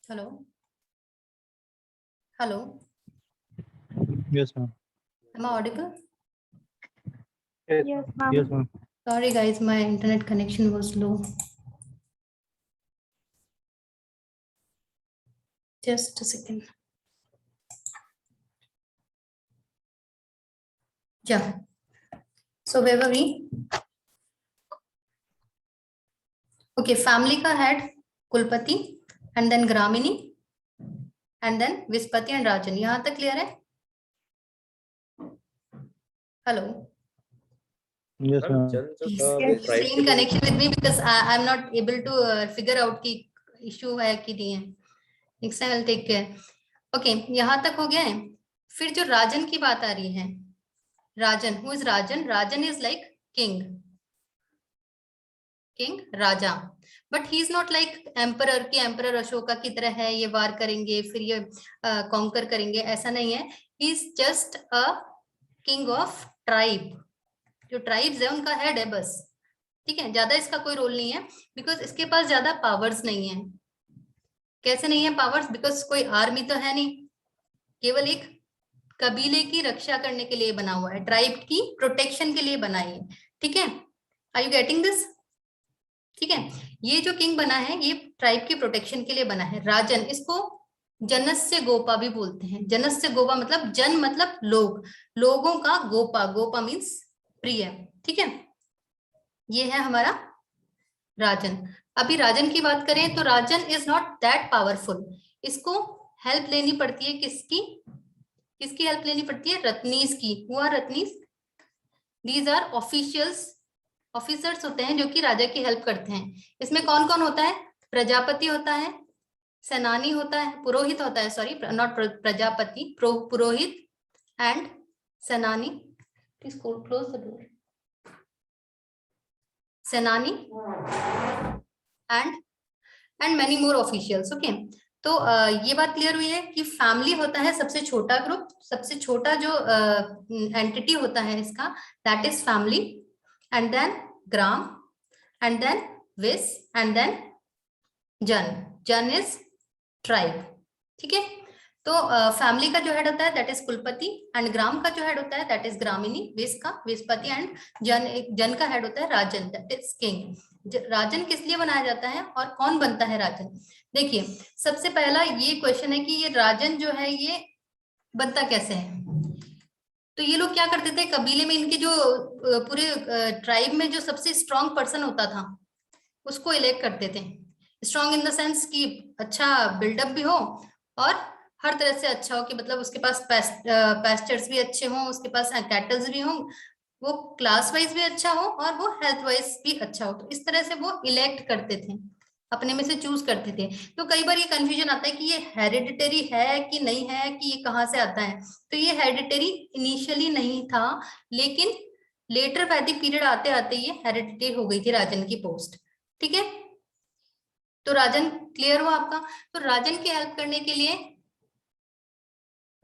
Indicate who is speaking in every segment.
Speaker 1: Hello. Hello.
Speaker 2: Yes, ma'am.
Speaker 1: Am I audible?
Speaker 3: Yes, ma'am.
Speaker 2: Yes, ma'am.
Speaker 1: Sorry, guys, my internet connection was low. Just a second. Yeah. So where were we? Okay, family का head कुलपति and then Gramini and then Vispati and Rajan. यहाँ तक clear है? Hello.
Speaker 2: Yes, ma'am.
Speaker 1: Please stay in connection with me because I'm not able to figure out कि issue है कि नहीं है. Next time I'll take care. Okay, यहाँ तक हो गया है. फिर जो राजन की बात आ रही है. Rajan, who is Rajan? Rajan is like king. King Raja. But he is not like emperor कि emperor अशोका की तरह है, ये वार करेंगे फिर ये conquer करेंगे, ऐसा नहीं है. He is just a king of tribe. जो tribes है उनका head है बस. ठीक है, ज्यादा इसका कोई रोल नहीं है because इसके पास ज्यादा पावर्स नहीं है. कैसे नहीं है पावर्स? बिकॉज कोई आर्मी तो है नहीं, केवल एक कबीले की रक्षा करने के लिए बना हुआ है, ट्राइब की प्रोटेक्शन के लिए बना है. ठीक है, आर यू गेटिंग दिस? ठीक है, ये जो किंग बना है ये ट्राइब की प्रोटेक्शन के लिए बना है. राजन, इसको जनस्य गोपा भी बोलते हैं. जनस्य गोपा मतलब जन मतलब लोग, लोगों का गोपा, गोपा मीन्स प्रिय. ठीक है, ये है हमारा राजन. अभी राजन की बात करें तो राजन इज नॉट दैट पावरफुल. इसको हेल्प लेनी पड़ती है किसकी? किसकी हेल्प लेनी पड़ती है? रत्नीस की. हुआ रत्नीस. दीज आर ऑफिशियल्स, ऑफिसर्स होते हैं जो कि राजा की हेल्प करते हैं. इसमें कौन कौन होता है? प्रजापति होता है, सेनानी होता है, पुरोहित होता है, sorry not Prajapati, purohit and senani. Please close the door. Senani and many more officials. Okay, तो ये बात क्लियर हुई है कि फैमिली होता है सबसे छोटा ग्रुप, सबसे छोटा जो एंटिटी होता है इसका, that is family, and then gram, and then vis, and then jan. Jan is tribe. ठीक है, तो फैमिली का जो हेड होता है दैट इज कुलपति, एंड ग्राम का जो हेड होता है दैट इज ग्रामिनी, विस का विस्पति, एंड जन का हेड होता है राजन, दैट इज किंग. राजन किस लिए बनाया जाता है और कौन बनता है राजन? देखिए, सबसे पहला ये क्वेश्चन है कि ये राजन जो है ये बनता कैसे है. तो ये लोग क्या करते थे, कबीले में इनके जो पूरे ट्राइब में जो सबसे स्ट्रॉन्ग पर्सन होता था उसको इलेक्ट करते थे. स्ट्रॉन्ग इन द सेंस कि अच्छा बिल्डअप भी हो और हर तरह से अच्छा हो, कि मतलब उसके पास पैस्चर्स भी अच्छे हों, उसके पास कैटल्स भी हों, वो क्लास वाइज भी अच्छा हो और वो हेल्थ वाइज भी अच्छा हो. तो इस तरह से वो इलेक्ट करते थे, अपने में से चूज करते थे. तो कई बार ये कंफ्यूजन आता है कि ये हेरिडिटरी है कि नहीं है, कि ये कहाँ से आता है. तो ये हेरिडिटरी इनिशियली नहीं था, लेकिन लेटर वैदिक पीरियड आते आते ये हेरिडिटरी हो गई थी राजन की पोस्ट. ठीक है, तो राजन क्लियर हुआ आपका. तो राजन की हेल्प करने के लिए,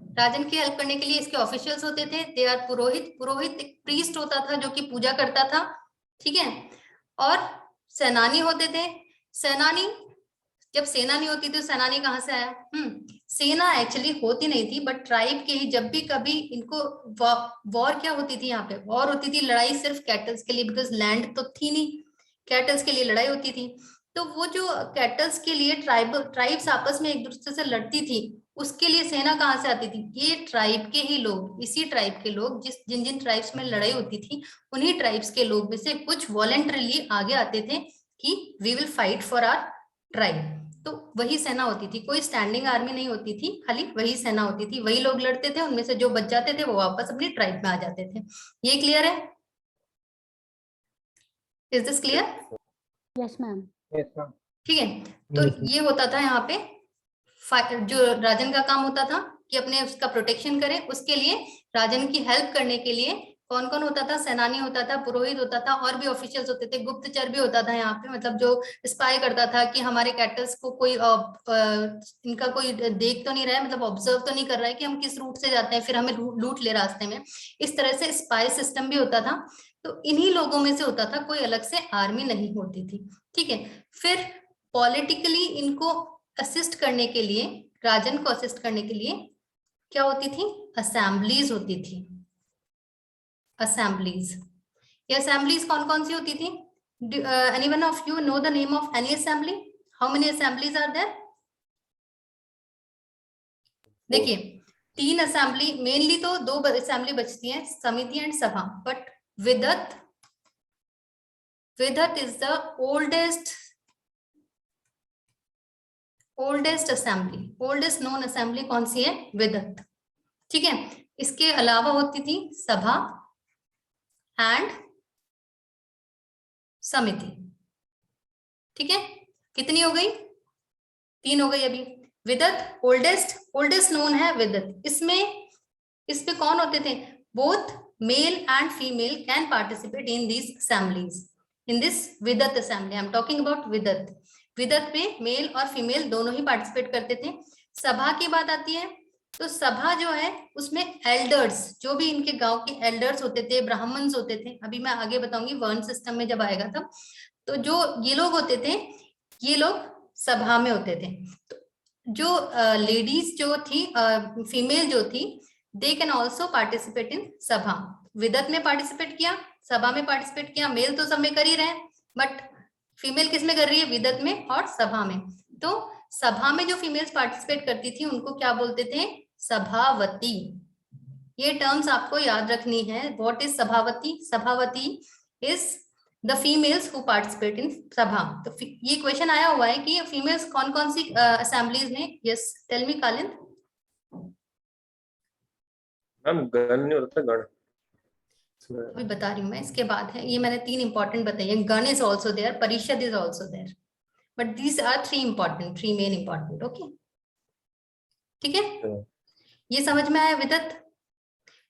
Speaker 1: राजन की हेल्प करने के लिए इसके ऑफिशियल्स होते थे. दे आर पुरोहित. पुरोहित एक प्रीस्ट होता था जो कि पूजा करता था. ठीक है, और सेनानी होते थे. सेनानी, जब सेना नहीं होती तो सेनानी कहाँ से आया? सेना एक्चुअली होती नहीं थी, बट ट्राइब के ही जब भी कभी इनको वॉर क्या होती थी, यहाँ पे वॉर होती थी, लड़ाई सिर्फ कैटल्स के लिए, बिकॉज लैंड तो थी नहीं, कैटल्स के लिए लड़ाई होती थी. तो वो जो कैटल्स के लिए ट्राइब्स आपस में एक दूसरे से लड़ती थी, उसके लिए सेना कहाँ से आती थी? ये ट्राइब के ही लोग, इसी ट्राइब के लोग, जिन जिन ट्राइब्स में लड़ाई होती थी उन्हीं ट्राइब्स के लोग में से कुछ वॉलंटरली आगे आते थे कि we will fight for our tribe. तो वही सेना होती थी, कोई स्टैंडिंग आर्मी नहीं होती थी, खाली वही सेना होती थी, वही लोग लड़ते थे, उनमें से जो बच जाते थे वो वापस अपनी ट्राइब में आ जाते थे. ये क्लियर है? Is this clear?
Speaker 3: Yes ma'am.
Speaker 1: ठीक है, तो ये होता था यहाँ पे जो राजन का काम होता था कि अपने उसका प्रोटेक्शन करे. उसके लिए राजन की हेल्प करने के लिए कौन कौन होता था? सेनानी होता था, पुरोहित होता था, और भी ऑफिशियल्स होते थे. गुप्तचर भी होता था यहाँ पे, मतलब जो स्पाई करता था कि हमारे कैटल्स को कोई इनका कोई देख तो नहीं रहा है, मतलब ऑब्जर्व तो नहीं कर रहा है कि हम किस रूट से जाते हैं, फिर हमें लूट ले रास्ते में. इस तरह से स्पाई सिस्टम भी होता था. तो इन्हीं लोगों में से होता था, कोई अलग से आर्मी नहीं होती थी. ठीक है, फिर पॉलिटिकली इनको असिस्ट करने के लिए, राजन को असिस्ट करने के लिए क्या होती थी? असेंबलीज होती थी, असेंबलीज। ये असेंबलीज कौन कौन सी होती थी? Anyone of you know the name of any assembly? How many assemblies are there? देखिए 3 असेंबली, मेनली तो 2 असेंबली बचती है, samiti and sabha, but Vidatha is the oldest assembly, oldest known assembly कौन सी है? विदत। ठीक है, इसके अलावा होती थी सभा एंड समिति। ठीक है, कितनी हो गई? 3 हो गई अभी। विदत ओल्डेस्ट नोन है विदत। इसमें कौन होते थे? Both male and female can participate in this assemblies, in this Vidatha assembly. I am talking about Vidatha. Vidatha में मेल और फीमेल दोनों ही पार्टिसिपेट करते थे। सभा की बात आती है तो सभा जो है उसमें एल्डर्स, जो भी इनके गांव के एल्डर्स होते थे, ब्राह्मण्स होते थे, अभी मैं आगे बताऊंगी वर्ण सिस्टम में जब आएगा तब, तो जो ये लोग होते थे, ये लोग सभा में होते थे। तो जो लेडीज जो थी, फीमेल जो थी, they can also participate in सभा। विदत में पार्टिसिपेट किया, सभा में पार्टिसिपेट किया, मेल तो सब में कर ही रहे हैं, बट फीमेल किस में कर रही है? विदत में और सभा में। तो सभा में जो फीमेल्स पार्टिसिपेट करती थी उनको क्या बोलते थे? सभावती। ये टर्म्स आपको याद रखनी है। What is Sabhavati? Sabhavati is the females who participate in sabha. तो ये क्वेश्चन आया हुआ है कि फीमेल्स कौन कौन सी असेंबलीज में? Yes, tell me Kalind.
Speaker 3: Ma'am गण नहीं होता, गण
Speaker 1: अभी बता रही हूँ मैं, इसके बाद है। ये मैंने 3 इंपॉर्टेंट बताइए। Gana is also there, parishad is also there, but these are 3 important, 3 main important. Okay, ठीक है, ये समझ में आया?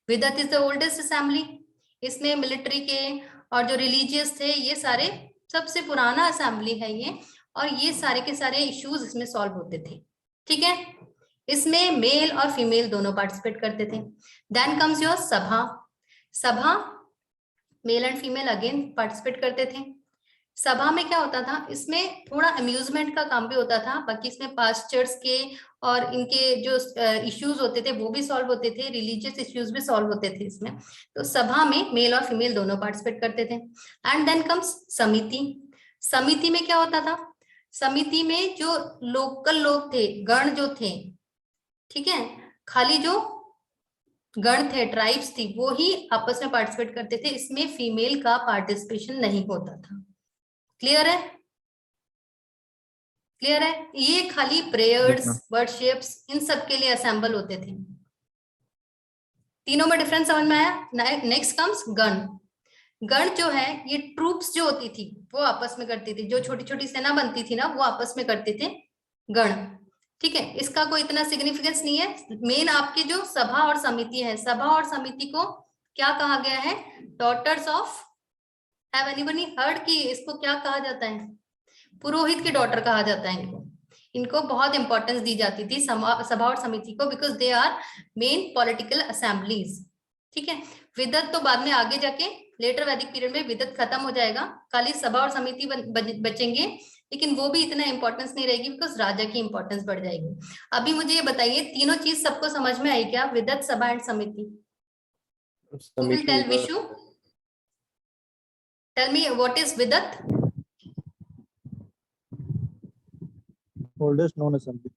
Speaker 1: Vidatha is the oldest assembly. इसमें मिलिट्री के और जो रिलीजियस थे, ये सारे सबसे पुराना असेंबली है ये, और ये सारे के सारे इश्यूज इसमें सॉल्व होते थे। ठीक है, इसमें मेल और फीमेल दोनों पार्टिसिपेट करते थे। देन कम्स योर सभा। सभा mail and female again participate करते थे। सभा में क्या होता था? इसमें थोड़ा अम्यूजमेंट का काम भी होता था, बाकी इसमें पास्चर्स के और इनके जो इश्यूज होते थे वो भी सॉल्व होते थे, रिलीजियस इश्यूज भी सॉल्व होते थे इसमें। तो सभा में मेल और फीमेल दोनों पार्टिसिपेट करते थे। एंड देन कम्स समिति। समिति में क्या होता था? समिति में जो लोकल लोग थे, गण जो थे, ठीक है, खाली जो गण थे, ट्राइब्स थी, वो ही आपस में पार्टिसिपेट करते थे। इसमें फीमेल का पार्टिसिपेशन नहीं होता था। क्लियर है? क्लियर है? ये खाली प्रेयर्स, वर्शिप्स, इन सब के लिए असेंबल होते थे। तीनों में डिफरेंस समझ में आया? नेक्स्ट कम्स गण। गण जो है, ये ट्रूप्स जो होती थी वो आपस में करती थी, जो छोटी छोटी सेना बनती थी ना, वो आपस में करते थे गण। ठीक है, इसका कोई इतना सिग्निफिकेंस नहीं है। मेन आपके जो सभा और समिति है, सभा और समिति को क्या कहा गया है? Daughters of, have anybody heard कि इसको क्या कहा जाता है? पुरोहित की डॉटर कहा जाता है इनको। इनको बहुत इंपॉर्टेंस दी जाती थी सभा और समिति को, because they are main political assemblies. ठीक है, विदत तो बाद में आगे जाके लेटर वैदिक पीरियड में विदत खत्म हो जाएगा, खाली सभा और समिति बचेंगे, लेकिन वो भी इतना इंपॉर्टेंस नहीं रहेगी बिकॉज राजा की इंपॉर्टेंस बढ़ जाएगी। अभी मुझे ये बताइए, तीनों चीज सबको समझ में आई क्या? विदत, sabha and samiti. Tell Vishu, tell me what is Vidatha?
Speaker 2: Oldest known assembly.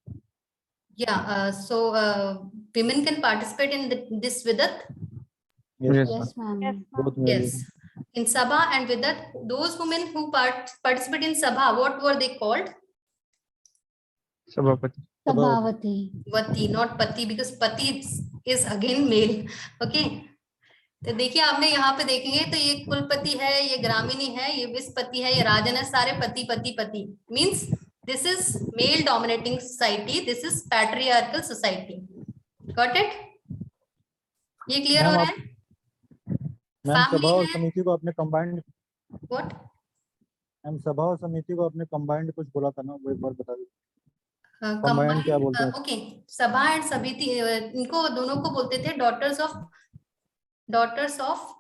Speaker 1: Yeah, so women can participate in this vidat.
Speaker 2: Yes,
Speaker 4: ma'am.
Speaker 2: both male.
Speaker 1: Yes, in sabha and vidat, those women who participate in sabha, what were they called?
Speaker 4: Sabhavati.
Speaker 1: Vati, not pati, because pati is again male. Okay, तो देखिए आपने यहाँ पे देखेंगे तो ये कुलपति है, ये ग्रामीणी है, ये विस्पति है, ये राजन है, सारे पति पति पति। Means this is male dominating society, this is patriarchal society. Got it? ये क्लियर हो रहा है?
Speaker 2: मैम सभा और समिति को आपने कंबाइंड,
Speaker 1: व्हाट?
Speaker 2: मैम सभा और समिति को आपने कंबाइंड कुछ बोला था ना, वो एक बार बता दीजिए। कंबाइंड क्या बोलते हैं?
Speaker 1: ओके, सभा एंड समिति, इनको दोनों को बोलते थे डॉटर्स ऑफ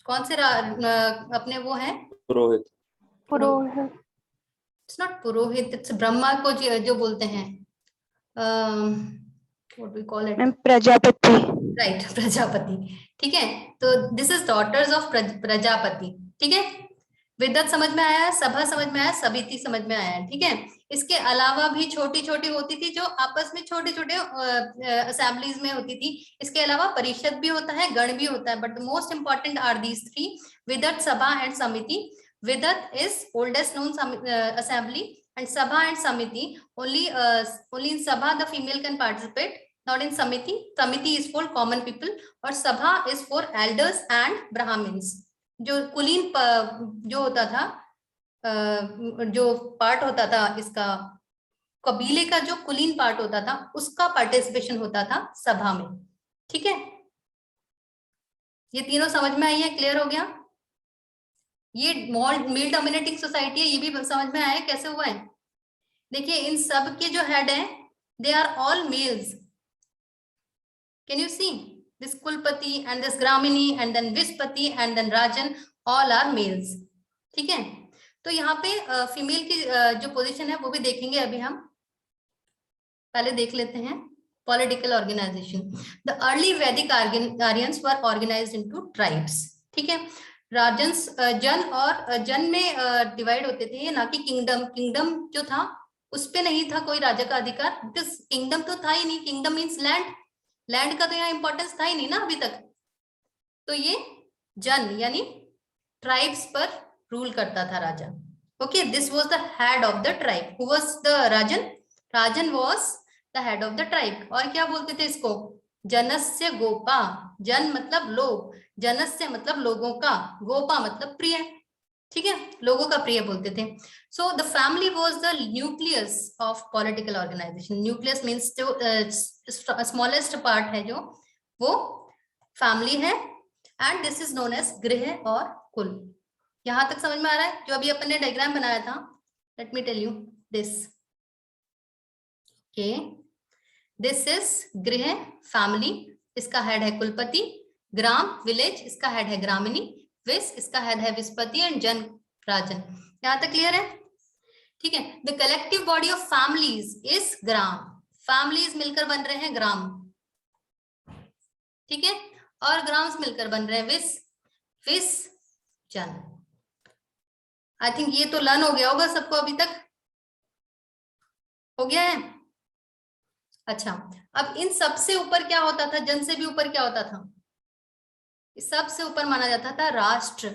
Speaker 1: कौन से अपने वो हैं?
Speaker 3: पुरोहित।
Speaker 1: It's not purohit, it's Brahma को जो बोलते हैं, what we call it,
Speaker 4: ma'am Prajapati.
Speaker 1: Right, Prajapati. ठीक है, तो this is daughters of Prajapati. ठीक है, विद्वत समझ में आया, सभा समझ में आया, समिति समझ में आया। ठीक है, इसके अलावा भी छोटी छोटी होती थी जो आपस में छोटे छोटे असेंबलीज में होती थी। इसके अलावा परिषद भी होता है, गण भी होता है, but the most important are these three, Vidatha, sabha and samiti. Vidatha is oldest known assembly, and sabha and samiti only in sabha the female can participate, not in samiti. Samiti is for common people और sabha is for elders and brahmins। जो कुलीन जो होता था, जो part होता था इसका, कबीले का जो कुलीन पार्ट होता था उसका पार्टिसिपेशन होता था सभा में। ठीक है, ये तीनों समझ में आई है, क्लियर हो गया। ये मेल डोमिनेटिंग सोसाइटी है, ये भी समझ में आया कैसे हुआ है। देखिए इन सब के जो हेड है they are all males. Can you see this kulapati and this gramani and then vishpati and then rajan, all are males. ठीक है, तो यहाँ पे फीमेल की जो पोजीशन है वो भी देखेंगे अभी हम, पहले देख लेते हैं। Political organisation, the early Vedic Aryans were organised into tribes. ठीक है, राजन्स जन और जन में डिवाइड होते थे, ना कि किंगडम। किंगडम जो था उस पे नहीं था कोई राजा का अधिकार, बिकॉज किंगडम तो था ही नहीं। किंगडम मीन्स लैंड, लैंड का तो यहाँ इंपॉर्टेंस था ही नहीं ना अभी तक। तो ये जन यानी ट्राइब्स पर रूल करता था राजा। Okay, this was the head of the tribe. Who was the rajan? Rajan was the head of the tribe. और क्या बोलते थे इसको? जनस्य गोपा। जन मतलब लोग, जनस्य मतलब लोगों का, गोपा मतलब प्रिय। ठीक है, लोगों का प्रिय बोलते थे। So the family was the nucleus of political organization. Nucleus means जो स्मॉलेस्ट पार्ट है जो, वो फैमिली है। And this is known as griha और कुल। यहां तक समझ में आ रहा है? जो अभी अपन ने डायग्राम बनाया था, let me tell you this. Okay, this is griha family, इसका हेड है कुलपति। ग्राम विलेज, इसका हेड है ग्रामिनी। विस, इसका हेड है विस्पति। एंड जन राजन। यहां तक क्लियर है? ठीक है, the collective body of families is gram. Families मिलकर बन रहे हैं ग्राम। ठीक है, और ग्राम्स मिलकर बन रहे हैं विस, विस जन। आई थिंक ये तो लर्न हो गया होगा सबको अभी तक, हो गया है? अच्छा, अब इन सबसे ऊपर क्या होता था? जन से भी ऊपर क्या होता था? सबसे ऊपर माना जाता था राष्ट्र,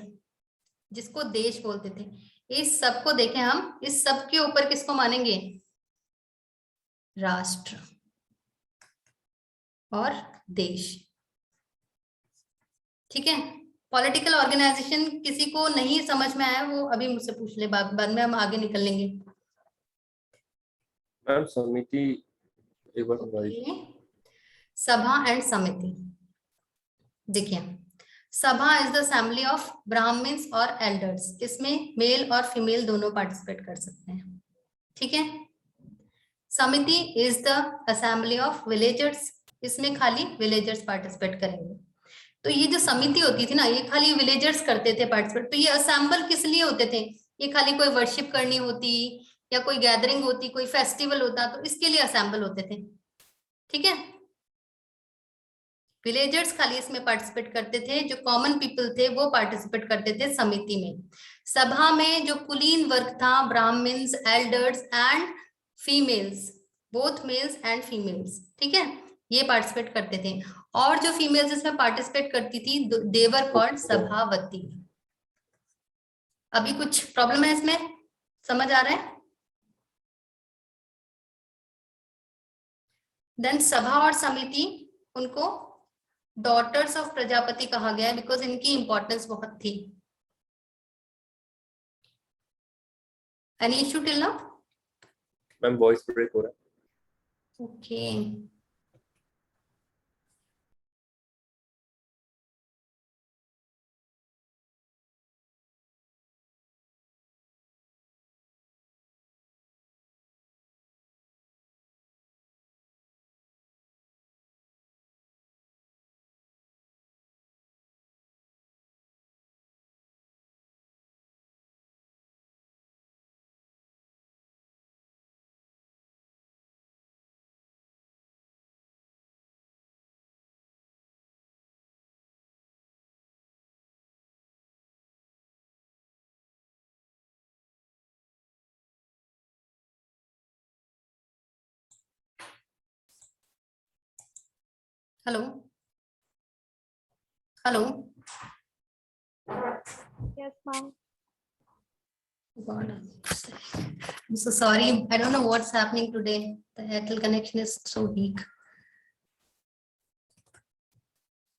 Speaker 1: जिसको देश बोलते थे। इस सबको देखें हम, इस सब के ऊपर किसको मानेंगे? राष्ट्र और देश। ठीक है, पॉलिटिकल ऑर्गेनाइजेशन किसी को नहीं समझ में आया वो अभी मुझसे पूछ ले, बाद में हम आगे निकल लेंगे।
Speaker 3: मैम समिति एक बार समझाइए।
Speaker 1: सभा एंड समिति, देखिए sabha is the assembly of brahmans और एल्डर्स। इसमें मेल और फीमेल दोनों पार्टिसिपेट कर सकते हैं। ठीक है, samiti is the assembly of villagers. इसमें खाली विलेजर्स पार्टिसिपेट करेंगे। तो ये जो समिति होती थी ना, ये खाली विलेजर्स करते थे पार्टिसिपेट। तो ये असेंबल किस लिए होते थे? ये खाली कोई वर्शिप करनी होती या कोई गैदरिंग होती, कोई फेस्टिवल होता, तो इसके लिए असेंबल होते थे। ठीक है, विलेजर्स खाली इसमें पार्टिसिपेट करते थे, जो कॉमन पीपल थे वो पार्टिसिपेट करते थे समिति में। सभा में जो कुलीन वर्ग था, brahmans, elders and females, both males and females, ठीक है, ये पार्टिसिपेट करते थे। और जो फीमेल्स इसमें पार्टिसिपेट करती थी, देवर कॉल्ड सभावती। अभी कुछ प्रॉब्लम है इसमें? समझ आ रहा है? देन सभा और समिति, उनको डॉटर्स ऑफ प्रजापति कहा गया है, बिकॉज इनकी इंपॉर्टेंस बहुत थी। Any issue till now?
Speaker 3: Ma'am voice break हो रहा है।
Speaker 1: Okay, hello hello.
Speaker 4: Yes, ma'am.
Speaker 1: God, I'm so sorry. I don't know what's happening today. The Airtel connection is so weak.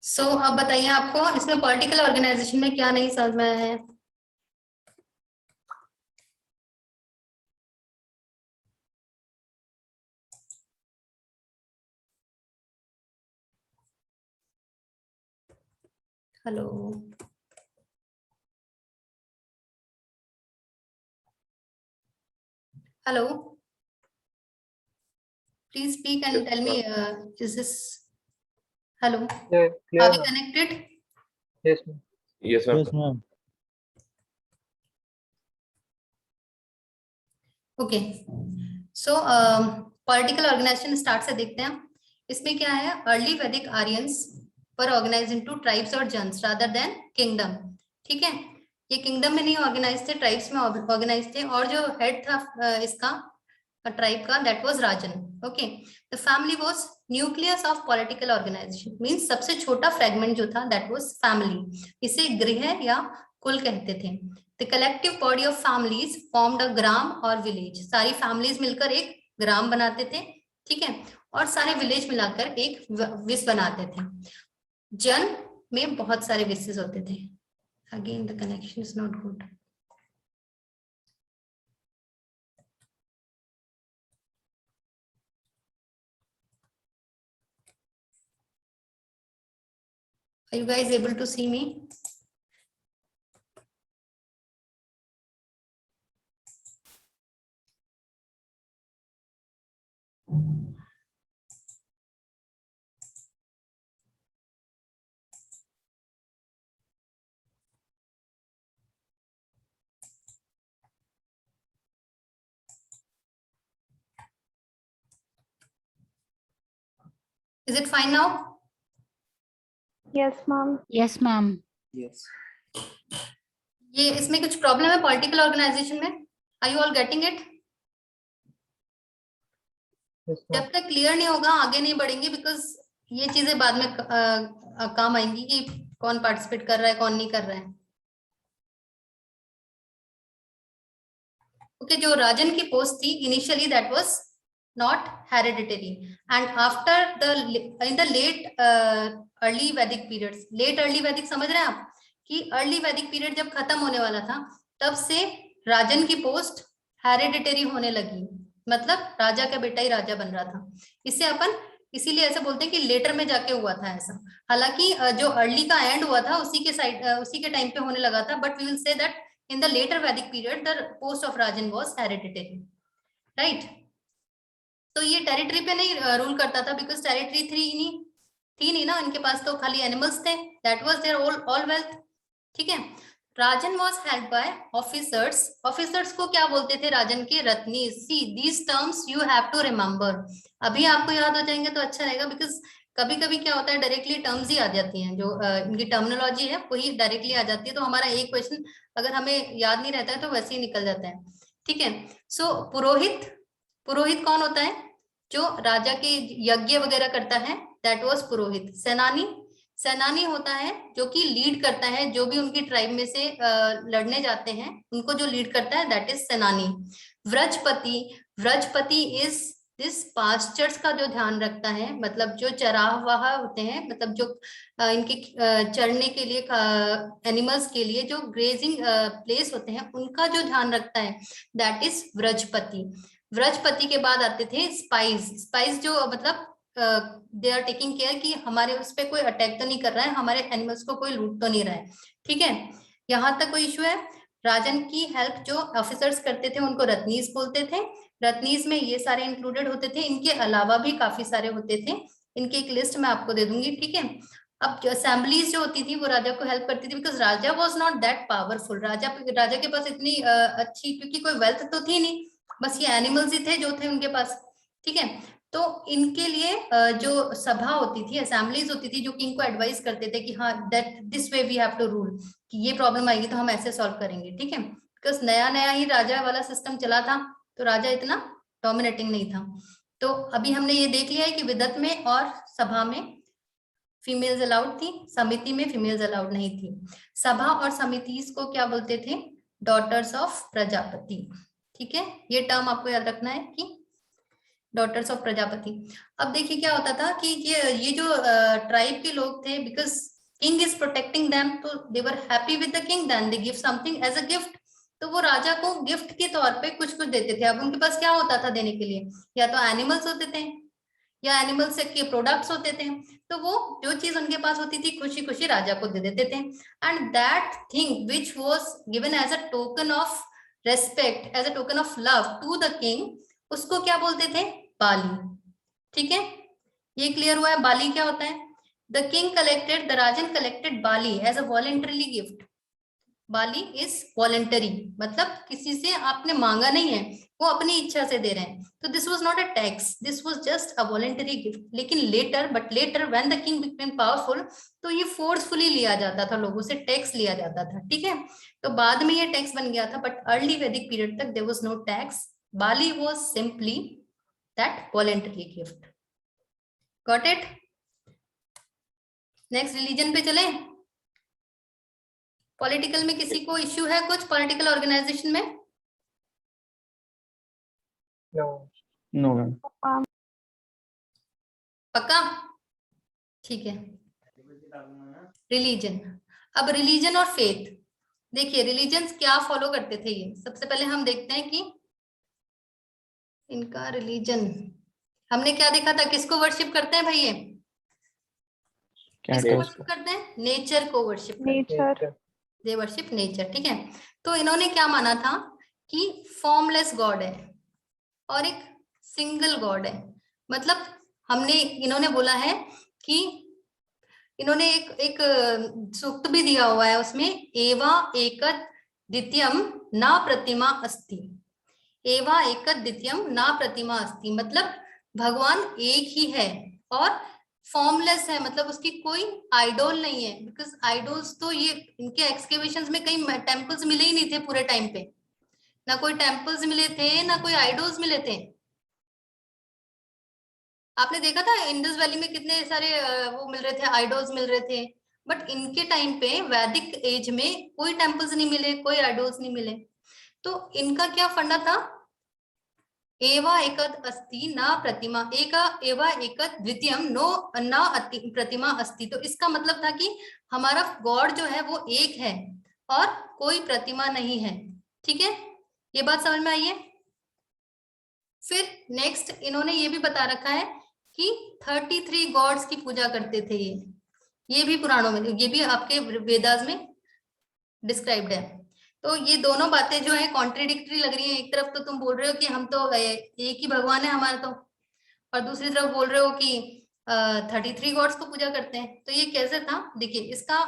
Speaker 1: So अब बताइए आपको इसमें पॉलिटिकल ऑर्गेनाइजेशन में क्या नहीं समझ में आया है? Hello hello, please speak and tell me, is this, hello,
Speaker 5: Yeah, clear,
Speaker 1: are we
Speaker 5: ma'am.
Speaker 1: connected?
Speaker 5: Yes, ma'am.
Speaker 3: Yes, ma'am.
Speaker 2: Yes, ma'am.
Speaker 1: Okay, so political organization start से देखते हैं। इसमें क्या है, early Vedic Aryans were organize into tribes और जन्स rather than kingdom. ठीक है, ये किंगडम में नहीं ऑर्गेनाइज थे, ट्राइब्स में ऑर्गेनाइज थे, और जो हेड था इसका ट्राइब का, that was rajan. Okay, the family was nucleus of political organization, means सबसे छोटा फ्रेगमेंट जो था दैट वाज फैमिली। इसे गृह या कुल कहते थे। The collective body of families formed a grama और विलेज, सारी फैमिलीज मिलकर एक ग्राम बनाते थे, ठीक है, और सारे विलेज मिलाकर एक विस बनाते थे। जन में बहुत सारे विसेस होते थे। Again the connection is not good. Are you guys able to see me? Is it fine now?
Speaker 4: Yes, ma'am.
Speaker 6: Yes, ma'am.
Speaker 5: Yes.
Speaker 1: ये इसमें कुछ प्रॉब्लम है पॉलिटिकल ऑर्गेनाइजेशन में? Are you all getting it?
Speaker 5: Yes, ma'am.
Speaker 1: जब तक clear नहीं होगा आगे नहीं बढ़ेंगे, बिकॉज ये चीजें बाद में काम आएंगी कि कौन पार्टिसिपेट कर रहा है कौन नहीं कर रहा है। ओके, जो राजन की पोस्ट थी initially that was not hereditary, and after the in the late early Vedic periods, late early Vedic समझ रहे हैं आप कि अर्ली वैदिक पीरियड जब खत्म होने वाला था तब से राजन की पोस्ट हेरिडिटरी होने लगी, मतलब राजा का बेटा ही राजा बन रहा था। इससे अपन इसीलिए ऐसे बोलते हैं कि लेटर में जाके हुआ था ऐसा, हालांकि जो अर्ली का एंड हुआ था उसी के साइड उसी के टाइम पे होने लगा था, but we will say that in the later Vedic period the post of Rajan was hereditary, right? तो ये टेरिटरी पे नहीं रूल करता था, बिकॉज टेरिटरी थी नहीं ना इनके पास, तो खाली एनिमल्स थे, that was their all wealth. ठीक है, rajan was held by officers. Officers को क्या बोलते थे राजन के? Ratnins. See these terms you have to remember, अभी आपको याद हो जाएंगे तो अच्छा रहेगा, बिकॉज कभी कभी क्या होता है डायरेक्टली टर्म्स ही आ जाती हैं, जो इनकी टर्मिनोलॉजी है वही डायरेक्टली आ जाती है, तो हमारा एक क्वेश्चन अगर हमें याद नहीं रहता है तो वैसे ही निकल जाता है। ठीक है, सो पुरोहित, पुरोहित कौन होता है? जो राजा के यज्ञ वगैरह करता है, दैट वाज पुरोहित। सेनानी, सेनानी होता है जो कि लीड करता है, जो भी उनकी ट्राइब में से लड़ने जाते हैं उनको जो लीड करता है दैट इज सेनानी। व्रजपति, व्रजपति इज दिस पास्चर्स का जो ध्यान रखता है, मतलब जो चरावाह होते हैं, मतलब जो इनके चरने के लिए एनिमल्स के लिए जो ग्रेजिंग प्लेस होते हैं उनका जो ध्यान रखता है दैट इज व्रजपति। व्रजपति के बाद आते थे स्पाइस। स्पाइस जो मतलब दे आर टेकिंग केयर कि हमारे उस पर कोई अटैक तो नहीं कर रहा है, हमारे एनिमल्स को कोई लूट तो नहीं रहा है। ठीक है, यहाँ तक कोई इशू है? राजन की हेल्प जो ऑफिसर्स करते थे उनको रत्नीस बोलते थे। रत्नीस में ये सारे इंक्लूडेड होते थे, इनके अलावा भी काफी सारे होते थे, इनकी एक लिस्ट मैं आपको दे दूंगी। ठीक है, अब जो असेंबलीज जो होती थी वो राजा को हेल्प करती थी, because raja was not that powerful. राजा के पास इतनी अच्छी, क्योंकि कोई वेल्थ तो थी नहीं, बस ये एनिमल्स ही थे जो थे उनके पास। ठीक है, तो इनके लिए जो सभा होती थी, असेंबलीज होती थी, जो किंग को एडवाइस करते थे कि हाँ that this way we have to rule, कि ये प्रॉब्लम आएगी तो हम ऐसे सॉल्व करेंगे। ठीक है, बिकॉज नया नया ही राजा वाला सिस्टम चला था, तो राजा इतना डोमिनेटिंग नहीं था। तो अभी हमने ये देख लिया है कि विदत में और सभा में फीमेल्स अलाउड थी, समिति में फीमेल्स अलाउड नहीं थी। सभा और समिति को क्या बोलते थे? Daughters of Prajapati. ठीक है, ये टर्म आपको याद रखना है कि डॉटर्स ऑफ प्रजापति। अब देखिए क्या होता था कि ये जो ट्राइब के लोग थे, because king is protecting them, तो they were happy with the king, then they give something as a gift. तो वो राजा को गिफ्ट के तौर पे कुछ कुछ देते थे। अब उनके पास क्या होता था देने के लिए? या तो एनिमल्स होते थे या एनिमल्स से के प्रोडक्ट्स होते थे। तो वो जो चीज उनके पास होती थी खुशी खुशी राजा को दे देते थे। And that thing which was given as a token of respect, as a token of love to the king, उसको क्या बोलते थे? बाली। ठीक है, ये क्लियर हुआ है? बाली क्या होता है? The king collected, the rajan collected bali as a voluntarily gift. Bali is voluntary, मतलब किसी से आपने मांगा नहीं है, वो अपनी इच्छा से दे रहे हैं। तो this was not a tax, this was just a voluntary gift. लेकिन later when the king became powerful, तो ये फोर्सफुली लिया जाता था, लोगों से टैक्स लिया जाता था। ठीक है, तो बाद में ये टैक्स बन गया था, बट अर्ली वैदिक पीरियड तक there was no tax. Bali was simply that voluntary gift. Got it? Next religion पे चले। पॉलिटिकल में किसी को इश्यू है कुछ? पॉलिटिकल ऑर्गेनाइजेशन में?
Speaker 5: No.
Speaker 2: No ma'am.
Speaker 1: पक्का? ठीक है। रिलीजन, अब रिलीजन और फेथ, देखिए रिलीजन क्या फॉलो करते थे ये। सबसे पहले हम देखते हैं कि इनका रिलीजन, हमने क्या देखा था? किसको वर्शिप करते हैं भाई ये? किसको वर्शिप करते हैं? नेचर को वर्शिप करते हैं।
Speaker 4: Nature.
Speaker 1: They worship nature. ठीक है, तो इन्होंने क्या माना था कि फॉर्मलेस गॉड है और एक सिंगल गॉड है। मतलब इन्होंने बोला है कि इन्होंने एक सूक्त भी दिया हुआ है उसमें, एवा एकत द्वितीयम ना प्रतिमा अस्ति। एवा एकत द्वितीयम ना प्रतिमा अस्ति, मतलब भगवान एक ही है और फॉर्मलेस है, मतलब उसकी कोई आइडोल नहीं है। बिकॉज आइडोल्स तो ये इनके एक्सकेवेशंस में कई टेम्पल्स मिले ही नहीं थे पूरे टाइम पे, ना कोई टेम्पल्स मिले थे ना कोई आइडोल्स मिले थे। आपने देखा था इंडस वैली में कितने सारे वो मिल रहे थे, आइडोल्स मिल रहे थे। बट इनके टाइम पे वैदिक एज में कोई टेम्पल्स नहीं मिले, कोई आइडोल्स नहीं मिले। तो इनका क्या फंडा था? एवा एकद अस्ति ना प्रतिमा, एका एवा एकद द्वितीयम नो ना प्रतिमा अस्ति। तो इसका मतलब था कि हमारा गॉड जो है वो एक है और कोई प्रतिमा नहीं है। ठीक है, ये बात समझ में आई है? फिर नेक्स्ट इन्होंने ये भी बता रखा है कि 33 गॉड्स की पूजा करते थे ये भी पुराणों में, ये भी आपके वेदास में डिस्क्राइब्ड है। तो ये दोनों बातें जो है कॉन्ट्रेडिक्टरी लग रही हैं। एक तरफ तो तुम बोल रहे हो कि हम तो एक ही भगवान है हमारा तो, और दूसरी तरफ बोल रहे हो कि 33 गॉड्स को पूजा करते हैं। तो ये कैसे था? देखिए इसका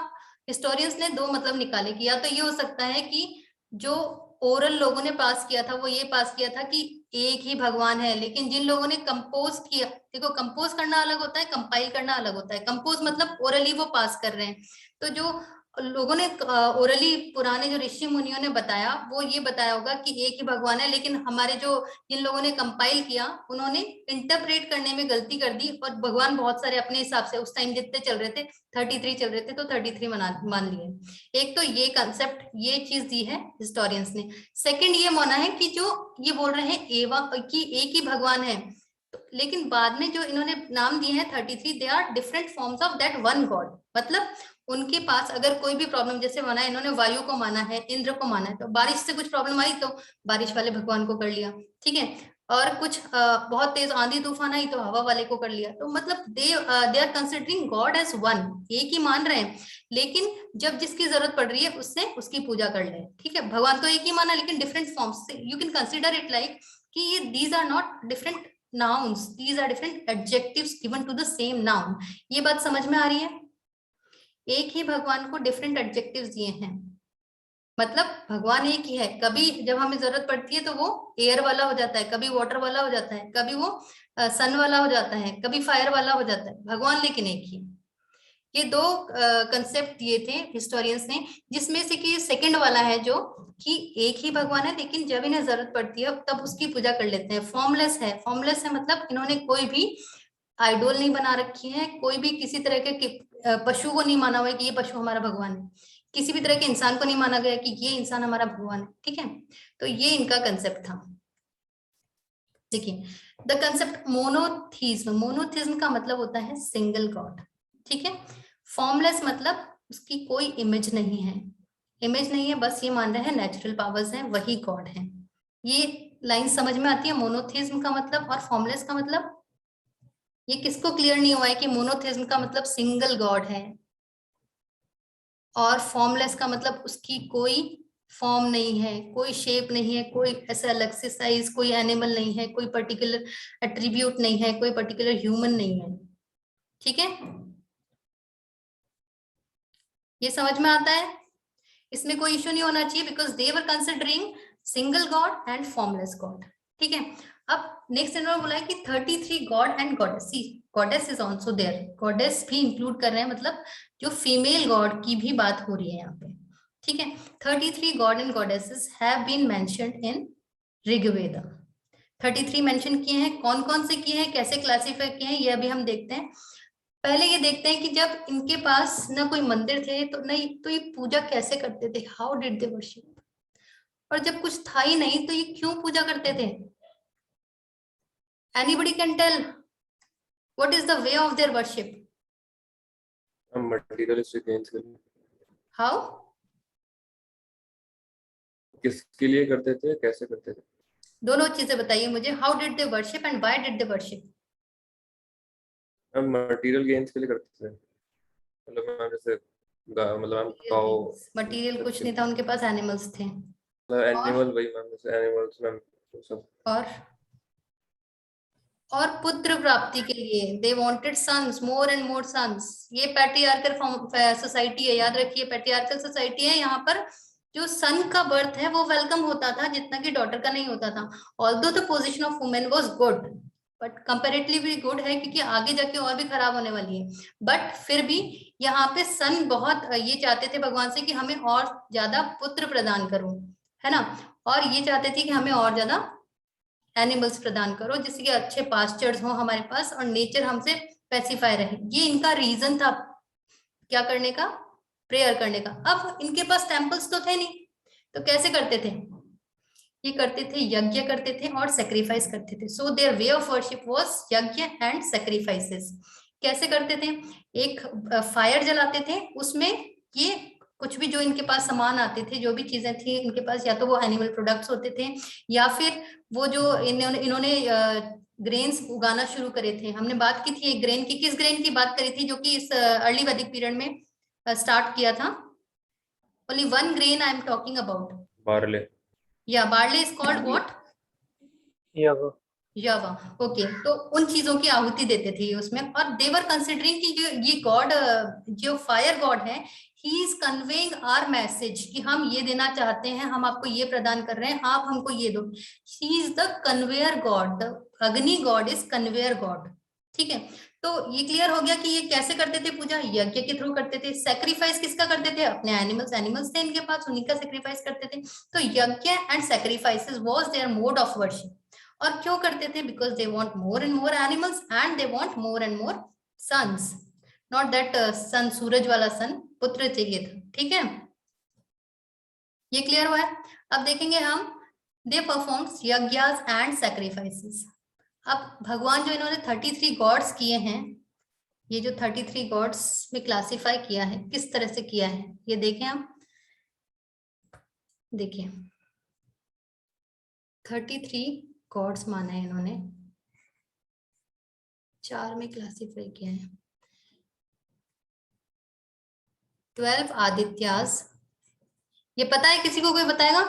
Speaker 1: हिस्टोरियंस ने दो मतलब निकाले कि या तो ये हो सकता है कि जो ओरल लोगों ने पास किया था वो ये पास किया था कि एक ही भगवान है, लेकिन जिन लोगों ने कंपोज किया, देखो कंपोज करना अलग होता है, कंपाइल करना अलग होता है। कंपोज मतलब ओरली वो पास कर रहे हैं। तो जो लोगों ने ओरली पुराने जो ऋषि मुनियों ने बताया वो ये बताया होगा कि एक ही भगवान है, लेकिन हमारे जो जिन लोगों ने कंपाइल किया उन्होंने इंटरप्रेट करने में गलती कर दी और भगवान बहुत सारे अपने हिसाब से उस टाइम जितने चल रहे थे 33 चल रहे थे तो 33 मान लिए। एक तो ये कंसेप्ट, ये चीज दी है हिस्टोरियंस ने। सेकंड ये माना है कि जो ये बोल रहे हैं एवा कि एक ही भगवान है, लेकिन बाद में जो इन्होंने नाम दिए हैं 33, they are different forms of that one god. मतलब उनके पास अगर कोई भी प्रॉब्लम, जैसे माना है इन्होंने वायु को माना है, इंद्र को माना है, तो बारिश से कुछ प्रॉब्लम आई तो बारिश वाले भगवान को कर लिया। ठीक है, और कुछ बहुत तेज आंधी तूफान आई तो हवा वाले को कर लिया। तो मतलब they are considering god as one, एक ही मान रहे हैं, लेकिन जब जिसकी जरूरत पड़ रही है उससे उसकी पूजा कर ले। ठीक है, भगवान तो एक ही माना लेकिन डिफरेंट फॉर्म्स से। You can consider it like कि ये these are not different nouns, these are different adjectives given to the same noun। ये बात समझ में आ रही है? एक ही भगवान को डिफरेंट एडजेक्टिव्स दिए हैं, मतलब भगवान एक ही है। कभी जब हमें जरूरत पड़ती है तो वो एयर वाला हो जाता है, कभी वाटर वाला हो जाता है, कभी वो सन वाला हो जाता है, कभी फायर वाला हो जाता है, भगवान लेकिन एक ही। ये दो कंसेप्ट दिए थे हिस्टोरियंस ने, जिसमें से कि सेकंड वाला है जो कि एक ही भगवान है लेकिन जब इन्हें जरूरत पड़ती है तब उसकी पूजा कर लेते हैं। फॉर्मलेस है, फॉर्मलेस है मतलब इन्होंने कोई भी आइडोल नहीं बना रखी है, कोई भी किसी तरह के पशु को नहीं माना हुआ है कि ये पशु हमारा भगवान है, किसी भी तरह के इंसान को नहीं माना गया कि ये इंसान हमारा भगवान है। ठीक है, तो ये इनका कंसेप्ट था। देखिए, द कंसेप्ट मोनोथीज्म, मोनोथीज्म का मतलब होता है सिंगल गॉड। ठीक है, फॉर्मलेस मतलब उसकी कोई इमेज नहीं है, इमेज नहीं है, बस ये मान रहे हैं नेचुरल पावर्स हैं, वही गॉड है। ये लाइन समझ में आती है? मोनोथीज्म का मतलब और फॉर्मलेस का मतलब। ये किसको क्लियर नहीं हुआ है कि मोनोथीज्म का मतलब सिंगल गॉड है और फॉर्मलेस का मतलब उसकी कोई फॉर्म नहीं है, कोई शेप नहीं है, कोई ऐसा अलग से साइज, कोई एनिमल नहीं है, कोई पर्टिकुलर एट्रीब्यूट नहीं है, कोई पर्टिकुलर ह्यूमन नहीं है। ठीक है, ये समझ में आता है? इसमें कोई इश्यू नहीं होना चाहिए because they were considering single god and formless god. ठीक है, अब नेक्स्ट इन्होंने बोला है कि 33 god and goddess, see goddess is also there, goddess भी इंक्लूड कर रहे हैं, मतलब जो फीमेल गॉड की भी बात हो रही है यहाँ पे। ठीक है, 33 god and goddesses have been mentioned in Rigveda. 33 mention किए हैं, कौन कौन से किए हैं, कैसे क्लासीफाई किए हैं, ये अभी हम देखते हैं। पहले ये देखते हैं कि जब इनके पास ना कोई मंदिर थे तो नहीं, तो ये पूजा कैसे करते थे, हाउ डिड दे वर्शिप, और जब कुछ था ही नहीं तो ये क्यों पूजा करते थे? Anybody can tell what is the way of their worship?
Speaker 3: Materialistic gains के लिए।
Speaker 1: हाउ?
Speaker 3: किसके लिए करते थे, कैसे करते थे?
Speaker 1: दोनों चीजें बताइए मुझे, how did they worship and why did they worship?
Speaker 3: हम मटेरियल गेन्स के लिए करते थे, मतलब मैम जैसे मतलब हम काउ,
Speaker 1: मटेरियल कुछ नहीं था उनके पास, एनिमल्स थे।
Speaker 3: मतलब एनिमल, वही मैम जैसे एनिमल्स मैम वो सब।
Speaker 1: और पुत्र प्राप्ति के लिए they wanted sons, more and more sons. ये पैट्रियार्कल सोसाइटी है, याद रखिए पैट्रियार्कल सोसाइटी है। यहाँ पर जो सन का बर्थ है वो वेलकम होता था, जितना कि डॉटर का नहीं होता था। Although the position of women was good, but comparatively good है क्योंकि आगे जाके और भी खराब होने वाली है, बट फिर भी यहाँ पे सन बहुत ये चाहते थे भगवान से कि हमें और ज्यादा पुत्र प्रदान करो, है ना, और ये चाहते थे कि हमें और ज्यादा एनिमल्स प्रदान करो जिससे कि अच्छे पास्चर्स हो हमारे पास और नेचर हमसे पैसिफाई रहे। ये इनका रीजन था क्या करने का, प्रेयर करने का। अब इनके पास टेम्पल्स तो थे नहीं, तो कैसे करते थे? ये करते थे, यज्ञ करते थे और सेक्रीफाइस करते थे। So their way of worship was यज्ञ एंड सेक्रीफाइसेस। कैसे करते थे? एक फायर जलाते थे, उसमें ये कुछ भी जो इनके पास सामान आते थे, जो भी चीजें थी इनके पास, या तो वो एनिमल प्रोडक्ट्स होते थे या फिर वो जो इन्होंने ग्रेन्स उगाना शुरू करे थे। हमने बात की थी एक ग्रेन की, किस ग्रेन की बात करी थी जो कि इस अर्ली वैदिक पीरियड में स्टार्ट किया था? Only one grain I am talking about,
Speaker 3: barley.
Speaker 1: या बार्ले इज कॉल्ड व्हाट? यावा। ओके, तो उन चीजों की आहुति देते थे उसमें, और देवर कंसिडरिंग कि जो ये गॉड, जो फायर गॉड है, he is conveying our message कि हम ये देना चाहते हैं, हम आपको ये प्रदान कर रहे हैं, आप हमको ये दो। ही is the conveyor God, the अग्नि गॉड इज कन्वेयर गॉड। ठीक है, तो ये क्लियर हो गया कि ये कैसे करते थे पूजा, यज्ञ के थ्रू करते थे। सेक्रीफाइस किसका करते थे? अपने एनिमल्स थे इनके पास, उन्हीं का सेक्रीफाइस करते थे। तो yajna and sacrifices was their mode of worship. और क्यों करते थे? Because they want more and more animals and they want more and more sons, not that sun, सूरज वाला सन, पुत्र चाहिए था। ठीक है, ये क्लियर हुआ है? अब देखेंगे हम, दे परफॉर्म्स यज्ञास एंड सैक्रिफाइसेस। अब भगवान जो इन्होंने 33 गॉड्स किए हैं, ये जो 33 गॉड्स में क्लासिफाई किया है, किस तरह से किया है ये देखें हम। देखिए 33 गॉड्स माना है इन्होंने, 4 में क्लासिफाई किया है। 12 आदित्यास, ये पता है किसी को? कोई बताएगा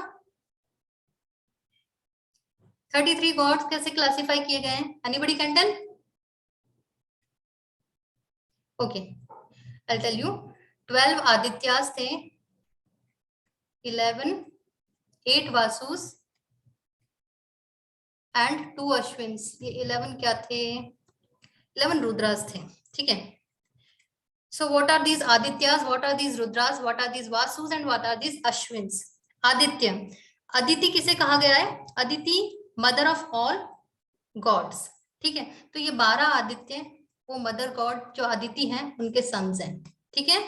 Speaker 1: 33 गॉड्स कैसे क्लासिफाई किए गए हैं? Anybody can tell? Okay, I tell you. 12 Adityas थे, 8 वासुस एंड 2 अश्विन्स। ये 11 क्या थे? 11 रुद्रास थे। ठीक है, so what are these Aditya's, what are these Rudras, what are these वासुस and what are these Ashwin's? Aditya, Aditi किसे कहा गया है? Aditi mother of all gods. ठीक है, तो ये 12 आदित्य वो मदर गॉड जो अदिति हैं उनके सन्स हैं, ठीक है।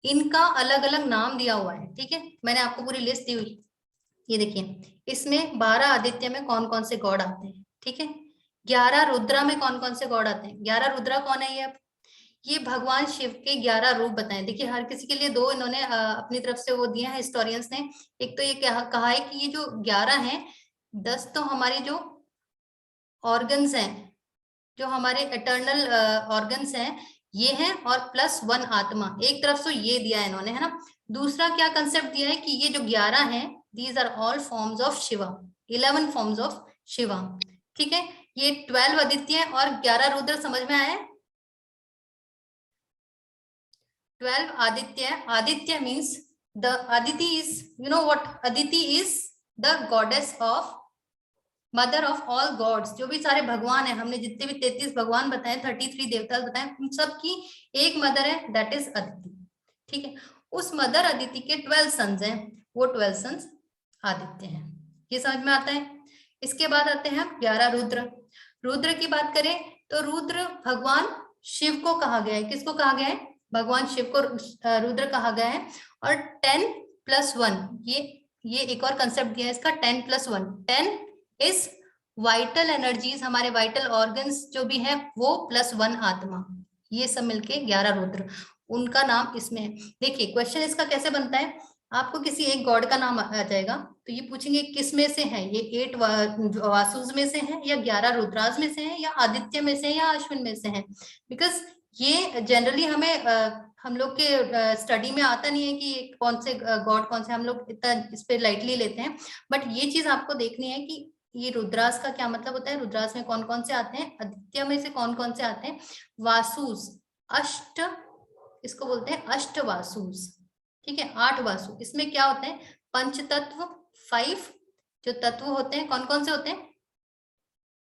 Speaker 1: इनका अलग अलग नाम दिया हुआ है, ठीक है, मैंने आपको पूरी लिस्ट दी हुई, ये देखिए इसमें 12 आदित्य में कौन कौन से गॉड आते हैं, ठीक है। 11 रुद्रा में कौन कौन से गॉड आते हैं। 11 रुद्रा कौन है ये भगवान शिव के 11 रूप बताएं। देखिए हर किसी के लिए दो इन्होंने अपनी तरफ से वो दिए हैं हिस्टोरियंस ने। एक तो ये कहा है कि ये जो 11 हैं, 10 तो हमारी जो ऑर्गन्स हैं, जो हमारे एटर्नल ऑर्गन्स हैं ये हैं, और +1 आत्मा, एक तरफ से ये दिया है इन्होंने, है ना। दूसरा क्या कंसेप्ट दिया है कि ये जो 11 हैं, these are all forms of Shiva, 11 forms of Shiva, ठीक है। ये 12 आदित्य और 11 रुद्र, समझ में आया है। 12 Aditya, Aditya means the Aditi is, you know what, Aditi is the goddess of, mother of all gods. जो भी सारे भगवान है, हमने जितने भी 33 भगवान बताए, 33 देवता बताए, उन सब की एक मदर है, दैट इज अदिति, ठीक है। उस मदर अदिति के 12 सन्स हैं, वो 12 सन्स आदित्य हैं, ये समझ में आता है। इसके बाद आते हैं 11 रुद्र। रुद्र की बात करें तो रुद्र भगवान शिव को कहा गया है। किसको कहा गया है, भगवान शिव को रुद्र कहा गया है। और 10+1, ये एक और कंसेप्ट दिया है इसका, 10+1, 10 इज वाइटल एनर्जीज, हमारे वाइटल ऑर्गन्स जो भी है वो, +1 आत्मा, ये सब मिलके 11 रुद्र, उनका नाम इसमें है। देखिए क्वेश्चन इसका कैसे बनता है, आपको किसी एक गॉड का नाम आ जाएगा तो ये पूछेंगे किस में से है, ये 8 वासुस में से है, या 11 रुद्रास में से है, या आदित्य में से है, या अश्विन में से है। बिकॉज ये जनरली हमें हम लोग के स्टडी में आता नहीं है कि कौन से गॉड कौन से, हम लोग इतना इस पे लाइटली लेते हैं। बट ये चीज आपको देखनी है कि ये रुद्रास का क्या मतलब होता है, रुद्रास में कौन कौन से आते हैं, आदित्य में से कौन कौन से आते हैं, वासुस, अष्ट, इसको बोलते हैं अष्ट वासुस, ठीक है, 8 वासु। इसमें क्या होते हैं, पंच तत्व, 5 जो तत्व होते हैं, कौन कौन से होते हैं,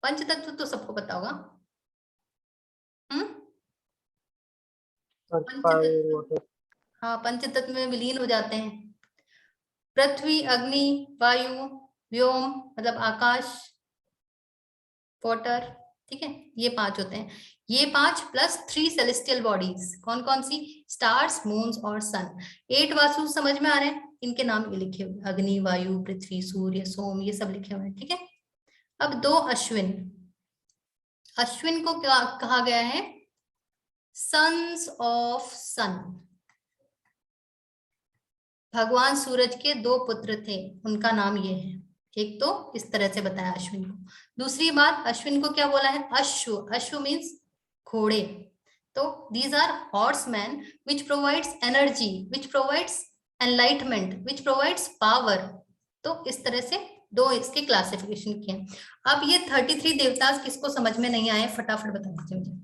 Speaker 1: पंच तत्व तो सबको पता होगा, हाँ, पंच तत्व में विलीन हो जाते हैं, पृथ्वी, अग्नि, वायु, व्योम मतलब आकाश, वाटर, ठीक है, ये 5 होते हैं। ये 5 +3 सेलेस्टियल बॉडीज, कौन कौन सी, स्टार्स, मून्स और सन। 8 वासु समझ में आ रहे हैं, इनके नाम ये लिखे हुए, अग्नि, वायु, पृथ्वी, सूर्य, सोम, ये सब लिखे हुए हैं, ठीक है। अब 2 अश्विन, अश्विन को क्या कहा गया है, सन्स ऑफ सन, भगवान सूरज के 2 पुत्र थे, उनका नाम ये है। एक तो इस तरह से बताया अश्विन को। दूसरी बात, अश्विन को क्या बोला है, अश्व, अश्व मीन्स घोड़े। तो these are horseman which provides energy, which provides enlightenment, which provides power. तो इस तरह से 2 इसके क्लासिफिकेशन किए। अब ये 33 देवता किसको समझ में नहीं आए, फटाफट बता दीजिए मुझे।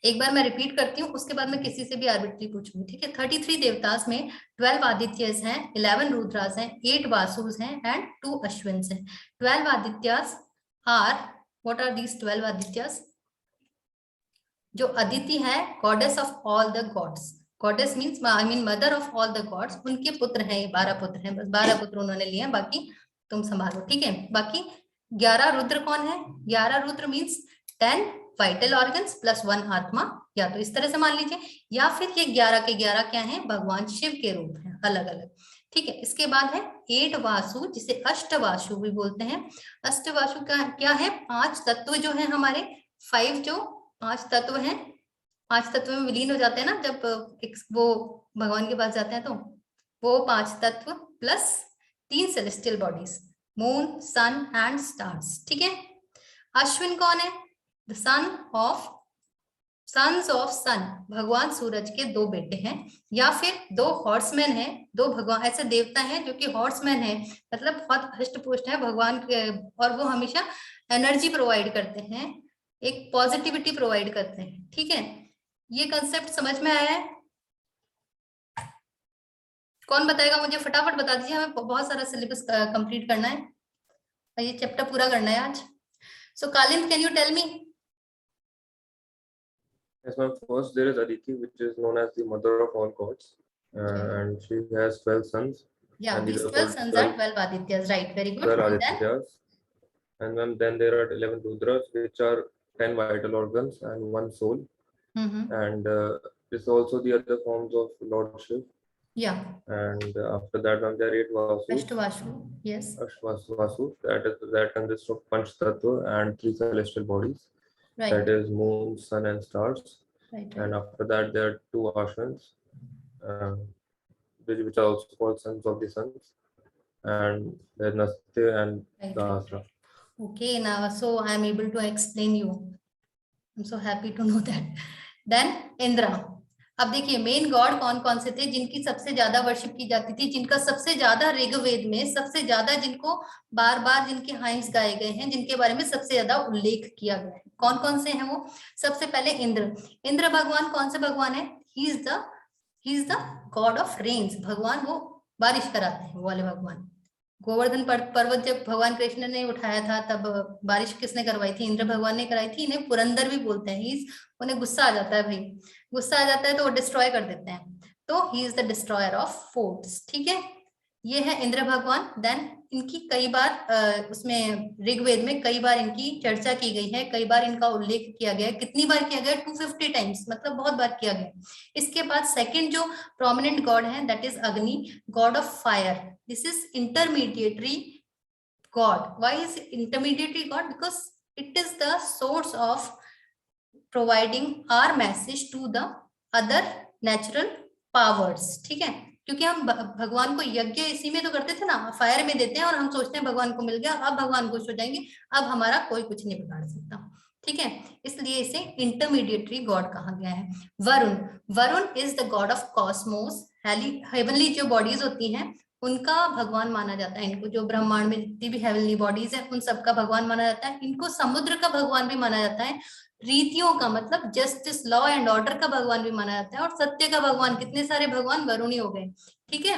Speaker 1: एक बार मैं रिपीट करती हूँ, उसके बाद मैं किसी से भी आर्बिट्री पूछूंगी, ठीक है। 33 देवतास में 12 आदित्यस हैं, 11 रुद्रास हैं, 8 वासुस हैं एंड 2 अश्विन्स हैं। 12 Adityas are, what are these 12 Adityas, जो अदिति है, goddess of all the gods, goddess means I mean mother of all the gods, उनके पुत्र हैं, 12 पुत्र हैं, बस 12 पुत्र उन्होंने लिए हैं, बाकी तुम संभालो, ठीक है। बाकी 11 रुद्र कौन है, 11 रुद्र मीन्स 10 वाइटल ऑर्गन्स +1 आत्मा, या तो इस तरह से मान लीजिए, या फिर ये 11 के 11 क्या है, भगवान शिव के रूप हैं, अलग अलग, ठीक है। इसके बाद है 8 वासु, जिसे अष्टवासु भी बोलते हैं। अष्टवासु का क्या है, 5 तत्व जो है हमारे, 5 जो 5 तत्व हैं, 5 तत्व में विलीन हो जाते हैं ना, जब वो भगवान के पास जाते हैं, तो वो 5 तत्व plus 3 celestial bodies, moon, sun and stars, ठीक है। अश्विन कौन है, the sun of, sons of sun, भगवान सूरज के 2 बेटे हैं, या फिर 2 हॉर्समैन हैं, 2 भगवान ऐसे देवता हैं जो कि हॉर्समैन है, मतलब बहुत हष्ट-पुष्ट है भगवान के, और वो हमेशा एनर्जी प्रोवाइड करते हैं, एक पॉजिटिविटी प्रोवाइड करते हैं, ठीक है। ये कंसेप्ट समझ में आया है, कौन बताएगा मुझे, फटाफट बता दीजिए, हमें बहुत सारा सिलेबस कंप्लीट करना है, ये चैप्टर पूरा करना है आज। So Kalind, can you tell me?
Speaker 3: Yes, ma'am. First, there is Aditi, which is known as the mother of all gods, and she has 12 sons.
Speaker 1: Yeah, these 12 sons are 12 Adityas, right? Very good.
Speaker 3: 12 Adityas, And then there are 11 Rudras, which are 10 vital organs and 1 soul. And this is also the other forms of Lord Shiv.
Speaker 1: Yeah.
Speaker 3: And after that, there are 8 Vasus.
Speaker 1: Ashtavasu, yes.
Speaker 3: Vasus, that consists of Panch Tattva and 3 celestial bodies.
Speaker 1: Right.
Speaker 3: That is moon, sun, and stars.
Speaker 1: Right.
Speaker 3: And after that, there are 2 Ashwins, which are also called sons of the suns. And there's Nastya and Dahasra.
Speaker 1: Okay, now so I am able to explain you. I'm so happy to know that. Then Indra. अब देखिए main God कौन कौन से थे जिनकी सबसे ज्यादा worship की जाती थी, जिनका सबसे ज्यादा ऋग्वेद में सबसे ज्यादा, जिनको बार बार जिनके हाइम्स गाए गए हैं, जिनके बारे में सबसे ज्यादा उल्लेख किया गया है, कौन कौन से हैं वो? सबसे पहले इंद्र। इंद्र भगवान कौन से भगवान है? He is the god of rains. भगवान वो बारिश कराते हैं, वो वाले भगवान। गोवर्धन पर्वत जब भगवान कृष्ण ने उठाया था तब बारिश किसने करवाई थी? इंद्र भगवान ने कराई थी। इन्हें पुरंदर भी बोलते हैं। उन्हें गुस्सा आ जाता है, भाई गुस्सा आ जाता है तो वो डिस्ट्रॉय कर देते हैं, तो ही is the destroyer of forts. ठीक है, ये है इंद्र भगवान। देन इनकी कई बार उसमें ऋग्वेद में कई बार इनकी चर्चा की गई है, कई बार इनका उल्लेख किया गया है। कितनी बार किया गया? 250 टाइम्स, मतलब बहुत बार किया गया। इसके बाद सेकंड जो प्रोमिनेंट गॉड है that is Agni, god of fire. This is intermediatory god. Why is intermediatory god? Because it is the source of providing our message to the other natural powers. ठीक है, क्योंकि हम भगवान को यज्ञ इसी में तो करते थे ना, फायर में देते हैं और हम सोचते हैं भगवान को मिल गया, अब भगवान खुश हो जाएंगे, अब हमारा कोई कुछ नहीं बिगाड़ सकता। ठीक है, इसलिए इसे इंटरमीडिएटरी गॉड कहा गया है। Varun, Varun is the god of Cosmos. Heavenly जो बॉडीज होती हैं उनका भगवान माना जाता है। इनको जो ब्रह्मांड में जितनी भी हेवनली बॉडीज है उन सबका भगवान माना जाता है। इनको समुद्र का भगवान भी माना जाता है, रीतियों का मतलब जस्टिस, लॉ एंड ऑर्डर का भगवान भी माना जाता है, और सत्य का भगवान। कितने सारे भगवान वरुणी हो गए। ठीक है,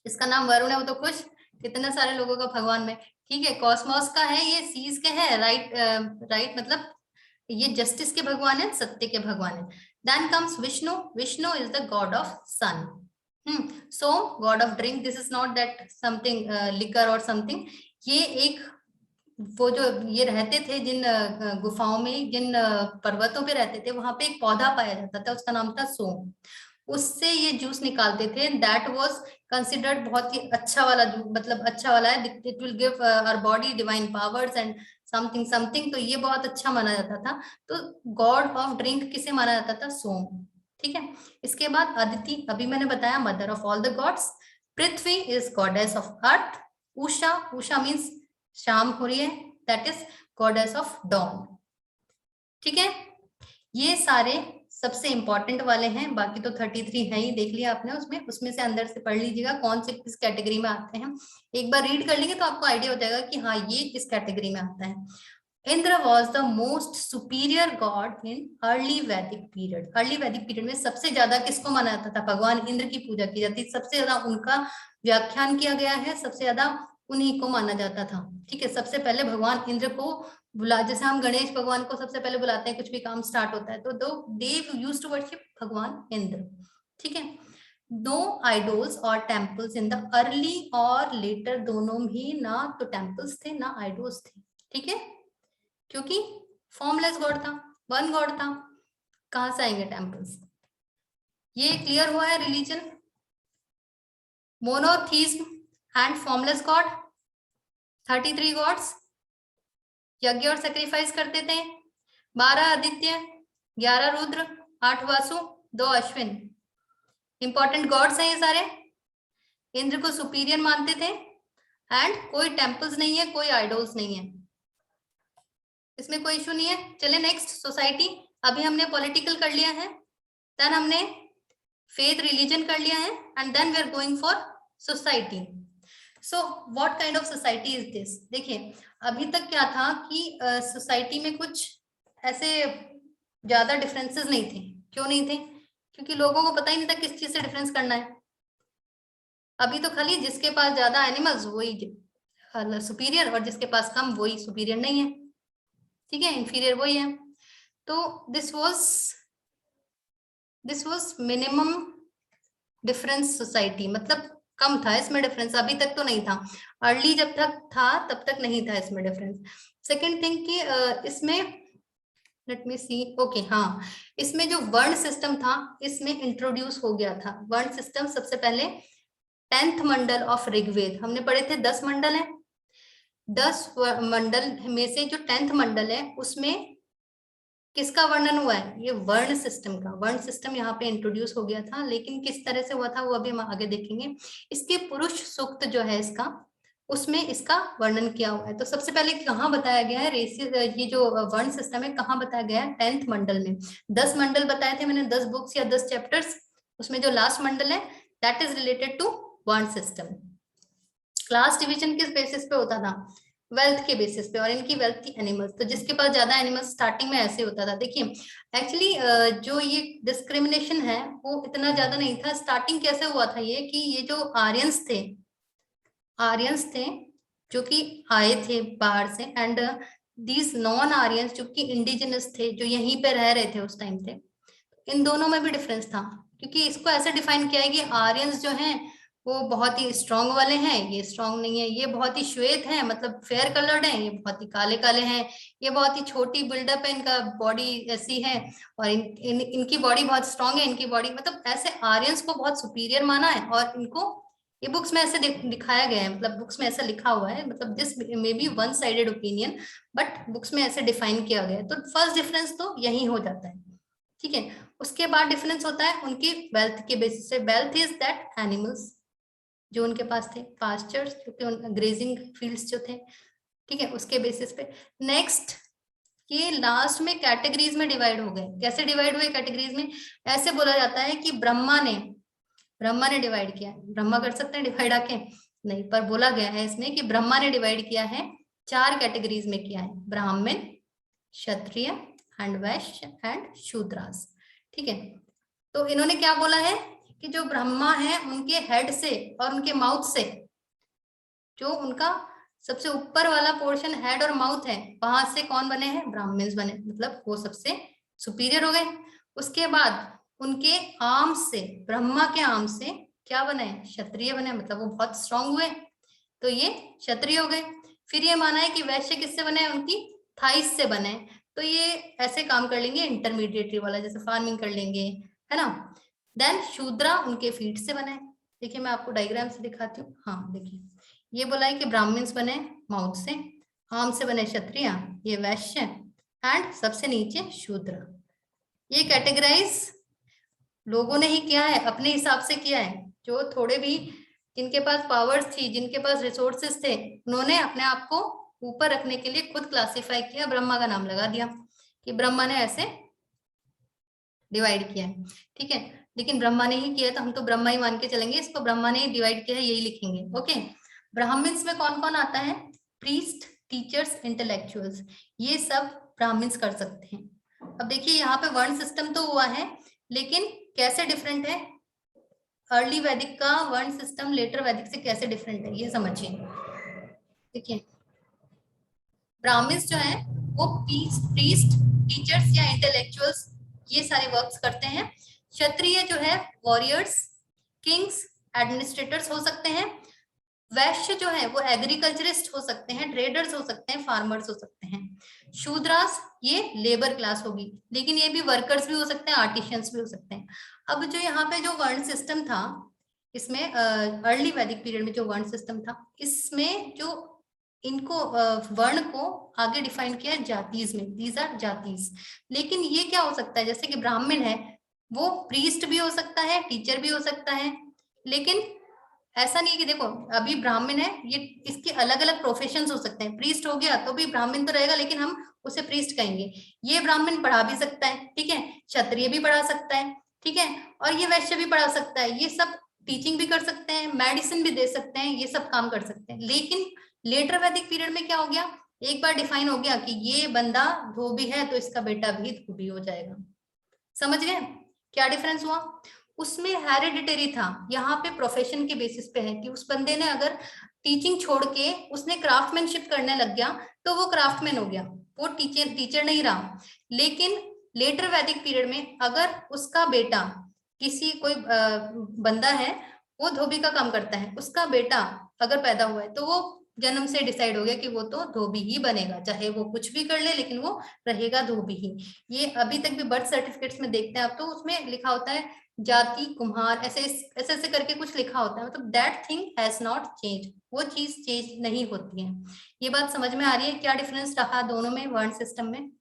Speaker 1: इसका नाम वरुण है, वो तो खुश, कितने सारे लोगों का भगवान में। ठीक है, कॉस्मोस का है, ये सीज के है, राइट मतलब ये जस्टिस के भगवान है, सत्य के भगवान है। Then comes Vishnu. Vishnu is the god of sun. So god of drink, this is not that something liquor और समथिंग। ये एक वो जो ये रहते थे जिन गुफाओं में, जिन पर्वतों पे रहते थे, वहां पे एक पौधा पाया जाता था, उसका नाम था सोम। उससे ये जूस निकालते थे। दैट वाज कंसिडर्ड बहुत ही अच्छा वाला जूस, मतलब अच्छा वाला है, it will give our body divine powers and something something, तो ये बहुत अच्छा माना जाता था। तो गॉड ऑफ ड्रिंक किसे माना जाता था? सोम। ठीक है, इसके बाद अदिति, अभी मैंने बताया mother of all the gods. Prithvi is goddess of earth. Usha, Usha means शाम हो रही है, that is goddess of dawn. ठीक है, ये सारे सबसे इंपॉर्टेंट वाले हैं, बाकी तो 33 है ही, देख लिया आपने। उसमें से अंदर से पढ़ लीजिएगा कौन से किस कैटेगरी में आते हैं। एक बार रीड कर लेंगे तो आपको आइडिया हो जाएगा कि हाँ ये किस कैटेगरी में आता है। Indra was the most superior God in early Vedic period. Early Vedic period में सबसे ज्यादा किसको माना जाता था? भगवान इंद्र की पूजा की जाती, सबसे ज्यादा उनका व्याख्यान किया गया है, सबसे ज्यादा उन्हीं को माना जाता था। ठीक है, सबसे पहले भगवान इंद्र को बुला, जैसे हम गणेश भगवान को सबसे पहले बुलाते हैं, कुछ भी काम स्टार्ट होता है तो दे यूज्ड टू वर्शिप भगवान इंद्र। ठीक है, नो आइडोल्स और टेम्पल्स इन द अर्ली और लेटर, दोनों भी ना तो टेम्पल्स थे ना आइडोल्स थे। ठीक है, क्योंकि फॉर्मलेस गॉड था, वन गॉड था, कहां से आएंगे टेम्पल्स? ये क्लियर हुआ है religion, monotheism and formless god. 33 gods, यज्ञ और सेक्रीफाइस करते थे। 12 आदित्य, 11 रुद्र, 8 वासु, 2 अश्विन। इंपॉर्टेंट गॉड्स हैं ये सारे। इंद्र को सुपीरियर मानते थे एंड कोई टेम्पल्स नहीं है, कोई आइडोल्स नहीं है, इसमें कोई इशू नहीं है। चले नेक्स्ट, सोसाइटी। अभी हमने पॉलिटिकल कर लिया है, देन हमने फेथ रिलीजन कर लिया है, and then we are going for society. So what kind of society is this? देखिए अभी तक क्या था कि सोसाइटी में कुछ ऐसे ज्यादा डिफरेंसेस नहीं थे। क्यों नहीं थे? क्योंकि लोगों को पता ही नहीं था किस चीज से डिफरेंस करना है। अभी तो खाली जिसके पास ज्यादा एनिमल्स वही सुपीरियर, और जिसके पास कम वही सुपीरियर नहीं है। ठीक है, इंफीरियर वही है। तो this was minimum difference society, मतलब कम था, इसमें डिफरेंस अभी तक तो नहीं था, अर्ली जब तक था तब तक नहीं था इसमें डिफरेंस। सेकंड थिंग कि इसमें लेट मी सी, ओके हाँ, इसमें जो वर्ण सिस्टम था इसमें इंट्रोड्यूस हो गया था वर्ण सिस्टम सबसे पहले 10th मंडल ऑफ ऋग्वेद। हमने पढ़े थे 10 मंडल है, 10 मंडल में से जो 10th मंडल है उसमें किसका वर्णन हुआ है, ये वर्ण सिस्टम का। वर्ण सिस्टम यहाँ पे इंट्रोड्यूस हो गया था, लेकिन किस तरह से हुआ था वो अभी हम आगे देखेंगे। इसके पुरुष सूक्त जो है इसका, उसमें इसका वर्णन किया हुआ है। तो सबसे पहले कहाँ बताया गया है ये जो वर्ण सिस्टम है कहाँ बताया गया है, 10th मंडल में। 10 मंडल बताए थे मैंने, 10 बुक्स या 10 चैप्टर्स, उसमें जो लास्ट मंडल है दैट इज रिलेटेड टू वर्ण सिस्टम। क्लास डिवीजन किस बेसिस पे होता था, वेल्थ के बेसिस पे, और इनकी वेल्थ थी एनिमल्स, तो जिसके पास ज्यादा एनिमल्स स्टार्टिंग में ऐसे होता था। देखिए एक्चुअली जो ये डिस्क्रिमिनेशन है वो इतना ज्यादा नहीं था। स्टार्टिंग कैसे हुआ था ये कि ये जो आर्यंस थे जो कि आए थे बाहर से, एंड दीज नॉन आर्यंस जो कि इंडिजिनस थे, जो यहीं पे रह रहे थे उस टाइम थे, इन दोनों में भी डिफरेंस था। क्योंकि इसको ऐसे डिफाइन किया है कि आर्यंस जो हैं वो बहुत ही स्ट्रांग वाले हैं, ये स्ट्रांग नहीं है, ये बहुत ही श्वेत है मतलब फेयर कलर्ड है, ये बहुत ही काले काले हैं, ये बहुत ही छोटी बिल्डअप है, इनका बॉडी ऐसी है, और इनकी बॉडी बहुत स्ट्रांग है, इनकी बॉडी मतलब ऐसे आर्यंस को बहुत सुपीरियर माना है। और इनको ये बुक्स में ऐसे दिखाया गया है, मतलब बुक्स में ऐसा लिखा हुआ है, मतलब this may be one sided opinion but books में ऐसे डिफाइन किया गया है। तो फर्स्ट डिफरेंस तो यही हो जाता है, ठीक है। उसके बाद डिफरेंस होता है उनकी वेल्थ के बेसिस से। वेल्थ इज दैट एनिमल्स जो उनके पास थे, पास्चर्स क्योंकि ग्रेजिंग फील्ड्स जो थे, ठीक है, उसके बेसिस पे। नेक्स्ट ये लास्ट में कैटेगरीज में डिवाइड हो गए। कैसे डिवाइड हुए कैटेगरीज में, ऐसे बोला जाता है कि ब्रह्मा ने डिवाइड किया है। ब्रह्मा कर सकते हैं डिवाइड आके, नहीं, पर बोला गया है इसमें कि ब्रह्मा ने डिवाइड किया है, 4 कैटेगरीज में किया है, ब्राह्मण, क्षत्रिय एंड वैश्य एंड शूद्रास, ठीक है। तो इन्होंने क्या बोला है कि जो ब्रह्मा है उनके हेड से और उनके माउथ से, जो उनका सबसे ऊपर वाला पोर्शन हेड और माउथ है, वहां से कौन बने हैं, ब्राह्मण्स बने, मतलब वो सबसे सुपीरियर हो गए। उसके बाद उनके आर्म से, ब्रह्मा के आर्म से क्या बने, क्षत्रिय बने, मतलब वो बहुत स्ट्रांग हुए, तो ये क्षत्रिय हो गए। फिर ये माना है कि वैश्य किससे बने, उनकी थाइस से बने, तो ये ऐसे काम कर लेंगे इंटरमीडिएटरी वाला, जैसे फार्मिंग कर लेंगे, है ना। देन शूद्रा उनके फीट से बने। देखिए मैं आपको डायग्राम से दिखाती हूँ, हाँ देखिए ये बोला है कि ब्राह्मण्स बने माउथ से, आर्म से बने क्षत्रिय, ये वैश्य, एंड सबसे नीचे शूद्र। ये कैटेगराइज लोगों ने ही किया है, अपने हिसाब से किया है। जो थोड़े भी जिनके पास पावर्स थी, जिनके पास रिसोर्सेस थे, उन्होंने अपने आप को ऊपर रखने के लिए खुद क्लासिफाई किया, ब्रह्मा का नाम लगा दिया कि ब्रह्मा ने ऐसे डिवाइड किया है, ठीक है। लेकिन ब्रह्मा ने ही किया है तो हम तो ब्रह्मा ही मान के चलेंगे, इसको ब्रह्मा ने डिवाइड किया है यही लिखेंगे, ओके। ब्राह्मण्स में कौन कौन आता है, प्रीस्ट, टीचर्स, इंटेलेक्चुअल्स, ये सब ब्राह्मण्स कर सकते हैं। अब देखिए यहाँ पे वर्ण सिस्टम तो हुआ है, लेकिन कैसे डिफरेंट है, अर्ली वैदिक का वर्ण सिस्टम लेटर वैदिक से कैसे डिफरेंट है ये समझिए। देखिए ब्राह्मण्स जो है वो प्रीस्ट, टीचर्स या इंटेलेक्चुअल्स ये सारे वर्क्स करते हैं। क्षत्रिय जो है वॉरियर्स, किंग्स, एडमिनिस्ट्रेटर्स हो सकते हैं। वैश्य जो है वो एग्रीकल्चरिस्ट हो सकते हैं, ट्रेडर्स हो सकते हैं, फार्मर्स हो सकते हैं। शूद्रास ये लेबर क्लास होगी, लेकिन ये भी वर्कर्स भी हो सकते हैं, आर्टिशियंस भी हो सकते हैं। अब जो यहाँ पे जो वर्ण सिस्टम था, इसमें अर्ली वैदिक पीरियड में जो वर्ण सिस्टम था, इसमें जो इनको वर्ण को आगे डिफाइन किया जातीज में, दीज आर जातीज। लेकिन ये क्या हो सकता है, जैसे कि ब्राह्मण है वो प्रीस्ट भी हो सकता है, टीचर भी हो सकता है, लेकिन ऐसा नहीं है कि देखो अभी ब्राह्मण है, ये इसके अलग अलग प्रोफेशंस हो सकते हैं। प्रीस्ट हो गया तो भी ब्राह्मण तो रहेगा, लेकिन हम उसे प्रीस्ट कहेंगे। ये ब्राह्मण पढ़ा भी सकता है, ठीक है, क्षत्रिय भी पढ़ा सकता है, ठीक है, और ये वैश्य भी पढ़ा सकता है, ये सब टीचिंग भी कर सकते हैं, मेडिसिन भी दे सकते हैं, ये सब काम कर सकते हैं। लेकिन लेटर वैदिक पीरियड में क्या हो गया, एक बार डिफाइन हो गया कि ये बंदा धोबी है तो इसका बेटा भी धोबी हो जाएगा। समझ गए क्या डिफरेंस हुआ, उसमें हेरिडिटरी था, यहाँ पे प्रोफेशन के बेसिस पे है कि उस बंदे ने अगर टीचिंग छोड़ के उसने क्राफ्टमैनशिप करने लग गया तो वो क्राफ्टमैन हो गया, वो टीचर नहीं रहा। लेकिन लेटर वैदिक पीरियड में अगर उसका बेटा, किसी कोई बंदा है वो धोबी का काम करता है, उसका बेटा अगर पैदा हुआ है तो वो जन्म से डिसाइड हो गया कि वो तो धोबी ही बनेगा, चाहे वो कुछ भी कर ले लेकिन वो रहेगा धोबी ही। ये अभी तक भी बर्थ सर्टिफिकेट्स में देखते हैं आप, तो उसमें लिखा होता है जाति कुम्हार, ऐसे ऐसे ऐसे करके कुछ लिखा होता है, मतलब that thing has not change, वो चीज चेंज नहीं होती है। ये बात समझ में आ रही है क्या डिफरेंस रहा दोनों में वर्ण सिस्टम में?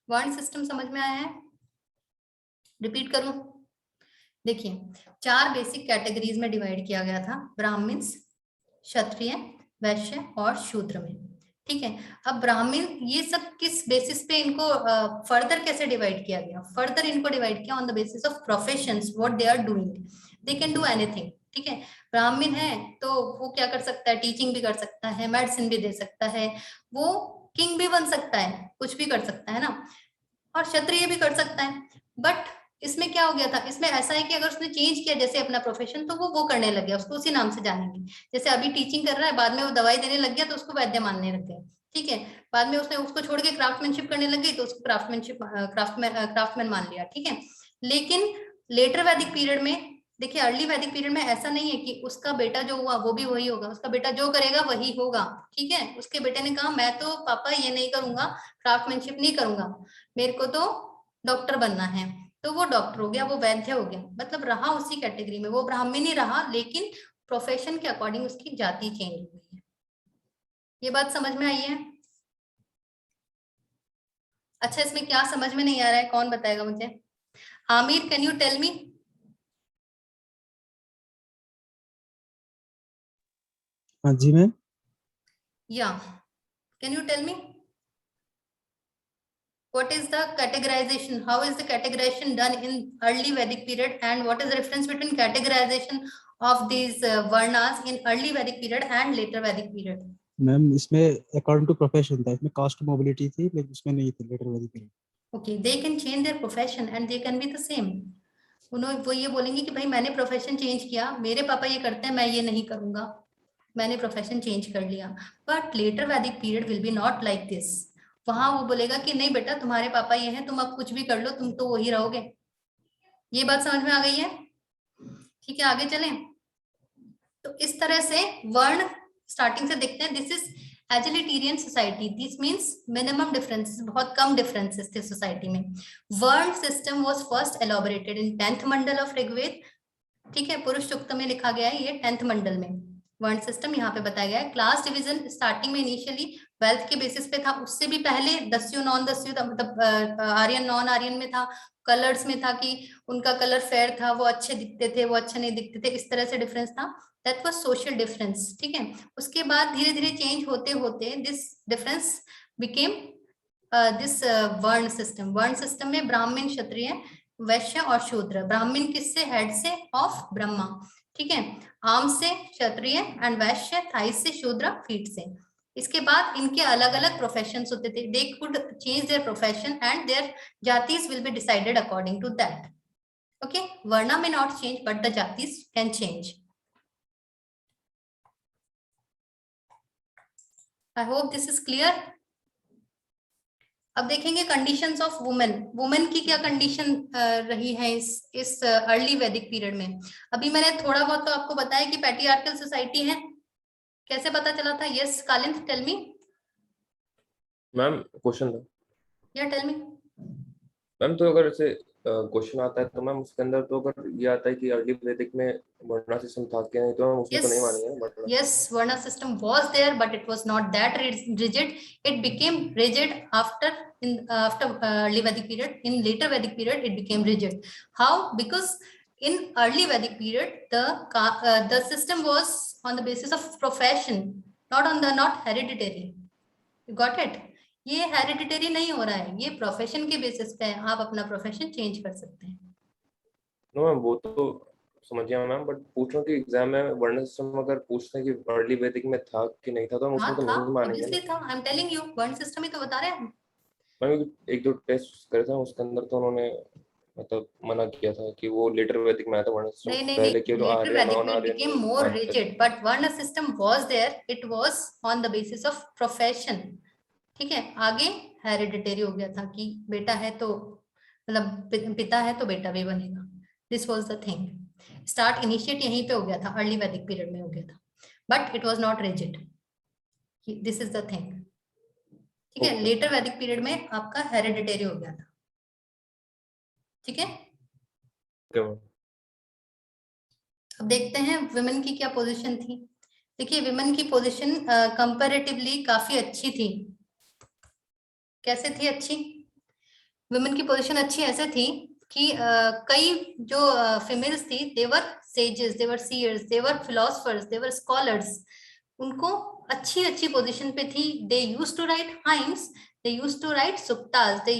Speaker 1: वर्ण सिस्टम समझ में आया है? रिपीट करूं? देखिए 4 बेसिक कैटेगरीज में डिवाइड किया गया था, ब्राह्मण्स, क्षत्रिय, वैश्य और शूद्र में। ठीक है, अब ब्राह्मण ये सब किस बेसिस पे इनको फर्दर कैसे डिवाइड किया गया? फर्दर इनको डिवाइड किया on the basis of professions, what they are doing, they can do anything. ठीक है, ब्राह्मण है तो वो क्या कर सकता है? टीचिंग भी कर सकता है, मेडिसिन भी दे सकता है, वो किंग भी बन सकता है, कुछ भी कर सकता है ना, और क्षत्रिय भी कर सकता है। बट इसमें क्या हो गया था, इसमें ऐसा है कि अगर उसने चेंज किया जैसे अपना प्रोफेशन, तो वो करने लग गया, उसको उसी नाम से जानेंगे। जैसे अभी टीचिंग कर रहा है, बाद में वो दवाई देने लग गया तो उसको वैद्य मानने लग गए। ठीक है, बाद में उसने उसको छोड़ के क्राफ्टमैनशिप करने लग गई तो उसको क्राफ्टमैन मान लिया। ठीक है, लेकिन लेटर वैदिक पीरियड में देखिए, अर्ली वैदिक पीरियड में ऐसा नहीं है कि उसका बेटा जो हुआ वो भी वही होगा, उसका बेटा जो करेगा वही होगा। ठीक है, उसके बेटे ने कहा मैं तो पापा ये नहीं करूंगा, क्राफ्टमैनशिप नहीं करूंगा, मेरे को तो डॉक्टर बनना है, तो वो डॉक्टर हो गया, वो वैद्य हो गया, मतलब रहा उसी कैटेगरी में, वो ब्राह्मण ही रहा, लेकिन प्रोफेशन के अकॉर्डिंग उसकी जाति चेंज हुई है। ये बात समझ में आई है? अच्छा, इसमें क्या समझ में नहीं आ रहा है, कौन बताएगा मुझे? Aamir, can you tell me?
Speaker 6: हाँ जी मैम।
Speaker 1: या can you tell me what is the categorization, how is the categorization done in early Vedic period, and what is the difference between categorization of these varnas in early Vedic period and later Vedic period?
Speaker 6: Ma'am इसमें according to profession था, इसमें cast mobility थी, लेकिन इसमें नहीं थी letter वैदिक period.
Speaker 1: Okay, they can change their profession and they can be the same. उन्होंने वो ये बोलेंगे कि भाई मैंने प्रोफेशन चेंज किया, मेरे पापा ये करते हैं, मैं ये नहीं करूंगा, मैंने प्रोफेशन चेंज कर लिया। बट लेटर वैदिक period will be not like this. वहां वो बोलेगा कि नहीं बेटा, तुम्हारे पापा ये हैं, तुम अब कुछ भी कर लो, तुम तो वही रहोगे। ये बात समझ में आ गई है? ठीक है, आगे चलें। तो इस तरह से वर्ण स्टार्टिंग से देखते हैं। This is egalitarian society, this means minimum differences, बहुत कम डिफरेंसेस थे सोसाइटी में। Varna system was first elaborated in 10th mandal of Rigveda. ठीक है, पुरुष सूक्त में लिखा गया है ये 10th मंडल में वर्ण सिस्टम यहाँ पे बताया गया है। क्लास डिवीजन स्टार्टिंग में इनिशियली वेल्थ के बेसिस पे था, उससे भी पहले दस्यु नॉन दस्यु था, मतलब आर्यन नॉन आर्यन में था, कलर्स में था कि उनका कलर फेयर था, वो अच्छे दिखते थे, वो अच्छे नहीं दिखते थे, इस तरह से डिफरेंस था। That was social difference. ठीक है, उसके बाद धीरे धीरे चेंज होते होते दिस डिफरेंस बिकेम दिस वर्ण सिस्टम। वर्ण सिस्टम में ब्राह्मण, क्षत्रिय, वैश्य और शूद्र। ब्राह्मण किससे? हेड से, ऑफ ब्रह्मा। ठीक है, आर्म से क्षत्रिय एंड वैश्य, थाइस से शूद्र, फीट से। इसके बाद इनके अलग अलग प्रोफेशंस होते थे, they could change their profession and their jatis will be decided according to that. Okay, varna may not change but the jatis can change. I hope this is clear. अब देखेंगे कंडीशंस ऑफ वुमेन। वुमेन की क्या condition रही है इस early Vedic period में। अभी मैंने थोड़ा बहुत तो आपको बताया कि पैट्रियार्कल सोसाइटी है, कैसे पता चला था? Yes Kalind, tell me.
Speaker 3: Ma'am question था।
Speaker 1: Yeah tell me.
Speaker 3: मैम तो अगर ऐसे क्वेश्चन आता है तो मैम उसके अंदर तो अगर ये आता है कि अर्ली वैदिक में वर्णा सिस्टम था क्या, नहीं तो हम उसमें तो नहीं मानेंगे।
Speaker 1: Yes, Varna system was there, but it was not that rigid. It became rigid after early Vedic period. In later Vedic period, it became rigid. How? Because in early Vedic period, the system was on the basis of profession, not hereditary. You got it? ये hereditary नहीं हो रहा है, ये profession के basis पे है, आप अपना प्रोफेशन चेंज कर सकते हैं।
Speaker 3: नो मैम वो तो समझ गया मैम, बट पूछ रहा हूँ कि एग्जाम में वर्ण सिस्टम अगर पूछते हैं कि अर्ली वैदिक में था कि नहीं था तो हम उसमें तो नहीं मानेंगे।
Speaker 1: ऑब्वियसली था, आई एम टेलिंग यू, वर्ण सिस्टम ही तो बता रहे हैं।
Speaker 3: मैम एक दो टेस्ट करे थे उसके अंदर तो उन्होंने मतलब मना किया था कि वो लेटर वैदिक में आया था वर्ण सिस्टम। पहले के तो Aryan non Aryan
Speaker 1: became more rigid, but Varna system was there, it was on the basis of profession। ठीक है, आगे हेरिडिटरी हो गया था कि बेटा है तो मतलब पिता है तो बेटा भी बनेगा। This was the thing. Start initiate यहीं पे हो गया था, अर्ली वैदिक पीरियड में हो गया था, but it was not rigid. This is the thing. ठीक है, लेटर वैदिक पीरियड में आपका हेरिडिटरी हो गया था। ठीक है, अब देखते हैं वुमेन की क्या पोजीशन थी। देखिए वुमेन की पोजीशन कंपैरेटिवली काफी अच्छी थी। कैसे थी अच्छी? वुमेन की पोजीशन अच्छी ऐसे थी कि कई जो फीमेल्स थी, they were sages, they were seers, they were philosophers, they were scholars, उनको अच्छी अच्छी पोजीशन पे थी। They used to write hymns, they used to write suktas, they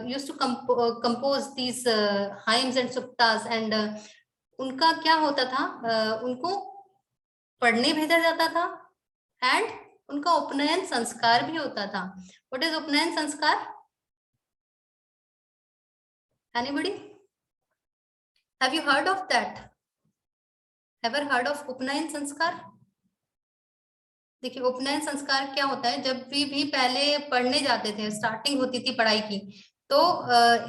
Speaker 1: used to compose these hymns and suktas, and उनका क्या होता था, उनको पढ़ने भेजा जाता था एंड उनका उपनयन संस्कार भी होता था। व्हाट इज उपनयन संस्कार? Anybody? Have you heard of that? Ever heard of उपनयन संस्कार? देखिए उपनयन संस्कार क्या होता है, जब भी पहले पढ़ने जाते थे, स्टार्टिंग होती थी पढ़ाई की, तो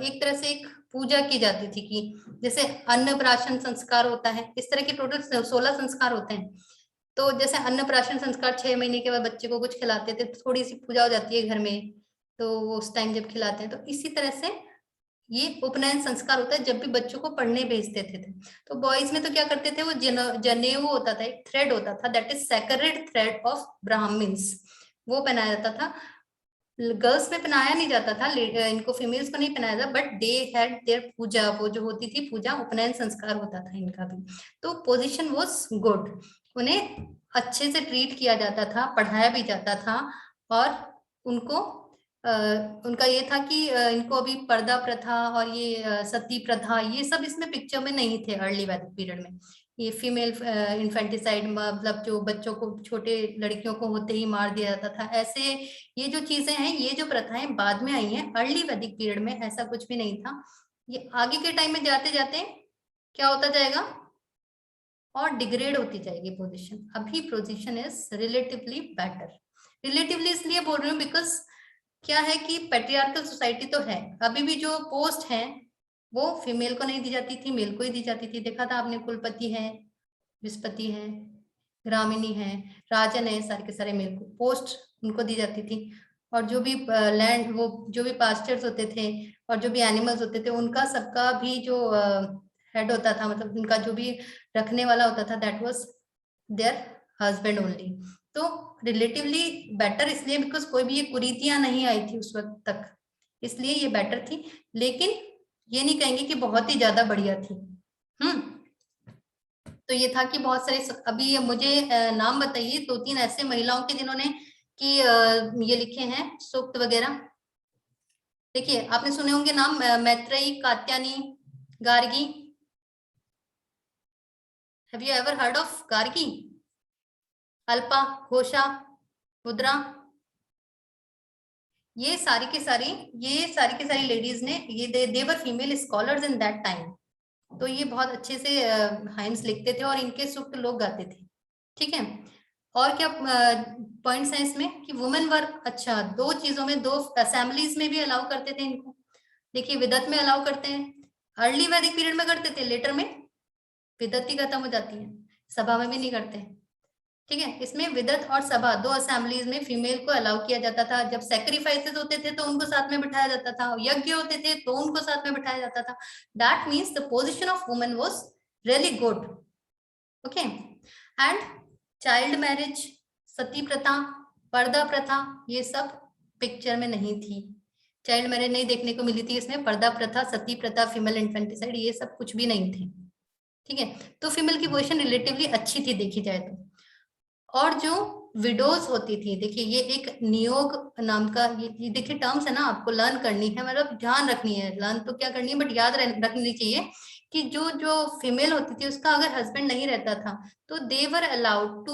Speaker 1: एक तरह से एक पूजा की जाती थी कि जैसे अन्नप्राशन संस्कार होता है, इस तरह के टोटल 16 संस्कार होते हैं। तो जैसे अन्नप्राशन संस्कार 6 महीने के बाद बच्चे को कुछ खिलाते थे, थोड़ी सी पूजा हो जाती है घर में, तो उस टाइम जब खिलाते हैं, तो इसी तरह से ये उपनयन संस्कार होता है जब भी बच्चों को पढ़ने भेजते थे। तो बॉयज में तो क्या करते थे, वो जनेऊ होता था, एक थ्रेड होता था, that is sacred thread of brahmans, वो पहनाया जाता था। गर्ल्स में पहनाया नहीं जाता था, इनको फीमेल्स को नहीं पहनाया था, बट दे हैड देयर पूजा, वो जो होती थी पूजा, उपनयन संस्कार होता था इनका भी। तो पोजीशन वाज गुड, उन्हें अच्छे से ट्रीट किया जाता था, पढ़ाया भी जाता था, और उनको उनका ये था कि इनको अभी पर्दा प्रथा और ये सती प्रथा, ये सब इसमें पिक्चर में नहीं थे अर्ली वैदिक पीरियड में। ये फीमेल इन्फेंटिसाइड, मतलब जो बच्चों को, छोटे लड़कियों को होते ही मार दिया जाता था, ऐसे ये जो चीजें हैं, ये जो प्रथाएं बाद में आई हैं। अर्ली वैदिक पीरियड में ऐसा कुछ भी नहीं था। ये आगे के टाइम में जाते जाते क्या होता जाएगा, और डिग्रेड होती जाएगी पोजीशन। अभी position is relatively better. Relatively इसलिए बोल रही हूँ बिकॉज क्या है कि पैट्रियार्कल सोसाइटी तो है, अभी भी जो पोस्ट है वो फीमेल को नहीं दी जाती थी, मेल को ही दी जाती थी। देखा था आपने, कुलपति है, विस्पति है, ग्रामिणी है, राजन है, सारे के सारे मेल को पोस्ट उनको दी जाती थी। और जो भी लैंड, वो जो भी पास्चर्स होते थे और जो भी एनिमल्स होते थे, उनका सबका भी जो हेड होता था, मतलब उनका जो भी रखने वाला होता था, that was there husband only. तो रिलेटिवली बेटर इसलिए बिकॉज कोई भी ये कुरीतियां नहीं आई थी उस वक्त तक, इसलिए ये बेटर थी। लेकिन ये नहीं कहेंगे कि बहुत ही ज्यादा बढ़िया थी। तो ये था कि बहुत सारे, अभी मुझे नाम बताइए 2-3 ऐसे महिलाओं के जिन्होंने कि ये लिखे हैं सूक्त वगैरह। देखिए आपने सुने होंगे नाम, Maitreyi, Katyayani, Gargi. Have you ever heard of Gargi? Alpa, Ghosha, Rudra, ये सारी की सारी लेडीज ने, ये they were female scholars in that time. तो ये बहुत अच्छे से हाइम्स लिखते थे और इनके सूक्त लोग गाते थे। ठीक है, और क्या पॉइंट्स हैं इसमें कि वुमेन वर्क, अच्छा 2 चीजों में, 2 असेंबलीज में भी अलाउ करते थे इनको। देखिए विदत में अलाउ करते हैं, अर्ली वैदिक पीरियड में करते थे, लेटर में विदत ही खत्म हो जाती है, सभा में भी नहीं करते हैं। ठीक है, इसमें विदत और सभा 2 असेंबलीज में फीमेल को अलाउ किया जाता था। जब सैक्रिफाइसेस होते थे तो उनको साथ में बिठाया जाता था, यज्ञ होते थे तो उनको साथ में बिठाया जाता था। That means the position of women was really good. Okay, and child marriage, sati प्रथा, पर्दा प्रथा, ये सब पिक्चर में नहीं थी। चाइल्ड मैरिज नहीं देखने को मिली थी इसमें, पर्दा प्रथा, सती प्रथा, फीमेल इन्फेंटिसाइड, ये सब कुछ भी नहीं थे। ठीक है, तो फीमेल की पोजीशन रिलेटिवली अच्छी थी देखी जाए तो। और जो विडोज होती थी, देखिए ये एक नियोग नाम का, ये देखिए टर्म्स है ना, आपको लर्न करनी है, मतलब ध्यान रखनी है, लर्न तो क्या करनी है बट याद रखनी चाहिए कि जो फीमेल होती थी उसका अगर हस्बैंड नहीं रहता था तो they were allowed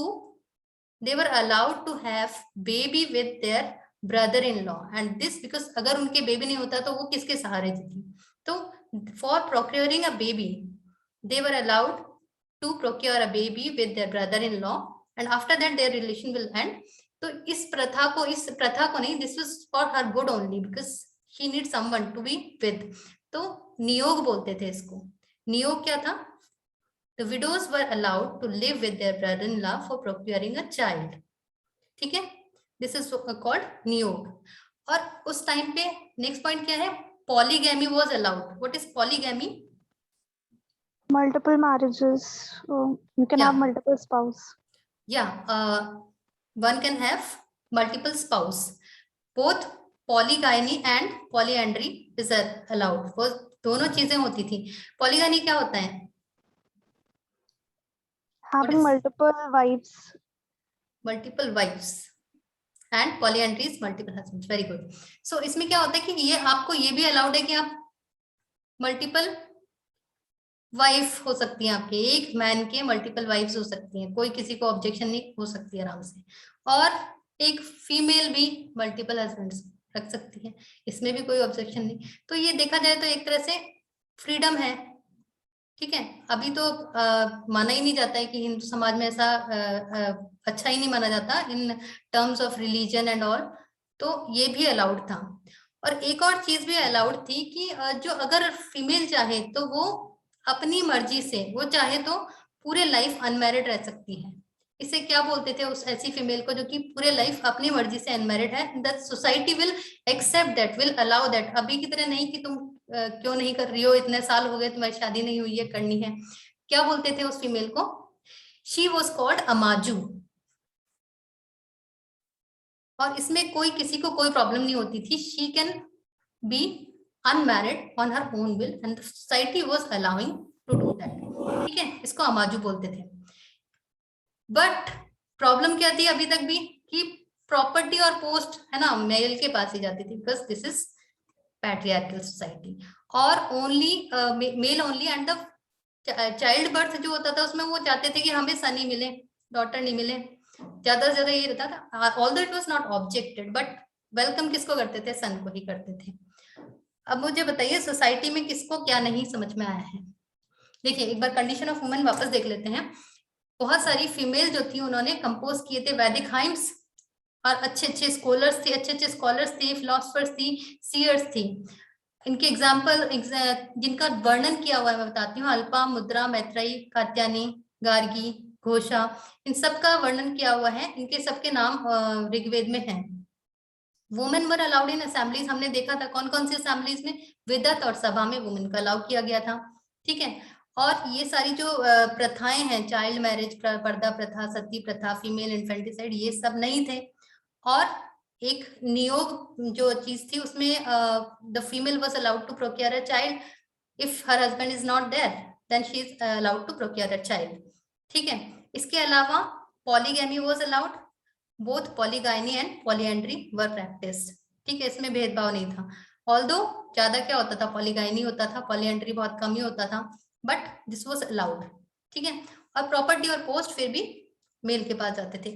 Speaker 1: to have baby with their brother in law, and this because अगर उनके बेबी नहीं होता तो वो किसके सहारे थी। तो for procuring a baby they were allowed to procure a baby with their brother-in-law, and after that their relation will end. तो इस प्रथा को नहीं, this was for her good only because she need someone to be with, तो नियोग बोलते थे इसको। नियोग क्या था? The widows were allowed to live with their brother-in-law for procuring a child. ठीक है, दिस इज कॉल्ड नियोग। और उस टाइम पे नेक्स्ट पॉइंट क्या है? Polygamy was allowed. What is polygamy?
Speaker 4: Multiple marriages. You can have multiple spouse.
Speaker 1: One can have multiple spouse. Both polygyny and polyandry is allowed. वो दोनों चीजें होती थी। पॉलीगैनी क्या होता है?
Speaker 4: Having multiple wives.
Speaker 1: Multiple wives and polyandry is multiple husbands. Very good. So इसमें क्या होता है कि ये आपको ये भी अलाउड है कि आप मल्टीपल वाइफ हो सकती है, आपके एक मैन के मल्टीपल वाइफ्स हो सकती हैं, कोई किसी को ऑब्जेक्शन नहीं हो सकती है आराम से। और एक फीमेल भी मल्टीपल हस्बैंड्स रख सकती है, इसमें भी कोई ऑब्जेक्शन नहीं। तो ये देखा जाए तो एक तरह से फ्रीडम है, ठीक है। अभी तो माना ही नहीं जाता है कि हिंदू समाज में ऐसा अच्छा ही नहीं माना जाता in terms of religion and all, तो ये भी अलाउड था। और एक और चीज भी अलाउड थी कि जो अगर फीमेल चाहे तो वो अपनी मर्जी से, वो चाहे तो पूरे लाइफ अनमैरिड रह सकती है। इसे क्या बोलते थे उस ऐसी फीमेल को जो कि पूरे लाइफ अपनी मर्जी से अनमैरिड है? The society will accept that, will allow that. अभी की तरह नहीं कि तुम क्यों नहीं कर रही हो, इतने साल हो गए तुम्हारी शादी नहीं हुई है, करनी है। क्या बोलते थे उस फीमेल को? She was called amaju. और इसमें कोई किसी को कोई प्रॉब्लम नहीं होती थी। She can be unmarried on her own will and the society was allowing to do that, ठीक है। इसको अमाजू बोलते थे। बट प्रॉब्लम क्या थी अभी तक भी कि प्रॉपर्टी और पोस्ट है ना मेल के पास ही जाती थी, because this is patriarchal society. और only male only, and the child birth जो होता था उसमें वो चाहते थे कि हमें सन ही मिले, डॉटर नहीं मिले, ज्यादा से ज्यादा ये रहता था। Although it was not objected, but welcome किसको करते थे? सन को ही करते थे। अब मुझे बताइए सोसाइटी में किसको क्या नहीं समझ में आया है? देखिए एक बार कंडीशन ऑफ वुमेन वापस देख लेते हैं। बहुत सारी फीमेल जो थी उन्होंने कंपोज किए थे वैदिक हाइम्स, और अच्छे अच्छे स्कॉलर्स थे, अच्छे अच्छे स्कॉलर्स थे, फिलोसफर्स थी, सीयर्स थी। इनके एग्जाम्पल जिनका वर्णन किया हुआ है मैं बताती हूँ। अल्पा, मुद्रा, मैत्रेयी, कात्यायनी, गार्गी, घोषा, इन सब का वर्णन किया हुआ है। इनके सबके नाम ऋग्वेद में हैं। Women were allowed in assemblies, हमने देखा था कौन कौन सी असेंबलीज में? विदत और सभा में वुमेन का अलाउ किया गया था, ठीक है। और ये सारी जो प्रथाएं हैं, चाइल्ड मैरिज, पर्दा प्रथा, सती प्रथा, फीमेल इन्फेंटिसाइड, ये सब नहीं थे। और एक नियोग जो चीज थी उसमें the female was allowed to procure a child if her husband is not there, then she is allowed to procure a child, ठीक है। इसके अलावा polygamy was allowed, both polygyny and polyandry were practised, ठीक है। इसमें भेदभाव नहीं था। ऑल्दो ज्यादा क्या होता था? पॉलीगाइनी होता था, पॉलीएंड्री बहुत कम ही होता था, बट दिस वाज अलाउड, ठीक है। और प्रॉपर्टी और पोस्ट फिर भी मेल के पास जाते थे।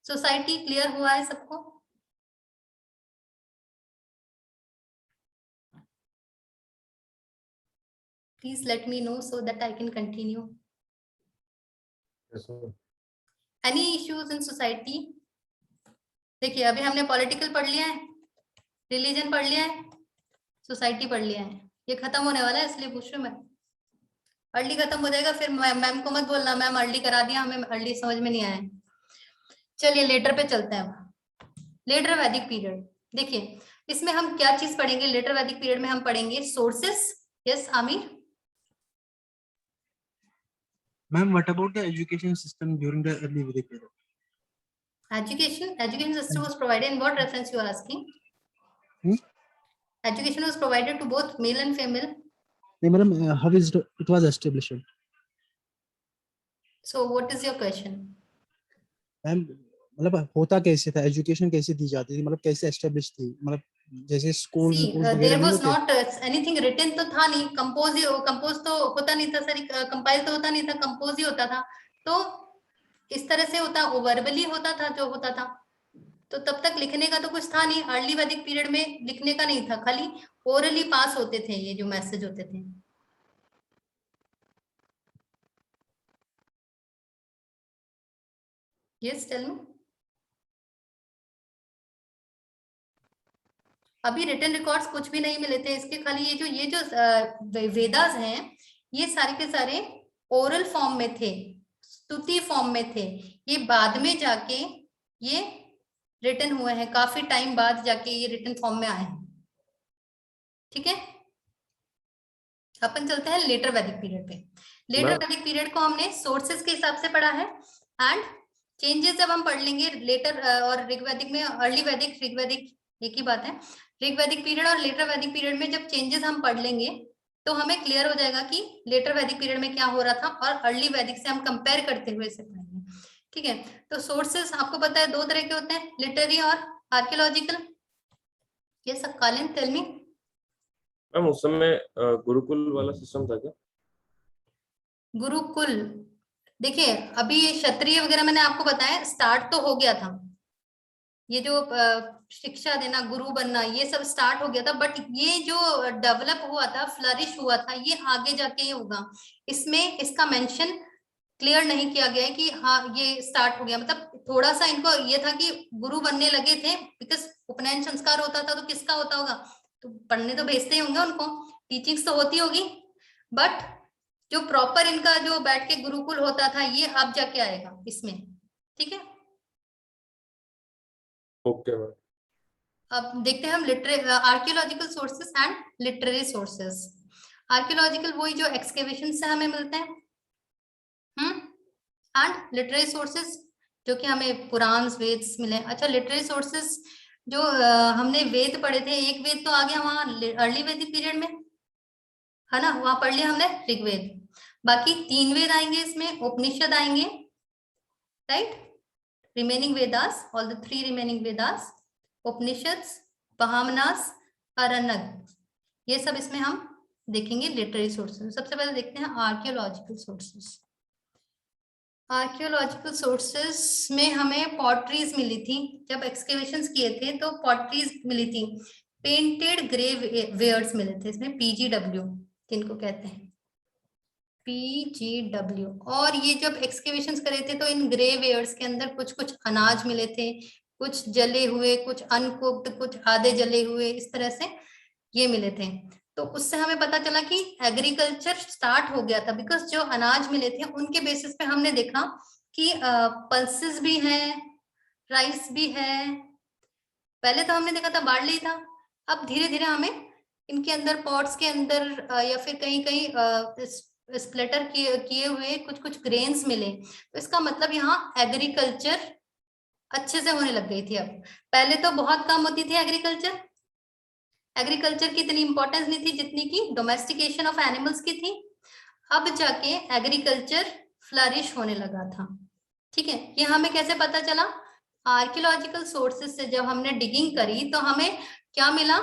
Speaker 1: सोसाइटी क्लियर हुआ है सबको? Please let me know so that I can continue.
Speaker 3: Yes, ma'am.
Speaker 1: Any issues in society? देखिए अभी हमने पॉलिटिकल पढ़ लिया है, रिलीजन पढ़ लिया है, सोसाइटी पढ़ लिया है। ये खत्म होने वाला है, इसलिए पूछ रही हूँ मैं। अर्ली खत्म हो जाएगा फिर मैम को मत बोलना मैम अर्ली करा दिया, हमें अर्ली समझ में नहीं आया। चलिए लेटर पे चलते हैं। लेटर वैदिक पीरियड, देखिए इसमें हम क्या चीज पढ़ेंगे? लेटर वैदिक पीरियड में हम पढ़ेंगे sources. Yes Aamir?
Speaker 6: Ma'am, what about the education system during the early Vedic period?
Speaker 1: Education system was provided in what reference you are asking? Education was provided to both male and female.
Speaker 6: No, madam, how is it was established?
Speaker 1: So what is your question?
Speaker 6: Ma'am मतलब होता कैसे था? Education कैसे दी जाती थी? मतलब कैसे establish थी? मतलब जैसे school
Speaker 1: there was not anything written तो था नहीं, कंपोज तो होता नहीं था, सॉरी कंपाइल तो होता नहीं था, कंपोज ही होता था। तो इस तरह से होता, वर्बली होता था जो होता था। तो तब तक लिखने का तो कुछ था नहीं। अर्ली वैदिक पीरियड में लिखने का नहीं था, खाली ओरली पास होते थे ये जो मैसेज होते थे। Yes tell me. अभी रिटन रिकॉर्ड्स कुछ भी नहीं मिले थे इसके, खाली ये जो वेदास हैं ये सारे के सारे ओरल फॉर्म में थे, स्तुति फॉर्म में थे। ये बाद में जाके ये रिटन हुए हैं, काफी टाइम बाद जाके ये रिटन फॉर्म में आए हैं। ठीक है, अपन चलते हैं लेटर वैदिक पीरियड पे। लेटर वैदिक पीरियड को हमने सोर्सेस के हिसाब से पढ़ा है, एंड चेंजेस जब हम पढ़ लेंगे लेटर और ऋग्वैदिक में, अर्ली वैदिक ऋग्वैदिक एक ही बात है। ऋग्वैदिक पीरियड और लेटर वैदिक पीरियड में जब चेंजेस हम पढ़ लेंगे तो हमें क्लियर हो जाएगा कि लेटर वैदिक पीरियड में क्या हो रहा था और अर्ली वैदिक से हम कंपेयर करते हुए इसे पढ़ेंगे। ठीक है, तो सोर्सेस आपको पता है 2 तरह के होते हैं, लिटरेरी और आर्कियोलॉजिकल। ये सब कालीन, टेल मी।
Speaker 3: मैम उस समय गुरुकुल वाला सिस्टम था क्या?
Speaker 1: गुरुकुल, देखिए अभी ये क्षत्रिय वगैरह मैंने आपको बताया स्टार्ट तो हो गया था, ये जो शिक्षा देना, गुरु बनना, ये सब स्टार्ट हो गया था, बट ये जो डेवलप हुआ था, फ्लरिश हुआ था, ये आगे जाके ही होगा। इसमें इसका मेंशन क्लियर नहीं किया गया है कि हाँ ये स्टार्ट हो गया, मतलब थोड़ा सा इनको ये था कि गुरु बनने लगे थे, बिकॉज उपनयन संस्कार होता था तो किसका होता होगा, तो पढ़ने तो भेजते ही होंगे उनको, टीचिंग्स तो होती होगी, बट जो प्रॉपर इनका जो बैठ के गुरुकुल होता था ये अब जाके आएगा इसमें। ठीक है,
Speaker 3: ओके मैम।
Speaker 1: अब देखते हैं हम archaeological sources and literary sources. Archaeological वही जो एक्सकेवेशन से हमें मिलते हैं, एंड लिटरेरी सोर्सेस जो कि हमें पुराण वेद मिले। अच्छा, लिटरेरी सोर्सेस जो हमने वेद पढ़े थे, एक वेद तो आ गया वहां अर्ली वैदिक पीरियड में, है ना, वहां पढ़ लिया हमने ऋग्वेद, बाकी 3 वेद आएंगे इसमें, उपनिषद आएंगे, right, remaining Vedas, all the 3 remaining Vedas, Upanishads, Brahmanas, Aranyak, ये सब इसमें हम देखेंगे लिटरेरी सोर्सेस। सबसे पहले देखते हैं आर्कियोलॉजिकल सोर्सेस। आर्कियोलॉजिकल सोर्सेस में हमें पॉटरीज मिली थी, जब एक्सकेवेशंस किए थे तो पॉटरीज मिली थी, पेंटेड ग्रेव वेयर्स मिले थे इसमें, PGW जिनको कहते हैं, PGW। और ये जब एक्सकेवेशंस करे थे तो इन ग्रे वेयर्स के अंदर कुछ कुछ अनाज मिले थे, कुछ जले हुए, कुछ अनकुक्ड, कुछ आधे जले हुए, इस तरह से ये मिले थे। तो उससे हमें पता चला कि एग्रीकल्चर स्टार्ट हो गया था, बिकॉज जो अनाज मिले थे उनके बेसिस पे हमने देखा कि पल्सेस भी हैं, राइस भी है। पहले तो हमने देखा था बार्ली था, अब धीरे धीरे हमें इनके अंदर पॉट्स के अंदर या फिर कहीं कहीं स्प्लिटर किए हुए कुछ कुछ ग्रेन्स मिले। तो इसका मतलब यहाँ एग्रीकल्चर अच्छे से होने लग गई थी। अब पहले तो बहुत कम होती थी एग्रीकल्चर, एग्रीकल्चर की इतनी इंपॉर्टेंस नहीं थी जितनी की डोमेस्टिकेशन ऑफ एनिमल्स की थी। अब जाके एग्रीकल्चर फ्लरिश होने लगा था। ठीक है, ये हमें कैसे पता चला? आर्कियोलॉजिकल सोर्सेस से जब हमने डिगिंग करी तो हमें क्या मिला,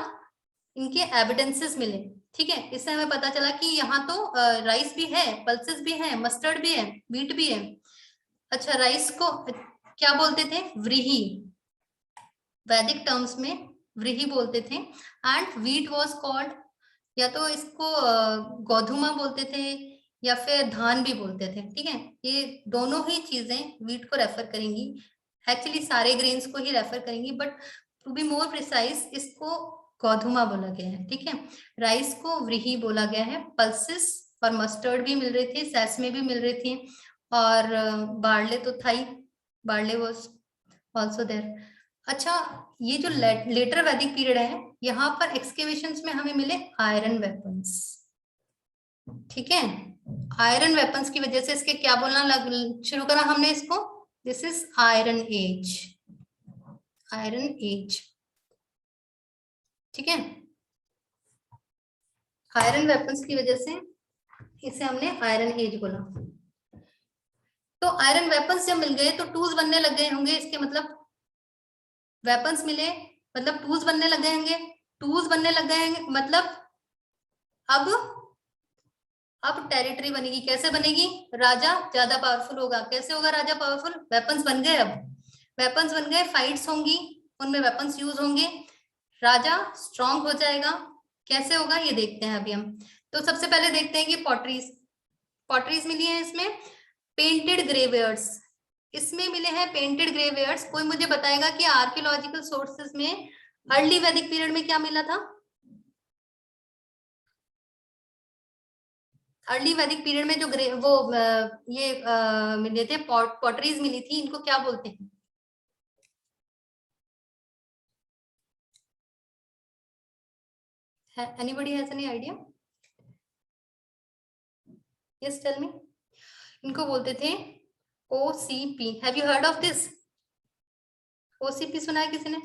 Speaker 1: इनके एविडेंसेस मिले। ठीक है, इससे हमें पता चला कि यहाँ तो राइस भी है, पल्सेस भी है, मस्टर्ड भी है, व्हीट भी है। अच्छा, राइस को क्या बोलते थे? व्रीही, वैदिक टर्म्स में व्रीही बोलते थे। एंड व्हीट वाज कॉल्ड, या तो इसको गोधुमा बोलते थे या फिर धान भी बोलते थे। ठीक है, ये दोनों ही चीजें व्हीट को रेफर करेंगी, एक्चुअली सारे ग्रेन्स को ही रेफर करेंगी, but to be more precise इसको गोधुमा बोला गया है। ठीक है, राइस को व्रीही बोला गया है। पल्सेस और मस्टर्ड भी मिल रही थी, सेसमे भी मिल रही थी, और बार्ले तो था ही, बार्ले वाज आल्सो देयर। अच्छा, ये जो लेटर वैदिक पीरियड है, यहाँ पर एक्सकेवेशंस में हमें मिले आयरन वेपन्स। ठीक है, आयरन वेपन्स की वजह से इसके क्या बोलना शुरू करा हमने इसको, this is iron age, iron age. ठीक है, आयरन वेपन्स की वजह से इसे हमने आयरन एज बोला। तो आयरन वेपन्स जब मिल गए तो टूल्स बनने लग गए होंगे, इसके मतलब वेपन्स मिले मतलब टूल्स बनने लग गए होंगे, टूल्स बनने लग गए होंगे मतलब अब टेरिटरी बनेगी। कैसे बनेगी? राजा ज्यादा पावरफुल होगा। कैसे होगा राजा पावरफुल? वेपन्स बन गए, अब वेपन्स बन गए, फाइट्स होंगी, उनमें वेपन्स यूज होंगे, राजा स्ट्रॉन्ग हो जाएगा। कैसे होगा ये देखते हैं अभी हम। तो सबसे पहले देखते हैं कि पॉटरीज मिली है इसमें, पेंटेड ग्रेवेयर्स इसमें मिले हैं, पेंटेड ग्रेवेयर्स। कोई मुझे बताएगा कि आर्कियोलॉजिकल सोर्सेस में अर्ली वैदिक पीरियड में क्या मिला था? अर्ली वैदिक पीरियड में जो ये मिले थे, पॉटरीज मिली थी, इनको क्या बोलते हैं? Anybody has any idea? Yes, tell me. इनको बोलते थे OCP. Have you heard of this? OCP सुना है किसी ने?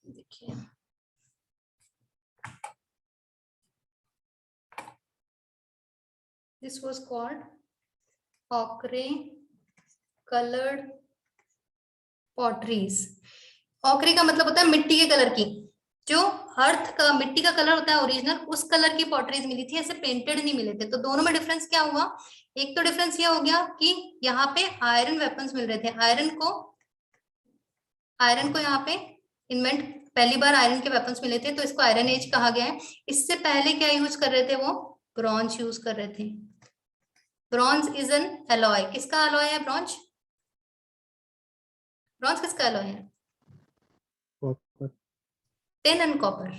Speaker 1: देखिए, this was called ochre colored potteries. ochre का मतलब होता है मिट्टी के कलर की, जो अर्थ का मिट्टी का कलर होता है ओरिजिनल, उस कलर की पॉटरीज मिली थी, ऐसे पेंटेड नहीं मिले थे। तो दोनों में डिफरेंस क्या हुआ? एक तो डिफरेंस ये हो गया कि यहाँ पे आयरन वेपन्स मिल रहे थे। आयरन को यहाँ पे इन्वेंट, पहली बार आयरन के वेपन्स मिले थे, तो इसको आयरन एज कहा गया है। इससे पहले क्या यूज कर रहे थे वो? ब्रॉन्ज यूज कर रहे थे। Bronze is an alloy. किसका एलॉय है ब्रॉन्ज? ब्रॉन्ज किसका एलॉय है? Tin and copper.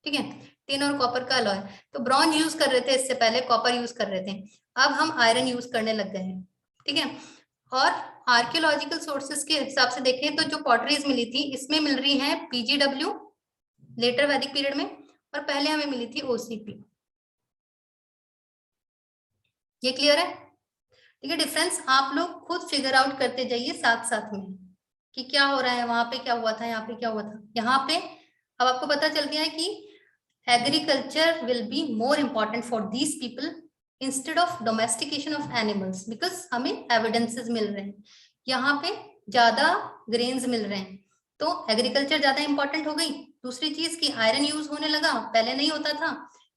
Speaker 1: ठीक है, टिन और कॉपर का अलॉय। तो ब्रॉन्ज यूज कर रहे थे, इससे पहले कॉपर यूज कर रहे थे। अब हम आयरन यूज करने लग गए हैं। ठीक है, और आर्कियोलॉजिकल सोर्सेस के हिसाब से देखें तो जो पॉटरीज मिली थी, इसमें मिल रही है PGW लेटर वैदिक पीरियड में, और पहले हमें मिली थी OCP। ये क्लियर है? ठीक है, डिफरेंस आप लोग खुद फिगर आउट करते जाइए साथ साथ में कि क्या हो रहा है, वहां पे क्या हुआ था, यहाँ पे क्या हुआ था। यहाँ पे अब आपको पता चल गया है कि agriculture will be more important for these people instead of domestication of animals, because हमें एविडेंसेस मिल रहे हैं, यहाँ पे ज्यादा ग्रेन्स मिल रहे हैं, तो एग्रीकल्चर ज्यादा इंपॉर्टेंट हो गई। दूसरी चीज की आयरन यूज होने लगा, पहले नहीं होता था।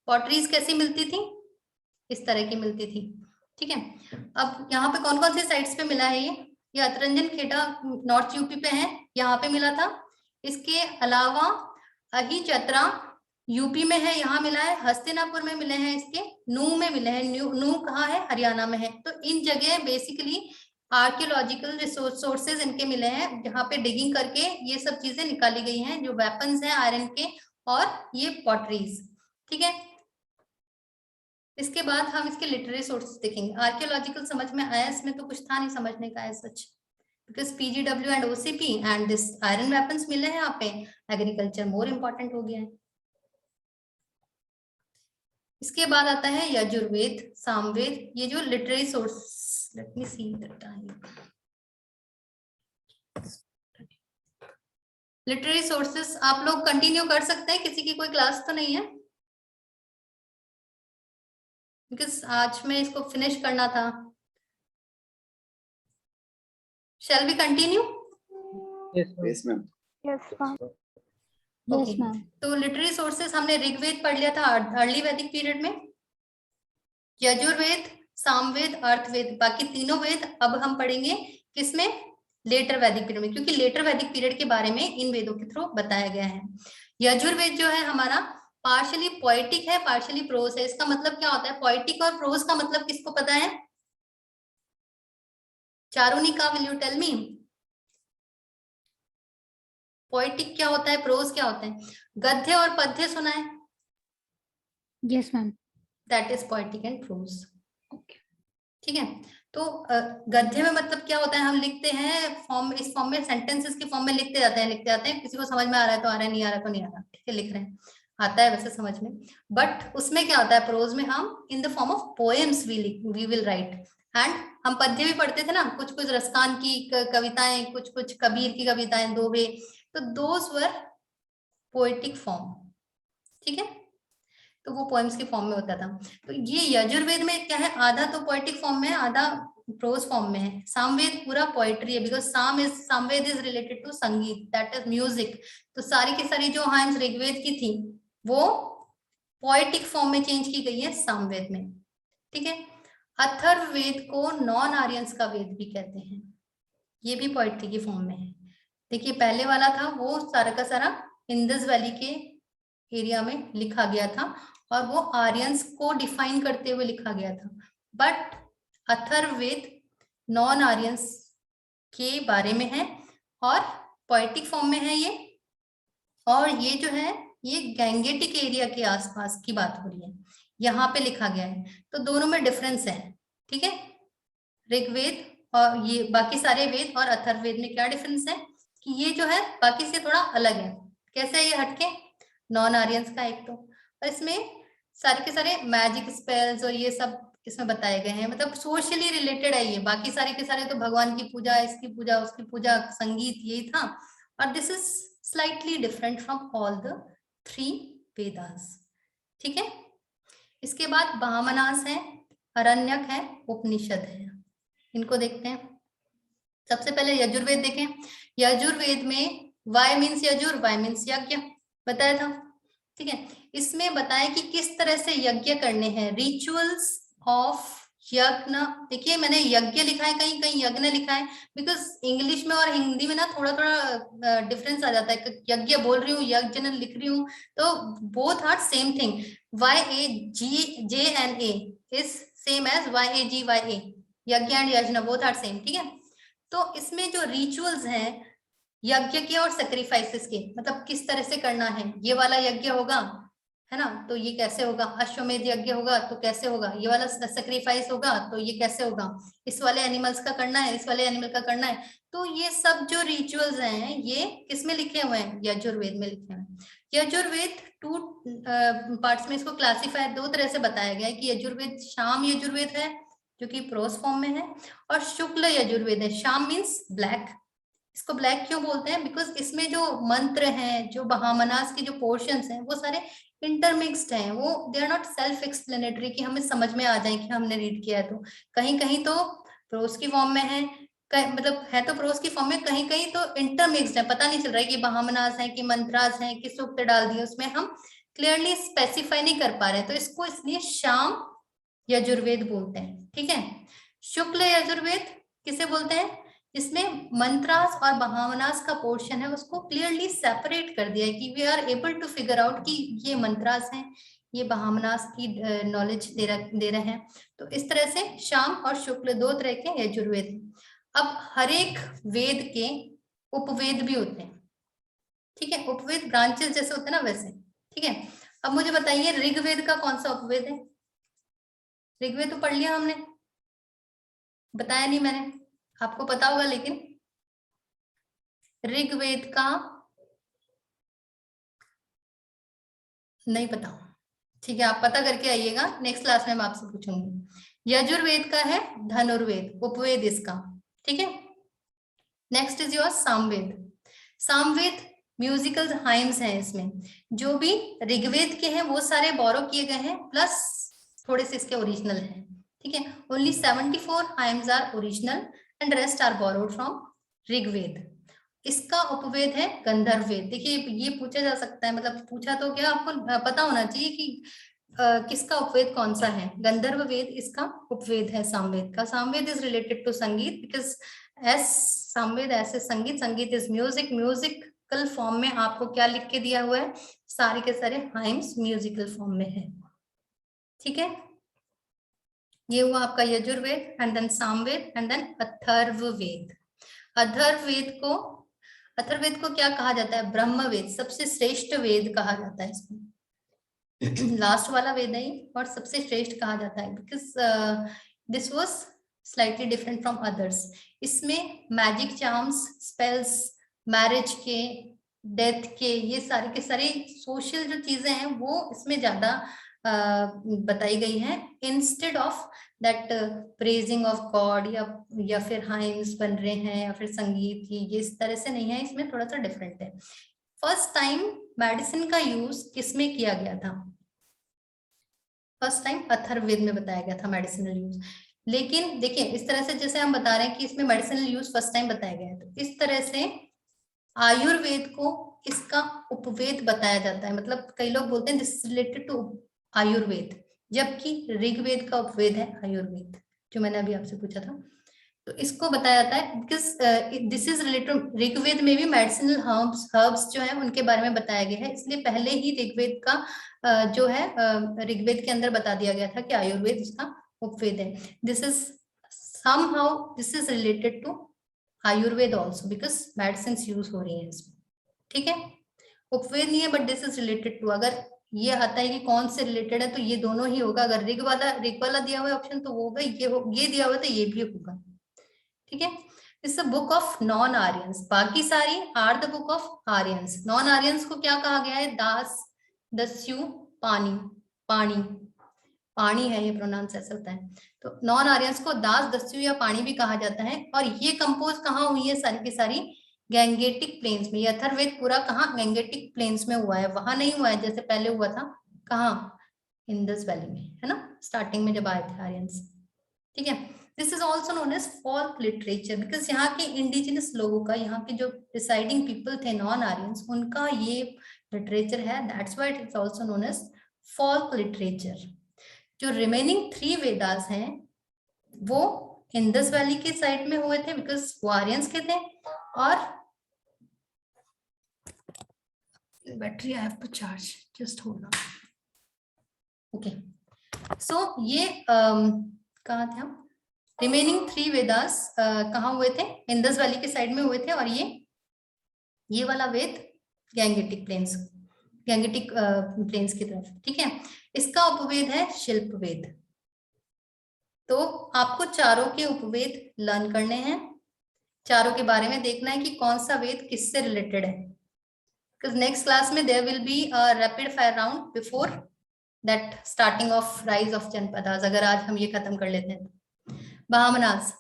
Speaker 1: पॉटरीज कैसी मिलती थी? इस तरह की मिलती थी। ठीक है, अब यहाँ पे कौन कौन से साइट्स पे मिला है? ये अतरंजन खेड़ा नॉर्थ यूपी पे है, यहाँ पे मिला था। इसके अलावा अही चतरा यूपी में है, यहाँ मिला है। हस्तिनापुर में मिले हैं, इसके नूह में मिले हैं। नूह कहाँ है? हरियाणा में है। तो इन जगह बेसिकली आर्कियोलॉजिकल सोर्सेज इनके मिले हैं, जहाँ पे डिगिंग करके ये सब चीजें निकाली गई हैं, जो वेपन्स हैं आयरन के और ये पॉटरीज। ठीक है, इसके बाद हम इसके लिटरेरी सोर्सेस देखेंगे। आर्कियोलॉजिकल समझ में आया? इसमें तो कुछ था नहीं समझने का है सच, because PGW and OCP and this iron weapons मिले हैं यहाँ पे, एग्रीकल्चर मोर इम्पोर्टेंट हो गया है। इसके बाद आता है यजुर्वेद, सामवेद, ये जो literary source, let me see the time. Literary sources आप लोग कंटिन्यू कर सकते हैं, किसी की कोई क्लास तो नहीं है, बिकॉज आज में इसको फिनिश करना था। Shall we continue?
Speaker 5: Yes, ma'am.
Speaker 4: Yes, ma'am.
Speaker 1: Okay. तो लिटरेरी सोर्सेस हमने ऋग्वेद पढ़ लिया था अर्ली वैदिक पीरियड में, यजुर्वेद, सामवेद, अर्थवेद, बाकी तीनों वेद अब हम पढ़ेंगे किसमें? लेटर वैदिक पीरियड में, क्योंकि लेटर वैदिक पीरियड के बारे में इन वेदों के थ्रू बताया गया है। यजुर्वेद जो है हमारा पार्शियली पोएटिक है, पार्शियली प्रोज है। इसका मतलब क्या होता है? पोएटिक और प्रोज का मतलब किसको पता है? Charunika, will you tell me? Poetic क्या होता है, प्रोज क्या होता है? गद्य और पद्य सुना है?
Speaker 7: Yes, ma'am.
Speaker 1: That is poetic and prose. ठीक है, तो गद्य में मतलब क्या होता है? हम लिखते हैं फॉर्म, इस फॉर्म में, सेंटेंसेस के फॉर्म में लिखते जाते हैं, किसी को समझ में आ रहा है तो आ रहा है, नहीं आ रहा तो नहीं आ रहा। ठीक है, लिख रहे हैं, आता है वैसे समझ में। बट उसमें क्या होता है? प्रोज में हम in the form of poems we will write. And हम पद्य भी पढ़ते थे ना, कुछ कुछ रसखान की कविताएं, कुछ कुछ कबीर की कविताएं, दोहे, तो दोज वर पोएटिक फॉर्म। ठीक है, तो वो पोएम्स के फॉर्म में होता था। तो ये यजुर्वेद में क्या है? आधा तो पोएटिक फॉर्म में है, आधा प्रोज फॉर्म में है। सामवेद पूरा पोएट्री है, because Samaveda is related to sangeet, that is music. तो सारी की सारी जो हाइम्स ऋग्वेद की थी वो पोएटिक फॉर्म में चेंज की गई है सामवेद में। ठीक है, अथर्ववेद को नॉन आर्यंस का वेद भी कहते हैं, ये भी पोएट्री की फॉर्म में है। देखिए, पहले वाला था वो सारा का सारा इंडस वैली के एरिया में लिखा गया था, और वो आर्यंस को डिफाइन करते हुए लिखा गया था। बट अथर्ववेद नॉन आर्यंस के बारे में है, और पोएटिक फॉर्म में है ये, और ये जो है ये गैंगेटिक एरिया के आसपास की बात हो रही है, यहाँ पे लिखा गया है। तो दोनों में डिफरेंस है, ठीक है। ऋग्वेद और ये बाकी सारे वेद और अथर्ववेद में क्या डिफरेंस है कि ये जो है बाकी से थोड़ा अलग है। कैसे है ये हटके? नॉन आर्यंस का एक तो, और इसमें सारे के सारे मैजिक स्पेल्स और ये सब इसमें बताए गए हैं, मतलब सोशली रिलेटेड है ये। बाकी सारे के सारे तो भगवान की पूजा, इसकी पूजा, उसकी पूजा, संगीत, यही था। और this is slightly different from all the 3 Vedas, ठीक है। इसके बाद ब्राह्मणास है, अरण्यक है, उपनिषद है। इनको देखते हैं। सबसे पहले यजुर्वेद देखें। यजुर्वेद में वाय मीन्स यजुर, वाय मीन्स यज्ञ बताया था, ठीक है। इसमें बताया कि किस तरह से यज्ञ करने हैं, रिचुअल्स ऑफ यज्ञ। देखिए मैंने यज्ञ लिखा है, कहीं कहीं यज्ञ लिखा है, बिकॉज इंग्लिश में और हिंदी में ना थोड़ा थोड़ा डिफरेंस आ जाता है। यज्ञ बोल रही हूँ, यज्ञ लिख रही हूँ, तो both are same thing. YAGJNA is same as YAGYA, yajna and yajna both are same, ठीक है। तो इसमें जो रिचुअल्स हैं यज्ञ के और सेक्रीफाइसेस के, मतलब किस तरह से करना है, ये वाला यज्ञ होगा है ना, तो ये कैसे होगा, अश्वमेध यज्ञ होगा तो कैसे होगा, ये वाला सेक्रीफाइस होगा तो ये कैसे होगा, इस वाले एनिमल्स का करना है, इस वाले एनिमल का करना है। तो ये सब जो रिचुअल्स हैं ये किसमें लिखे हुए हैं? यजुर्वेद में लिखे हुए हैं। यजुर्वेद 2 पार्ट्स में इसको क्लासिफाई 2 तरह से बताया गया है कि यजुर्वेद शाम यजुर्वेद है जो कि प्रोस फॉर्म में है, और शुक्ल यजुर्वेद है। शाम मीन्स ब्लैक। इसको ब्लैक क्यों बोलते हैं? बिकॉज इसमें जो मंत्र हैं, जो ब्राह्मणास की जो पोर्शंस हैं, वो सारे इंटरमिक्स्ड हैं, वो they are not self explanatory कि हमें समझ में आ जाए कि हमने रीड किया है। तो कहीं कहीं तो प्रोस की फॉर्म में है, मतलब है तो प्रोस की फॉर्म में, कहीं कहीं तो इंटरमिक्स्ड है, पता नहीं चल रहा है कि ब्राह्मणास है कि मंत्रास है कि सूक्त डाल दिए, उसमें हम क्लियरली स्पेसिफाई नहीं कर पा रहे, तो इसको इसलिए शाम यजुर्वेद बोलते हैं, ठीक है। शुक्ल यजुर्वेद किसे बोलते हैं? इसमें मंत्रास और ब्राह्मणास का पोर्शन है, उसको क्लियरली सेपरेट कर दिया है कि we are able to figure out कि ये मंत्रास हैं, ये ब्राह्मणास की नॉलेज दे रहे हैं। तो इस तरह से शाम और शुक्ल 2 तरह के यजुर्वेद हैं। अब हर एक वेद के उपवेद भी होते हैं, ठीक है। उपवेद ब्रांचेस जैसे होते हैं ना, वैसे, ठीक है। अब मुझे बताइए ऋग्वेद का कौन सा उपवेद है? ऋग्वेद तो पढ़ लिया हमने, बताया नहीं मैंने, आपको पता होगा, लेकिन ऋग्वेद का नहीं पता, ठीक है। आप पता करके आइएगा, नेक्स्ट क्लास में मैं आपसे पूछूंगी। यजुर्वेद का है धनुर्वेद, उपवेद इसका, ठीक है। Next is your Samaveda. Samaveda musical hymns हैं, इसमें जो भी ऋग्वेद के हैं वो सारे बोरो किए गए हैं, प्लस थोड़े से इसके ओरिजिनल हैं, ठीक है। Only 74 hymns are original and rest are borrowed from Rigveda. इसका उपवेद है गंधर्व वेद। देखिए ये पूछा जा सकता है, मतलब पूछा तो क्या, आपको पता होना चाहिए कि किसका उपवेद कौन सा है। गंधर्व वेद इसका उपवेद है सामवेद का। सामवेद इज रिलेटेड टू संगीत, बिकॉज एस सामवेद ऐसे संगीत, संगीत इज म्यूजिक, म्यूजिकल फॉर्म में आपको क्या लिख के दिया हुआ है, सारे के सारे हाइम्स म्यूजिकल फॉर्म में है, ठीक है। ये हुआ आपका Yajurveda, and then Samaveda, and then Atharvaveda. Atharvaveda को क्या कहा जाता है? ब्रह्मवेद, सबसे श्रेष्ठ वेद कहा जाता है इसको। लास्ट वाला वेद है और सबसे श्रेष्ठ कहा जाता है, because this was slightly different from others. इसमें मैजिक चार्म्स, स्पेल्स, मैरिज के, डेथ के, ये सारे के सारे सोशल जो चीजें हैं वो इसमें ज्यादा बताई गई है, instead of that praising of God या फिर हाइम्स बन रहे हैं या फिर संगीत, ये इस तरह से नहीं है, इसमें थोड़ा सा डिफरेंट है। फर्स्ट टाइम मेडिसिन का यूज किसमें किया गया था? फर्स्ट टाइम अथर्ववेद में बताया गया था मेडिसिनल यूज। लेकिन देखिए इस तरह से जैसे हम बता रहे हैं कि इसमें मेडिसिनल यूज फर्स्ट टाइम बताया गया है, तो इस तरह से आयुर्वेद को इसका उपवेद बताया जाता है। मतलब कई लोग बोलते हैं दिस रिलेटेड टू आयुर्वेद, जबकि ऋग्वेद का उपवेद है आयुर्वेद, जो मैंने अभी आपसे पूछा था। तो इसको बताया जाता है because this is related, Rigveda में भी मेडिसिनल हर्ब्स जो है उनके बारे में बताया गया है, इसलिए पहले ही ऋग्वेद का जो है ऋग्वेद के अंदर बता दिया गया था कि आयुर्वेद उसका उपवेद है। This is related to Ayurveda also, because medicine use हो रही है इसमें, ठीक है। उपवेद नहीं है, but this is related to, अगर ये आता है कि कौन से रिलेटेड है तो ये दोनों ही होगा। अगर ऋग वाला दिया हुआ है ऑप्शन तो वो होगा, ये दिया हुआ है तो ये भी होगा, ठीक है। It's a book of non Aryans, बाकी सारी are the book of Aryans. Non Aryans को क्या कहा गया है? दास, दस्यु, पानी, पानी, पानी है ये प्रोनाउंस ऐसा होता है। तो नॉन आर्यंस को दास, दस्यु या पानी भी कहा जाता है। और ये कंपोज कहाँ हुई है? सारी की सारी गैंगेटिक प्लेन्स में। ये अथर्ववेद पूरा कहाँ? गैंगेटिक प्लेन्स में हुआ है, वहां नहीं हुआ है जैसे पहले हुआ था। कहाँ? इंडस वैली में, है ना, स्टार्टिंग में जब आए थे आर्यंस, ठीक है। This is also known as folk literature, because यहाँ के इंडिजिनस लोगों का, यहाँ के जो डिसाइडिंग पीपल थे नॉन आर्यंस, उनका ये लिटरेचर है, that's why it is also known as folk literature. जो रिमेनिंग 3 वेदास हैं वो इंडस वैली के साइड में हुए थे, बिकॉज वो आर्यंस के थे। और battery I have to charge, just hold on. Okay, so ये कहाँ थे हम? रिमेनिंग 3 वेदास कहाँ हुए थे? इंडस वैली के साइड में हुए थे। और ये वाला वेद गैंगेटिक प्लेन्स, गैंगेटिक प्लेन्स की तरफ, ठीक है। इसका उपवेद है शिल्प वेद। तो आपको चारों के उपवेद लर्न करने हैं, चारों के बारे में देखना है कि कौन सा वेद किससे रिलेटेड है। बिकॉज नेक्स्ट क्लास में there will be a rapid fire round before that starting of rise of janapadas. अगर आज हम ये खत्म कर लेते हैं तो बहामनास,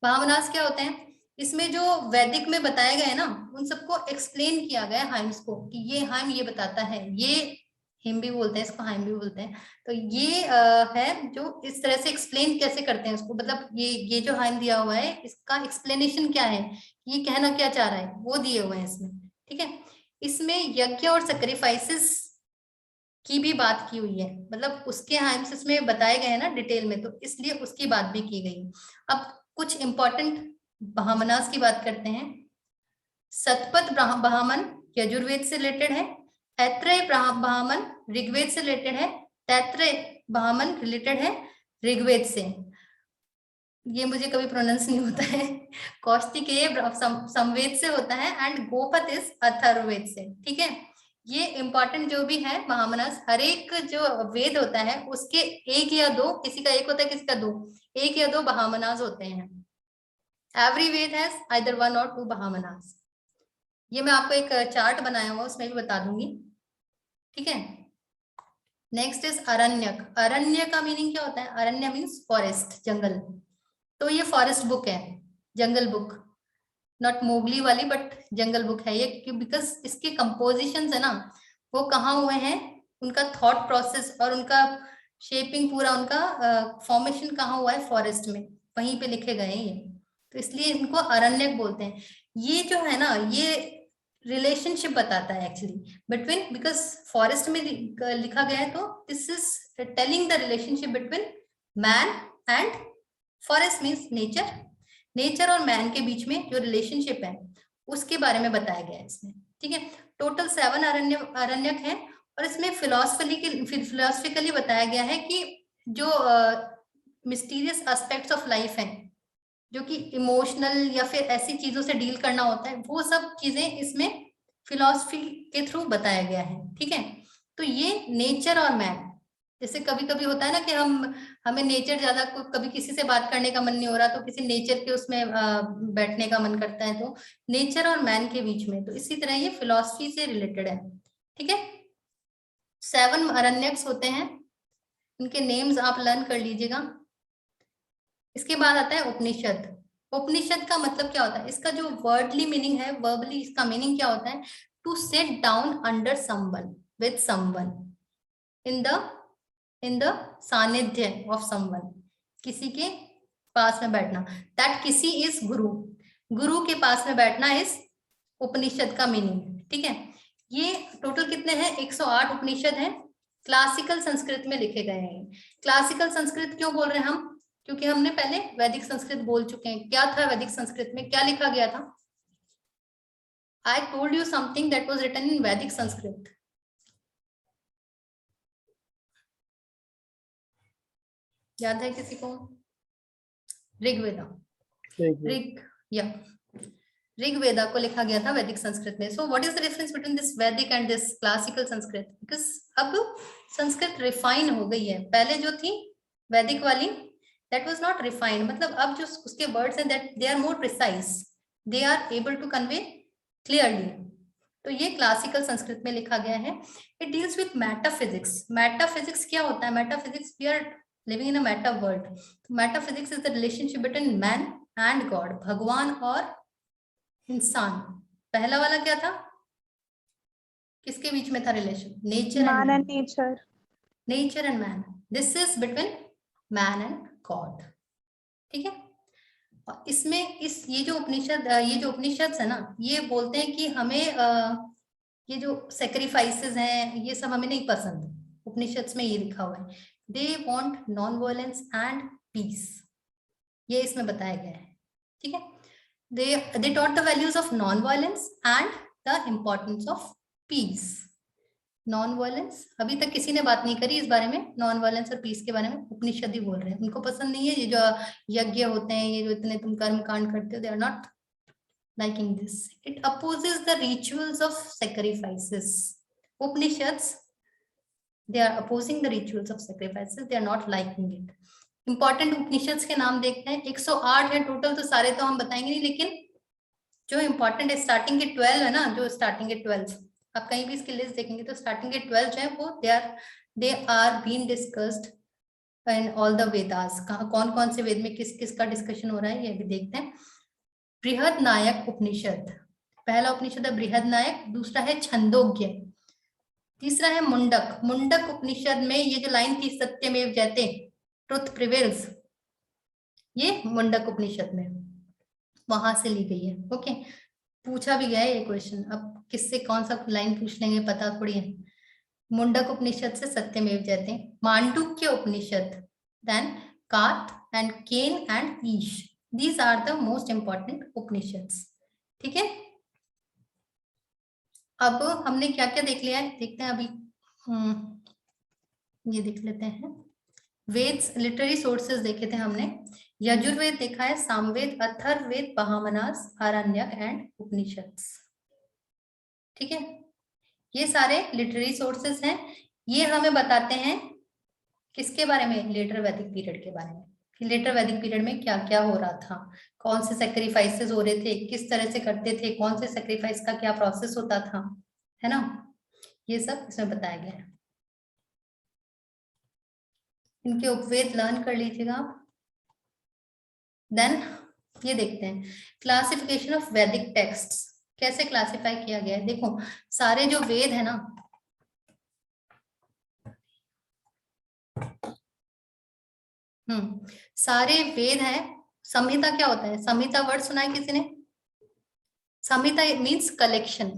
Speaker 1: बहामनास क्या होते हैं? इसमें जो वैदिक में बताया गया है ना, उन सबको एक्सप्लेन किया गया है हाइम्स को, कि ये हाइम ये बताता है, ये हिम भी बोलते हैं इसको, हाइम भी बोलते हैं। तो ये है जो इस तरह से एक्सप्लेन कैसे करते हैं उसको, मतलब ये जो हाइम दिया हुआ है इसका एक्सप्लेनेशन क्या है, ये कहना क्या चाह रहा है, वो दिए हुए हैं इसमें, ठीक है। इसमें यज्ञ और सैक्रिफाइसेस की भी बात की हुई है, मतलब उसके हाइम्स इसमें बताए गए हैं ना डिटेल में, तो इसलिए उसकी बात भी की गई। अब कुछ इंपॉर्टेंट बहामनास की बात करते हैं। सतपथ बहामन यजुर्वेद से रिलेटेड है, ऐत्रेय बहामन ऋग्वेद से रिलेटेड है, तैत्रेय बहामन रिलेटेड है ऋग्वेद से, ये मुझे कभी प्रोनाउंस नहीं होता है। कौष्टिकेय समवेद से होता है, एंड गोपथ इज अथर्ववेद से, ठीक है। ये इंपॉर्टेंट जो भी है बहामनास, हर एक जो वेद होता है उसके 1 या 2, किसी का 1 होता है किसी का 2, 1 या 2 बहामनास होते हैं। एवरी वेद हैज आइदर 1 और 2 बहामनास। ये मैं आपको एक चार्ट बनाया हुआ उसमें भी बता दूंगी, ठीक है। Next is Aranyak. अरण्य का मीनिंग क्या होता है? अरण्य मीन्स फॉरेस्ट, जंगल। तो ये फॉरेस्ट बुक है, जंगल बुक, नॉट मोगली वाली बट जंगल बुक है ये, बिकॉज इसके कंपोजिशंस है ना वो कहाँ हुए हैं, उनका थॉट प्रोसेस और उनका शेपिंग पूरा उनका फॉर्मेशन कहाँ हुआ है? फॉरेस्ट में, वहीं पे लिखे गए हैं ये, तो इसलिए इनको अरण्यक बोलते हैं। ये जो है ना ये रिलेशनशिप बताता है एक्चुअली बिटवीन, बिकॉज फॉरेस्ट में लिखा गया है, तो this is telling the relationship between man and forest means nature, nature और मैन के बीच में जो रिलेशनशिप है उसके बारे में बताया गया है इसमें, ठीक है। टोटल 7 अरण्यक है, और इसमें फिलोसफिकली बताया गया है कि जो मिस्टीरियस एस्पेक्ट्स ऑफ लाइफ है, जो कि इमोशनल या फिर ऐसी चीजों से डील करना होता है, वो सब चीजें इसमें फिलॉसफी के थ्रू बताया गया है, ठीक है। तो ये नेचर और मैन, जैसे कभी कभी होता है ना कि हमें नेचर ज्यादा, कभी किसी से बात करने का मन नहीं हो रहा तो किसी नेचर के उसमें बैठने का मन करता है, तो नेचर और मैन के बीच में, तो इसी तरह ये फिलॉसफी से रिलेटेड है, ठीक है। 7 अरण्यक्स होते हैं, उनके नेम्स आप लर्न कर लीजिएगा। इसके बाद आता है उपनिषद। उपनिषद का मतलब क्या होता है? इसका जो वर्डली मीनिंग है, वर्बली इसका मीनिंग क्या होता है? To sit down under someone, with someone, in the सानिध्य ऑफ समवन, किसी के पास में बैठना, दैट किसी इज गुरु, गुरु के पास में बैठना इस उपनिषद का मीनिंग, ठीक है। ये टोटल कितने हैं? 108 उपनिषद हैं, क्लासिकल संस्कृत में लिखे गए हैं। क्लासिकल संस्कृत क्यों बोल रहे हैं हम? क्योंकि हमने पहले वैदिक संस्कृत बोल चुके हैं। क्या था वैदिक संस्कृत में, क्या लिखा गया था? I told you something that was written in Vedic Sanskrit. याद है किसी को? ऋग्वेदा, ऋग, या ऋग्वेदा को लिखा गया था वैदिक संस्कृत में। So what is the difference between this Vedic and this classical Sanskrit? Because अब संस्कृत रिफाइन हो गई है, पहले जो थी वैदिक वाली दैट वाज नॉट रिफाइंड, मतलब अब जो उसके वर्ड्स हैं that they are more precise, they are able to convey clearly. तो ये क्लासिकल संस्कृत में लिखा गया है। It deals with metaphysics. Metaphysics क्या होता है? Metaphysics, we are living in a meta world. Metaphysics is the relationship between man and god, भगवान और इंसान। पहला वाला क्या था? किसके बीच में था relation? Nature and
Speaker 4: Man
Speaker 1: man.
Speaker 4: and nature.
Speaker 1: Nature and man, this is between man and God. ठीक है। और इसमें ये जो उपनिषद है ना, ये बोलते हैं कि हमें ये जो सेक्रीफाइसेस हैं ये सब हमें नहीं पसंद। उपनिषद में ये लिखा हुआ है, they want non violence and peace, ये इसमें बताया गया है। ठीक है। they taught the values of non-violence and the importance of peace. non-violence, अभी तक किसी ने बात नहीं करी इस बारे में, non-violence और peace के बारे में उपनिषद ही बोल रहे हैं। उनको पसंद नहीं है ये जो यज्ञ होते हैं, ये जो इतने तुम कर्म कांड करते हो, they are not liking this. It opposes the rituals of sacrifices. Upanishads, they are opposing the rituals of sacrifices, they are not liking it. Important Upanishad के नाम देखते हैं, 108 है टोटल, तो सारे तो हम बताएंगे नहीं, लेकिन जो इंपॉर्टेंट है स्टार्टिंग के 12 है ना, जो स्टार्टिंग के 12 आप कहीं भी इसकी लिस्ट देखेंगे तो स्टार्टिंग के 12 जो है वो they are been discussed in all the Vedas. कौन कौन से वेद में किस किस का डिस्कशन हो रहा है ये भी देखते हैं। बृहदनायक उपनिषद, पहला उपनिषद है बृहदनायक, दूसरा है छंदोग्य, तीसरा है मुंडक। मुंडक उपनिषद में ये जो लाइन थी सत्यमेव जयते, ट्रुथ प्रिवेल्स, ये मुंडक उपनिषद में वहां से ली गई है। ओके, पूछा भी गया है ये क्वेश्चन, अब किससे कौन सा लाइन पूछ लेंगे पता थोड़ी है। मुंडक उपनिषद से Satyameva Jayate. Mandukya Upanishad, then Katha and Kena and Isha, these are the most important Upanishads. ठीक है, अब हमने क्या क्या देख लिया है, देखते हैं अभी। ये देख लेते हैं वेद्स, लिटरेरी सोर्सेज देखे थे हमने। यजुर्वेद देखा है, सामवेद, अथर्ववेद, बहामनास, आरण्यक एंड उपनिषद्स। ठीक है, ये सारे लिटरेरी सोर्सेज हैं। ये हमें बताते हैं किसके बारे में? लेटर वैदिक पीरियड के बारे में, कि लेटर वैदिक पीरियड में क्या क्या हो रहा था, कौन से सेक्रीफाइसेस हो रहे थे, किस तरह से करते थे, कौन से सेक्रीफाइस का क्या प्रोसेस होता था, है ना, ये सब इसमें बताया गया है। इनके उपवेद लर्न कर लीजिएगा आप। देन ये देखते हैं क्लासिफिकेशन ऑफ वैदिक टेक्स्ट्स, कैसे क्लासिफाई किया गया है। देखो सारे जो वेद है ना, सारे वेद हैं। संहिता क्या होता है? संहिता वर्ड सुना है किसी ने? संहिता मीन्स कलेक्शन,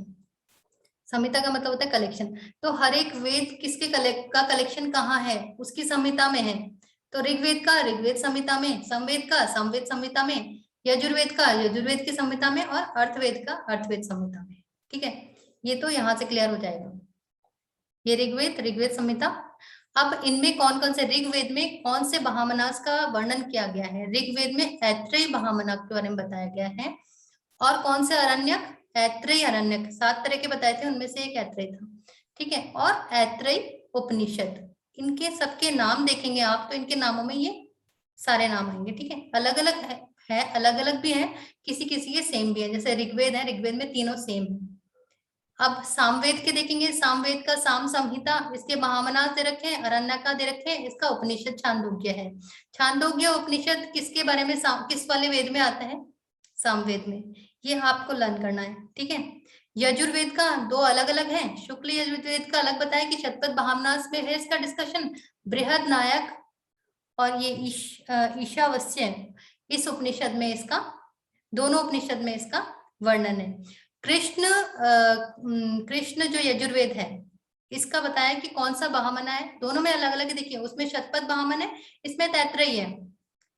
Speaker 1: संहिता का मतलब होता है कलेक्शन। तो हर एक वेद किसके कलेक्शन कहाँ है? उसकी संहिता में है। तो ऋग्वेद का ऋग्वेद संहिता में, समवेद का समवेद संहिता में, यजुर्वेद का यजुर्वेद की संहिता में, और अर्थवेद का अर्थवेद संहिता में। ठीक है, ये तो यहाँ से क्लियर हो जाएगा। ये ऋग्वेद संहिता। अब इनमें कौन कौन से, ऋग्वेद में कौन से बहामनास का वर्णन किया गया है? ऋग्वेद में ऐत्रेय बहामना के बारे में बताया गया है। और कौन से अरण्यक? ऐत्रेय अरण्यक, 7 तरह के बताए थे, उनमें से एक ऐत्रेय था। ठीक है, और ऐत्रेय उपनिषद, इनके सबके नाम देखेंगे आप तो इनके नामों में ये सारे नाम आएंगे। ठीक है, अलग अलग है, अलग अलग भी है, किसी किसी के सेम भी है। जैसे ऋग्वेद है, ऋग्वेद में तीनों सेम है। अब सामवेद के देखेंगे, सामवेद का साम संहिता, इसके बहामनास दे रखे हैं, अरण्यका दे रखे हैं, इसका उपनिषद छांदोग्य है। छांदोग्य उपनिषद किसके बारे में, किस वाले वेद में आता है? सामवेद में। ये आपको लर्न करना है। ठीक है, यजुर्वेद का 2 अलग अलग है, शुक्ल यजुर्वेद का अलग बताया कि शतपथ बहामनास में है इसका डिस्कशन, बृहदनायक और ये ईशावास्य, इस उपनिषद में इसका, दोनों उपनिषद में इसका वर्णन है। कृष्ण जो यजुर्वेद है इसका बताया कि कौन सा बहामना है, दोनों में अलग अलग। देखिए उसमें शतपथ बहामन है, इसमें तैत्रेय है।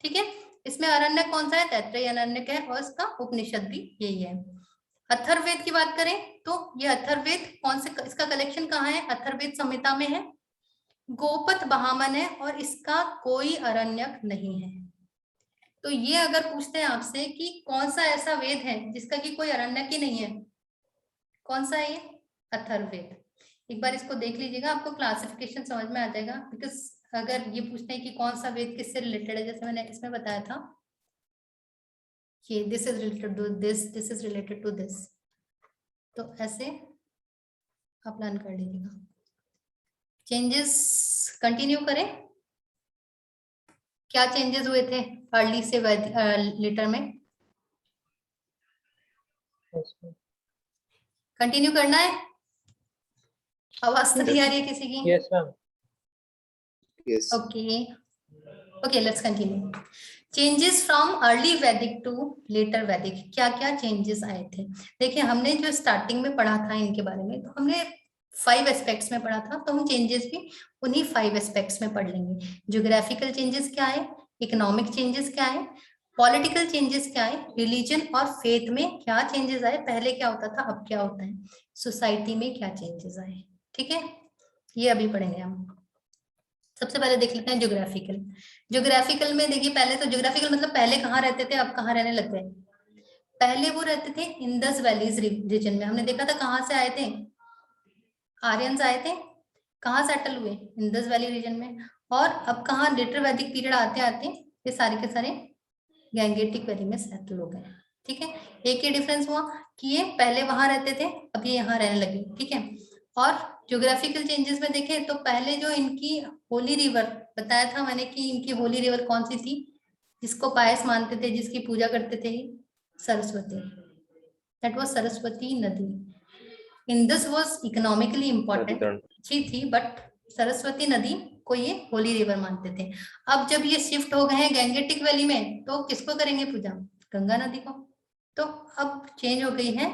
Speaker 1: ठीक है, इसमें अरण्यक कौन सा है? तैत्रेय अरण्यक है, और इसका उपनिषद भी यही है। अथर्ववेद की बात करें तो ये अथर्ववेद कौन से, इसका कलेक्शन कहाँ है? अथर्ववेद संहिता में है। गोपथ बहामन है और इसका कोई अरण्यक नहीं है। तो ये अगर पूछते हैं आपसे कि कौन सा ऐसा वेद है जिसका कि कोई आरण्यक ही नहीं है, कौन सा है ये? अथर्ववेद। एक बार इसको देख लीजिएगा, आपको क्लासिफिकेशन समझ में आ जाएगा। बिकॉज अगर ये पूछते हैं कि कौन सा वेद किससे रिलेटेड है, जैसे मैंने इसमें बताया था कि this is related to this, this is related to this, तो ऐसे आप प्लान कर लीजिएगा। चेंजेस कंटिन्यू करें, क्या चेंजेस हुए थे अर्ली से लेटर में? कंटिन्यू करना है? आवाज तो नहीं आ रही है किसी की?
Speaker 5: Yes, ma'am. Yes.
Speaker 1: Okay, let's continue. Changes from early वैदिक टू लेटर वैदिक, क्या क्या चेंजेस आए थे? देखिए, हमने जो स्टार्टिंग में पढ़ा था इनके बारे में, तो हमने 5 एस्पेक्ट्स में पढ़ा था, तो हम चेंजेस भी उन्हीं 5 एस्पेक्ट्स में पढ़ लेंगे। ज्योग्राफिकल चेंजेस क्या है, इकोनॉमिक चेंजेस क्या है, पॉलिटिकल चेंजेस क्या है, रिलीजन और फेथ में क्या चेंजेस आए, पहले क्या होता था अब क्या होता है, सोसाइटी में क्या चेंजेस आए। ठीक है, ये अभी पढ़ेंगे हम। सबसे पहले देख लेते हैं ज्योग्राफिकल। ज्योग्राफिकल में देखिए, पहले तो ज्योग्राफिकल मतलब पहले कहाँ रहते थे, अब कहाँ रहने लग गए। पहले वो रहते थे इंडस वैलीज रीजन में, हमने देखा था कहाँ से आए थे, आर्यंस आए थे, कहाँ सेटल हुए, इंडस वैली रीजन में। और अब कहाँ लेटर वैदिक पीरियड आते आते ये सारे के सारे गैंगेटिक वैली में सेटल हो गए। ठीक है, एक ही डिफरेंस हुआ कि ये पहले वहां रहते थे, अब ये यहाँ रहने लगे। ठीक है, और ज्योग्राफिकल चेंजेस में देखें तो पहले जो इनकी होली रिवर बताया था मैंने कि इनकी होली रिवर कौन सी थी, जिसको पायस मानते थे, जिसकी पूजा करते थे, सरस्वती। दैट वाज सरस्वती नदी। इंडस वाज इकोनॉमिकली इम्पोर्टेंट, अच्छी थी, बट सरस्वती नदी को ये होली रिवर मानते थे। अब जब ये शिफ्ट हो गए हैं गैंगेटिक वैली में, तो किसको करेंगे पूजा, गंगा नदी को। तो अब चेंज हो गई है,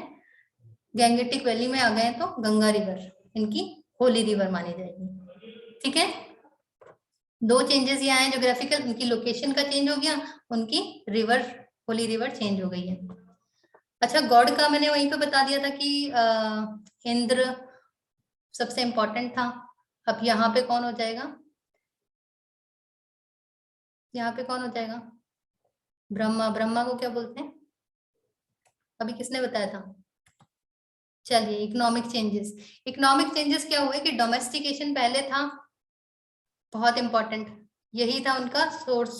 Speaker 1: गैंगेटिक वैली में आ गए तो गंगा रिवर इनकी होली रिवर मानी जाएगी। ठीक है, 2 चेंजेस ये आए ज्योग्राफिकल, उनकी लोकेशन का चेंज हो गया, उनकी रिवर होली रिवर चेंज हो गई है। अच्छा, गॉड का मैंने वहीं पे बता दिया था कि इंद्र सबसे इंपॉर्टेंट था। अब यहाँ पे कौन हो जाएगा, यहाँ पे कौन हो जाएगा, ब्रह्मा। ब्रह्मा को क्या बोलते हैं, अभी किसने बताया था? चलिए, इकोनॉमिक चेंजेस। इकोनॉमिक चेंजेस क्या हुए कि डोमेस्टिकेशन पहले था, बहुत इंपॉर्टेंट, यही था उनका सोर्स,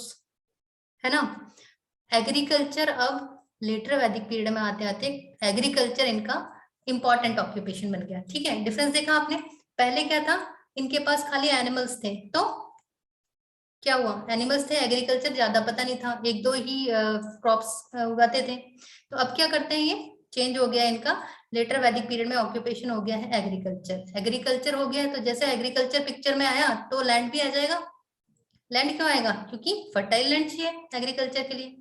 Speaker 1: है ना। एग्रीकल्चर अब लेटर वैदिक पीरियड में आते आते एग्रीकल्चर इनका इंपॉर्टेंट ऑक्यूपेशन बन गया। ठीक है, डिफरेंस देखा आपने, पहले क्या था, इनके पास खाली एनिमल्स थे, तो क्या हुआ, एनिमल्स थे, एग्रीकल्चर ज्यादा पता नहीं था, 1-2 ही क्रॉप्स उगाते थे। तो अब क्या करते हैं, ये चेंज हो गया इनका, लेटर वैदिक पीरियड में ऑक्यूपेशन हो गया है एग्रीकल्चर। एग्रीकल्चर हो गया तो जैसे एग्रीकल्चर पिक्चर में आया तो लैंड भी आ जाएगा। लैंड क्यों आएगा, क्योंकि फर्टाइल लैंड चाहिए एग्रीकल्चर के लिए।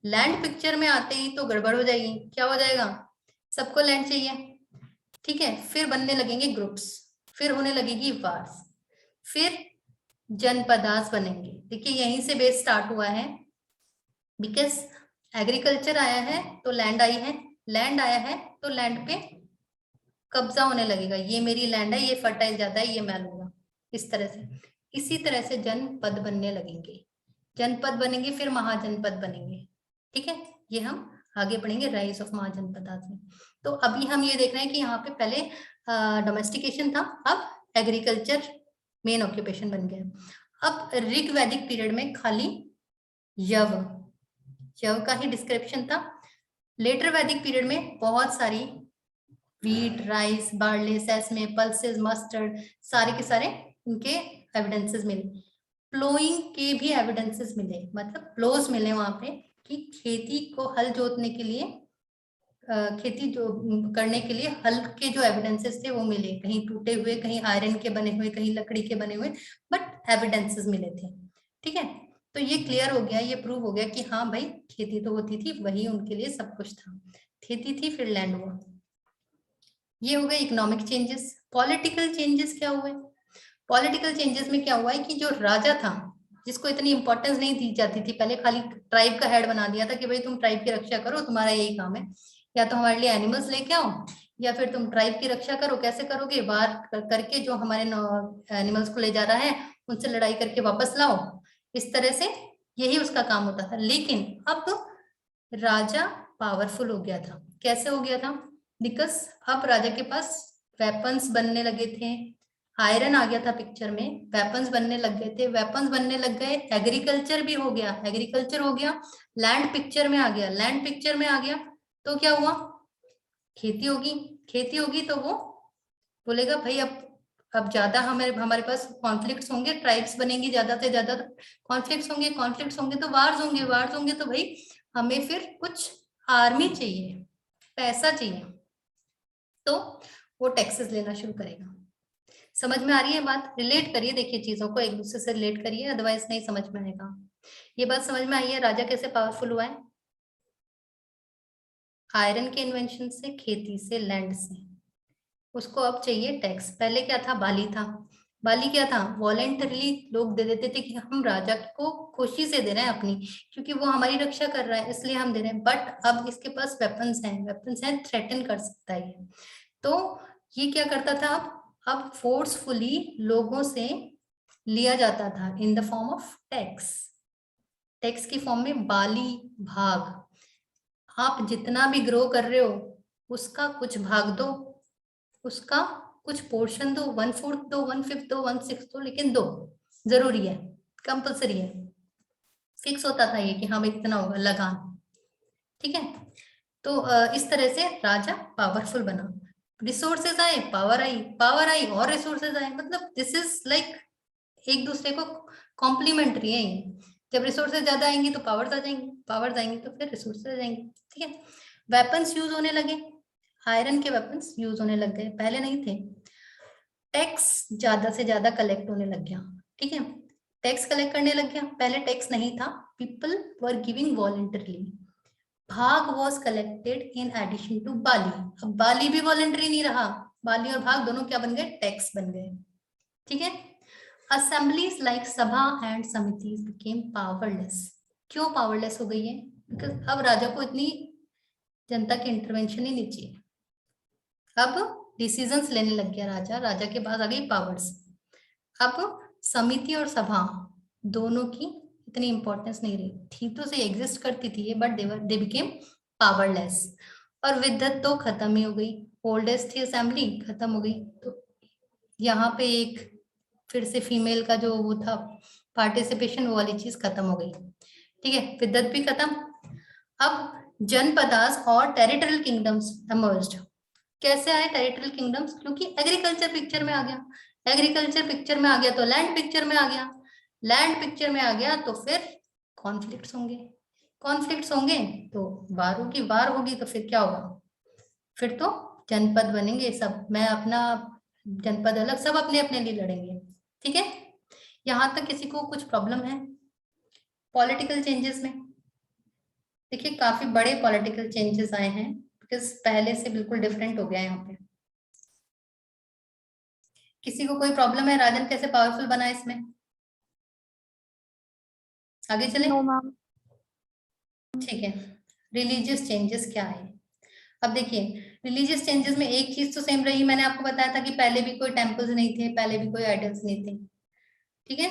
Speaker 1: लैंड पिक्चर में आते ही तो गड़बड़ हो जाएगी, क्या हो जाएगा, सबको लैंड चाहिए। ठीक है, फिर बनने लगेंगे ग्रुप्स, फिर होने लगेगी वार्स, फिर जनपदास बनेंगे। देखिए, यहीं से बेस स्टार्ट हुआ है, बिकॉज एग्रीकल्चर आया है तो लैंड आई है, लैंड आया है तो लैंड पे कब्जा होने लगेगा, ये मेरी लैंड है, ये फर्टाइल ज्यादा है, ये मैं लूंगा, इस तरह से। इसी तरह से जनपद बनने लगेंगे, जनपद बनेंगे, फिर महाजनपद बनेंगे। ठीक है, ये हम आगे पढ़ेंगे राइज ऑफ महाजनपदास में। तो अभी हम ये देख रहे हैं कि यहाँ पे पहले डोमेस्टिकेशन था, अब एग्रीकल्चर मेन ऑक्यूपेशन बन गया। अब ऋग वैदिक पीरियड में खाली यव का ही डिस्क्रिप्शन था। लेटर वैदिक पीरियड में बहुत सारी wheat, rice, barley, sesame, pulses, mustard, सारे के सारे उनके एविडेंसेस मिले। प्लोइंग के भी एविडेंसेस मिले, मतलब प्लोस मिले वहां पे कि खेती को हल जोतने के लिए, खेती जो करने के लिए हल के जो एविडेंसेस थे वो मिले, कहीं टूटे हुए, कहीं आयरन के बने हुए, कहीं लकड़ी के बने हुए, बट एविडेंसेस मिले थे। ठीक है, तो ये क्लियर हो गया, ये प्रूव हो गया कि हाँ भाई, खेती तो होती थी, वही उनके लिए सब कुछ था, खेती थी, फिर लैंड हुआ। ये हो गए इकोनॉमिक चेंजेस। पॉलिटिकल चेंजेस क्या हुए, पॉलिटिकल चेंजेस में क्या हुआ है कि जो राजा था, जिसको इतनी इंपॉर्टेंस नहीं दी जाती थी, पहले खाली ट्राइब का हेड बना दिया था कि भाई तुम ट्राइब की रक्षा करो, तुम्हारा यही काम है, या तो हमारे लिए एनिमल्स लेके आओ, या फिर तुम ट्राइब की रक्षा करो। कैसे करोगे, बाहर करके जो हमारे एनिमल्स को ले जा रहा है उनसे लड़ाई करके वापस लाओ, इस तरह से यही उसका काम होता था। लेकिन अब राजा पावरफुल हो गया था। कैसे हो गया था? बिकॉज अब राजा के पास वेपन्स बनने लगे थे, आयरन आ गया था पिक्चर में, वेपन्स बनने लग गए थे, वेपन्स बनने लग गए, एग्रीकल्चर भी हो गया, एग्रीकल्चर हो गया, लैंड पिक्चर में आ गया, लैंड पिक्चर में आ गया तो क्या हुआ? खेती होगी, खेती होगी तो वो बोलेगा भाई अब ज्यादा हमारे पास कॉन्फ्लिक्ट्स होंगे, ट्राइब्स बनेंगी, ज्यादा से ज्यादा कॉन्फ्लिक्ट्स होंगे तो वार्स होंगे तो भाई हमें फिर कुछ आर्मी चाहिए, पैसा चाहिए, तो वो टैक्सेस लेना शुरू करेगा। समझ में आ रही है बात? रिलेट करिए, देखिए चीजों को एक दूसरे से रिलेट करिए, अदरवाइज नहीं समझ में आएगा। ये बात समझ में आई है? राजा कैसे पावरफुल हुआ है? आयरन के इन्वेंशन से, खेती से, लैंड से। उसको अब चाहिए टैक्स। पहले क्या था? बाली था। बाली क्या था? वॉलेंटरली लोग दे देते थे कि हम राजा को खुशी से दे रहे हैं अपनी, क्योंकि वो हमारी रक्षा कर रहा है इसलिए हम दे रहे हैं। बट अब इसके पास वेपन्स हैं, थ्रेटन कर सकता है। तो ये क्या करता था? अब फोर्सफुली लोगों से लिया जाता था इन the form of tax. Tax की फॉर्म में बाली भाग। आप जितना भी ग्रो कर रहे हो उसका कुछ भाग दो, उसका कुछ पोर्शन दो, 1/4 दो, 1/5 दो, 1/6 दो, लेकिन दो, जरूरी है, कंपल्सरी है। फिक्स होता था ये कि हम इतना होगा लगान। ठीक है? तो इस तरह से राजा पावरफुल बना। रिसोर्सेज आए, पावर आई और रिसोर्सेज आए। मतलब दिस इज लाइक एक दूसरे को कॉम्प्लीमेंट्री है ये। जब रिसोर्सेज ज्यादा आएंगी तो पावर्स आ जाएंगी, पावर्स आएंगी तो फिर रिसोर्सेज आ जाएंगे। ठीक है? वेपन्स यूज होने लगे, आयरन के वेपन्स यूज होने लग गए, पहले नहीं थे। टैक्स ज्यादा से ज्यादा कलेक्ट होने लग गया। ठीक है? टैक्स कलेक्ट करने लग गया, पहले टैक्स नहीं था, people were giving voluntarily. Bhaga was collected in addition to bali. अब बाली भी वॉलंटरी नहीं रहा, बाली और भाग दोनों क्या बन गए? टैक्स बन गए। ठीक है? असेंबलीज लाइक सभा एंड समितिज बिकेम पावरलेस। क्यों पावरलेस हो गई है? बिकॉज अब राजा को इतनी जनता की इंटरवेंशन ही नहीं चाहिए। अब डिसीजंस लेने लग गया राजा, राजा के पास आ गई पावर्स। अब समिति और सभा दोनों की इतनी इंपॉर्टेंस नहीं रही थी, तो से एग्जिस्ट करती थी ये, बट दे बिकेम पावरलेस। और विद्धत तो खत्म ही हो गई, ओल्डेस्ट थी असेंबली, खत्म हो गई। तो यहाँ पे एक फिर से फीमेल का जो वो था पार्टिसिपेशन, वो वाली चीज खत्म हो गई। ठीक है? विद्धत भी खत्म। अब जनपदास और टेरिटोरियल किंगडम्स इमर्ज्ड। कैसे आए टेरिटोरियल किंगडम्स? क्योंकि एग्रीकल्चर पिक्चर में आ गया, एग्रीकल्चर पिक्चर में आ गया तो लैंड पिक्चर में आ गया, लैंड पिक्चर में आ गया तो फिर कॉन्फ्लिक्ट्स होंगे, कॉन्फ्लिक्ट्स होंगे तो वारों की वार होगी, तो फिर क्या होगा? फिर तो जनपद बनेंगे सब, मैं अपना जनपद अलग, सब अपने अपने लिए लड़ेंगे। ठीक है? यहां तक किसी को कुछ प्रॉब्लम है पॉलिटिकल चेंजेस में? देखिए काफी बड़े पॉलिटिकल चेंजेस आए हैं, बिकॉज पहले से बिल्कुल डिफरेंट हो गया है यहाँ पे। किसी को कोई प्रॉब्लम है? राजन कैसे पावरफुल बना इसमें? आगे चले?
Speaker 4: No, ma'am.
Speaker 1: ठीक है। रिलीजियस चेंजेस क्या है? अब देखिए रिलीजियस चेंजेस में एक चीज तो सेम रही, मैंने आपको बताया था कि पहले भी कोई टेम्पल्स नहीं थे, पहले भी कोई आइडल्स नहीं थे। ठीक है?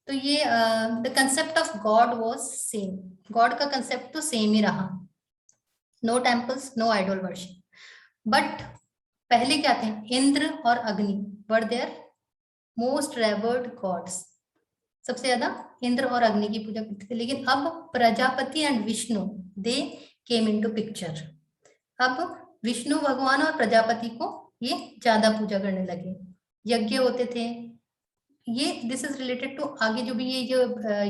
Speaker 1: तो ये the concept of god was same, god का कंसेप्ट तो सेम ही रहा, no temples, no idol worship. But पहले क्या थे? इंद्र और Agni were their most revered gods. सबसे ज्यादा इंद्र और अग्नि की पूजा करते थे। लेकिन अब Prajapati and Vishnu they came into picture. अब विष्णु भगवान और प्रजापति को ये ज्यादा पूजा करने लगे, यज्ञ होते थे। ये दिस इज रिलेटेड टू आगे जो भी ये जो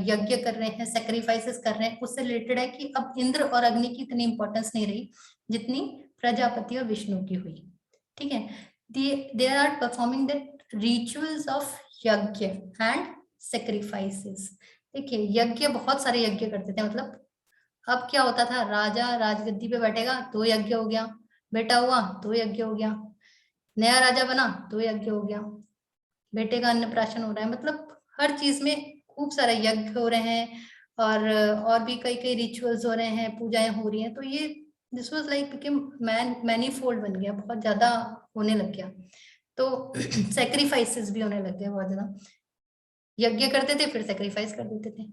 Speaker 1: यज्ञ कर रहे हैं, सेक्रीफाइसेस कर रहे हैं, उससे रिलेटेड है कि अब इंद्र और अग्नि की इतनी इंपॉर्टेंस नहीं रही जितनी प्रजापति और विष्णु की हुई। ठीक है? They are performing the rituals of yajna and sacrifices. देखिए यज्ञ, बहुत सारे यज्ञ करते थे। मतलब अब क्या होता था? राजा राजगद्दी पे बैठेगा तो यज्ञ हो गया, बेटा हुआ तो यज्ञ हो गया, नया राजा बना तो यज्ञ हो गया, बेटे का अन्नप्राशन हो रहा है। मतलब हर चीज में खूब सारे यज्ञ हो रहे हैं, और भी कई कई रिचुअल्स हो रहे हैं, पूजाएं हो रही हैं। तो ये this was like became manifold बन गया, बहुत ज्यादा होने लग गया। तो सेक्रीफाइसेस भी होने लग गए बहुत ज्यादा, यज्ञ करते थे फिर सेक्रीफाइस कर देते थे।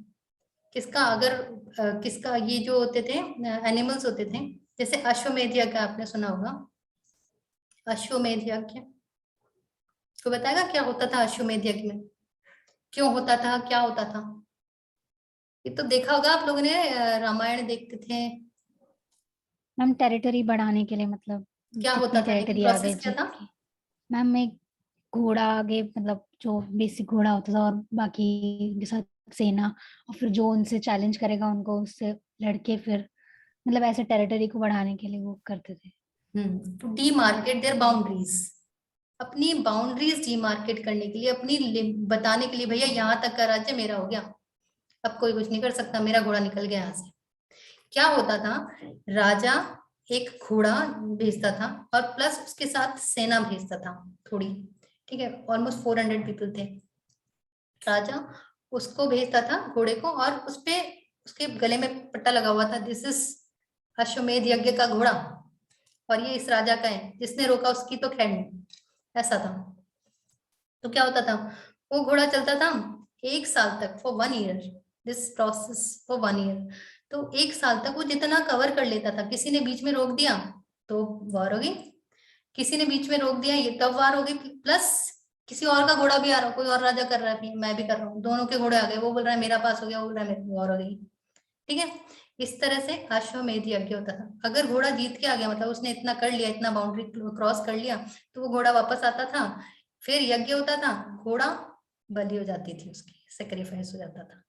Speaker 1: किसका, अगर किसका, ये जो होते थे एनिमल्स होते थे, जैसे अश्वमेध यज्ञ आपने सुना होगा, अश्वमेध यज्ञ, को बताएगा क्या होता था अश्वमेध यज्ञ में, क्यों होता था, क्या होता था? ये तो देखा होगा आप लोगों ने, रामायण देखते थे।
Speaker 7: मैम टेरिटरी बढ़ाने के लिए, मतलब
Speaker 1: क्या होता था,
Speaker 7: टेरिटरी आगे
Speaker 1: प्रोसेस क्या था?
Speaker 7: जीत की। मैम एक घोड़ा आगे, मतलब जो बेसिक घोड़ा होता था और बाकी के साथ सेना, और फिर जो उनसे चैलेंज करेगा उनको उससे लड़के, फिर मतलब ऐसे टेरिटरी को बढ़ाने के लिए वो करते थे।
Speaker 1: टू डीमार्केट देयर बाउंड्रीज, अपनी बाउंड्रीज डीमार्केट करने के लिए, अपनी बताने के लिए भैया यहाँ तक का राज्य मेरा हो गया, अब कोई कुछ नहीं कर सकता, मेरा घोड़ा निकल गया यहाँ से। क्या होता था, राजा एक घोड़ा भेजता था और प्लस उसके साथ सेना भेजता था थोड़ी, ठीक है, ऑलमोस्ट 400 पीपल थे। राजा उसको भेजता था घोड़े को, और उसपे उसके गले में पट्टा लगा हुआ था, दिस इज अश्वमेध यज्ञ का घोड़ा, और ये इस राजा का है, जिसने रोका उसकी तो खैर नहीं, ऐसा था। तो क्या होता था, वो घोड़ा चलता था 1 साल तक, for 1 year, this process for 1 year. तो 1 साल तक वो जितना कवर कर लेता था, किसी ने बीच में रोक दिया तो वार हो गई, किसी ने बीच में रोक दिया ये तब वार हो गई, प्लस किसी और का घोड़ा भी आ रहा, कोई और राजा कर रहा है, मैं भी कर रहा हूँ, दोनों के घोड़े आ गए, वो बोल रहा है मेरा पास हो गया, वो बोल रहा है मेरी वार हो गई, ठीक है। इस तरह से अश्वमेध यज्ञ होता था। अगर घोड़ा जीत के आ गया, मतलब उसने इतना कर लिया, इतना बाउंड्री क्रॉस कर लिया, तो वो घोड़ा वापस आता था, फिर यज्ञ होता था, घोड़ा बलि हो जाती थी, उसकी सेक्रीफाइस हो जाता था,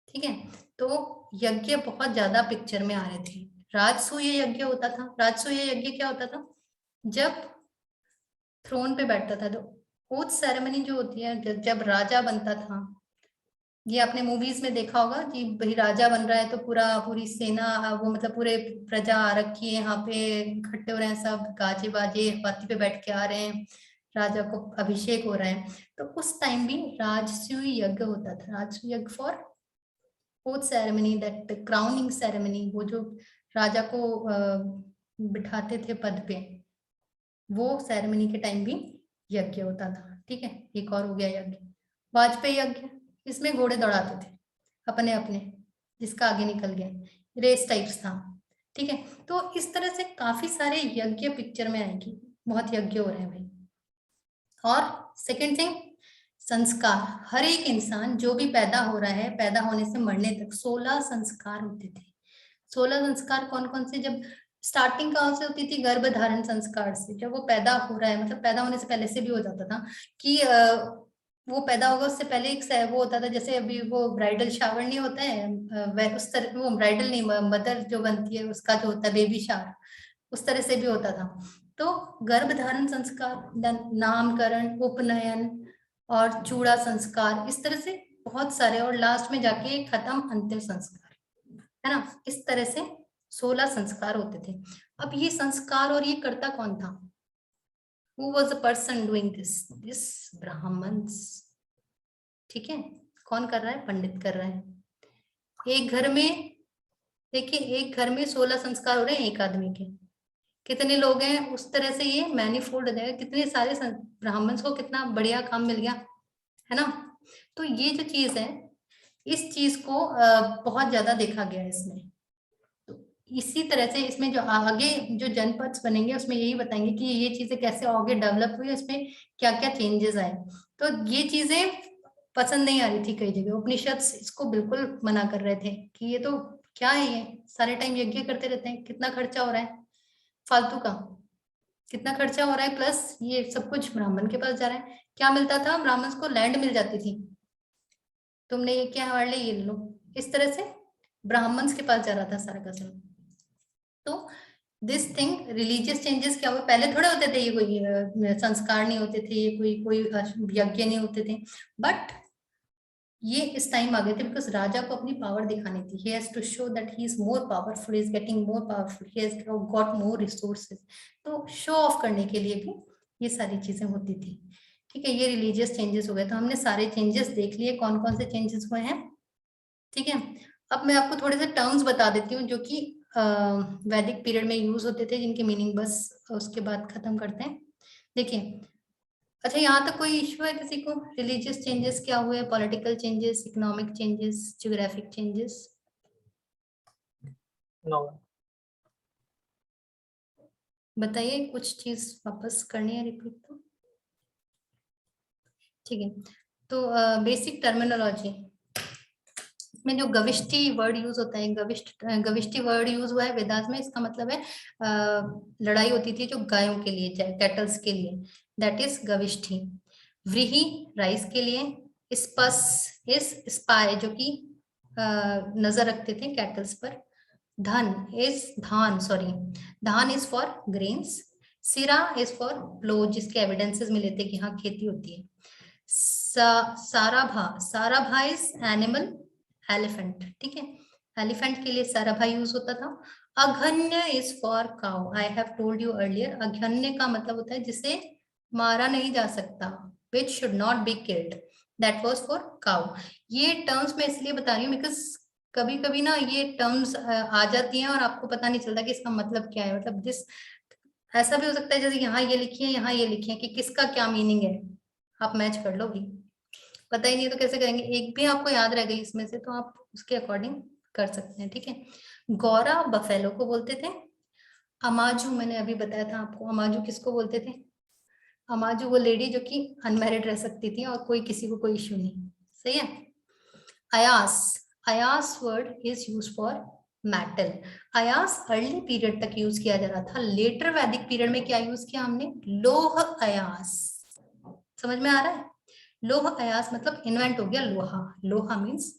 Speaker 1: ठीक है। तो यज्ञ बहुत ज्यादा पिक्चर में आ रहे थे। राजसूय यज्ञ होता था। राजसूय यज्ञ क्या होता था, जब थ्रोन पे बैठता था, तो ओथ सेरेमनी जो होती है, जब राजा बनता था, ये आपने मूवीज में देखा होगा कि भाई राजा बन रहा है तो पूरी सेना, वो मतलब पूरे प्रजा आ रखी है, यहाँ पे इकट्ठे हो रहे हैं, सब गाजे बाजे हाथी पे बैठ के आ रहे हैं, राजा को अभिषेक हो रहा है। तो उस टाइम भी राजसूय यज्ञ होता था। राजसूय यज्ञ for oath ceremony, that crowning ceremony, वो जो राजा को बिठाते थे पद पे, वो सेरेमनी के टाइम भी यज्ञ होता था, ठीक है। एक और हो गया यज्ञ वाजपेयी यज्ञ, इसमें घोड़े दौड़ाते थे अपने अपने, जिसका आगे निकल गया, रेस टाइप्स था, ठीक है। तो इस तरह से काफी सारे यज्ञ पिक्चर में आएगी, बहुत यज्ञ हो रहे हैं भाई। और सेकंड थिंग, संस्कार। हर एक इंसान जो भी पैदा हो रहा है, पैदा होने से मरने तक 16 संस्कार होते थे। 16 संस्कार कौन कौन से? जब स्टार्टिंग कहाँ से होती थी? गर्भ धारण संस्कार से। जब वो पैदा हो रहा है, मतलब पैदा होने से पहले से भी हो जाता था कि वो पैदा होगा उससे पहले एक वो होता था, जैसे अभी वो ब्राइडल शावर नहीं होता है, उस तरह, वो ब्राइडल नहीं, मदर जो बनती है उसका जो होता है बेबी शावर, उस तरह से भी होता था। तो गर्भ धारण संस्कार, नामकरण, उपनयन और चूड़ा संस्कार, इस तरह से बहुत सारे, और लास्ट में जाके खत्म अंतिम संस्कार, है ना। इस तरह से 16 संस्कार होते थे। अब ये संस्कार और ये करता कौन था? Who was the person doing this? This Brahmins, ठीक है। कौन कर रहा है? पंडित कर रहा है। एक घर में देखिए, एक घर में 16 संस्कार हो रहे हैं एक आदमी के, कितने लोग हैं? उस तरह से ये मैनीफोल्ड हो जाएगा, कितने सारे ब्राह्मण्स को कितना बढ़िया काम मिल गया, है ना। तो ये जो चीज है, इस चीज को बहुत ज्यादा देखा गया है इसमें। तो इसी तरह से इसमें जो आगे जो जनपद बनेंगे उसमें यही बताएंगे कि ये चीजें कैसे आगे डेवलप हुई, इसमें क्या क्या चेंजेस आए। तो ये चीजें पसंद नहीं आ रही थी कई जगह, उपनिषद इसको बिल्कुल मना कर रहे थे कि ये तो क्या है, ये सारे टाइम यज्ञ करते रहते हैं, कितना खर्चा हो रहा है फालतू का, कितना खर्चा हो रहा है, प्लस ये सब कुछ ब्राह्मण के पास जा रहा है। क्या मिलता था? ब्राह्मण को लैंड मिल जाती थी, तुमने ये क्या हमारे लिए ये लो, इस तरह से ब्राह्मण्स के पास जा रहा था सारा का सारा। तो दिस थिंग, रिलीजियस चेंजेस क्या हुए? पहले थोड़े होते थे ये, कोई संस्कार नहीं होते थे, ये कोई यज्ञ नहीं होते थे, बट ये इस टाइम आ गए थे बिकॉज राजा को अपनी पावर दिखानी थी। he has to show that he is more powerful, he is getting more powerful, he has got more resources। तो शो ऑफ करने के लिए भी ये सारी चीजें होती थी, ठीक है। ये रिलीजियस चेंजेस हो गए। तो हमने सारे चेंजेस देख लिए, कौन कौन से चेंजेस हुए हैं, ठीक है। अब मैं आपको थोड़े से टर्म्स बता देती हूँ जो कि वैदिक पीरियड में यूज होते थे, जिनके मीनिंग बस उसके बाद खत्म करते हैं। देखिए, अच्छा यहाँ तक कोई इश्यू है किसी को? रिलीजियस चेंजेस क्या हुए, political changes, economic changes, geographic changes,
Speaker 8: No.
Speaker 1: बताइए कुछ चीज वापस करनी है रिपीट तो ठीक है। तो बेसिक टर्मिनोलॉजी में जो गविष्टि वर्ड यूज होता है, गविष्टि वर्ड यूज हुआ है वेदास में। इसका मतलब है लड़ाई होती थी जो गायों के लिए, कैटल्स के लिए, दैट इज गविष्टि। व्रीहि राइस के लिए। स्पस इज स्पाई जो कि नजर रखते थे कैटल्स पर। धान इज फॉर ग्रेन्स। सिरा इज फॉर प्लो जिसके एविडेंसेस मिले थे कि हाँ खेती होती है। साराभा इज एनिमल, एलिफेंट, ठीक है। एलिफेंट के लिए साराभा यूज होता था। Aghanya is for cow. I have told you earlier, aghanya का मतलब होता है जिसे मारा नहीं जा सकता, which should not be killed, that was for cow। ये टर्म्स मैं इसलिए बता रही हूँ बिकॉज कभी कभी ना ये टर्म्स आ जाती हैं और आपको पता नहीं चलता कि इसका मतलब क्या है। मतलब जिस ऐसा भी हो सकता है जैसे यहाँ ये लिखी है, यहाँ ये लिखी है, कि किसका क्या मीनिंग है, आप मैच कर लो भाई। पता ही नहीं है तो कैसे करेंगे, एक भी आपको याद रह गई इसमें से तो आप उसके अकॉर्डिंग कर सकते हैं, ठीक है। गौरा बफेलो को बोलते थे। अमाजू मैंने अभी बताया था आपको, अमाजू किसको बोलते थे? अमाजू वो लेडी जो कि अनमैरिड रह सकती थी और कोई किसी को कोई इश्यू नहीं, सही है। Ayaz word is use for metal. Ayaz early period तक यूज किया जा रहा था। लेटर वैदिक पीरियड में क्या यूज किया हमने? लोह अयास। समझ में आ रहा है? लोह अयास मतलब इन्वेंट हो गया लोहा। लोहा मीन्स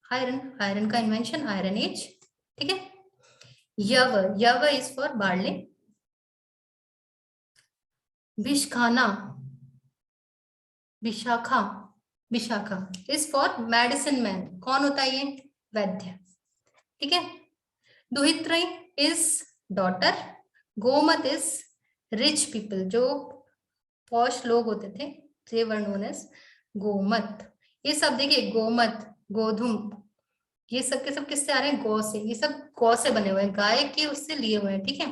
Speaker 1: आयरन, आयरन का इन्वेंशन, आयरन एज, ठीक है। Yava is for barley. Vishakha is for medicine man. कौन होता है ये? वैद्य, ठीक है। Duhitri is daughter. Gomat is rich people, जो पॉश लोग होते थे, they were known as Gomat. ये सब देखिए, गोमत, गोधूम, ये सब के सब किससे आ रहे हैं? गौ से। ये सब गौ से बने हुए हैं, गाय के उससे लिए हुए हैं, ठीक है।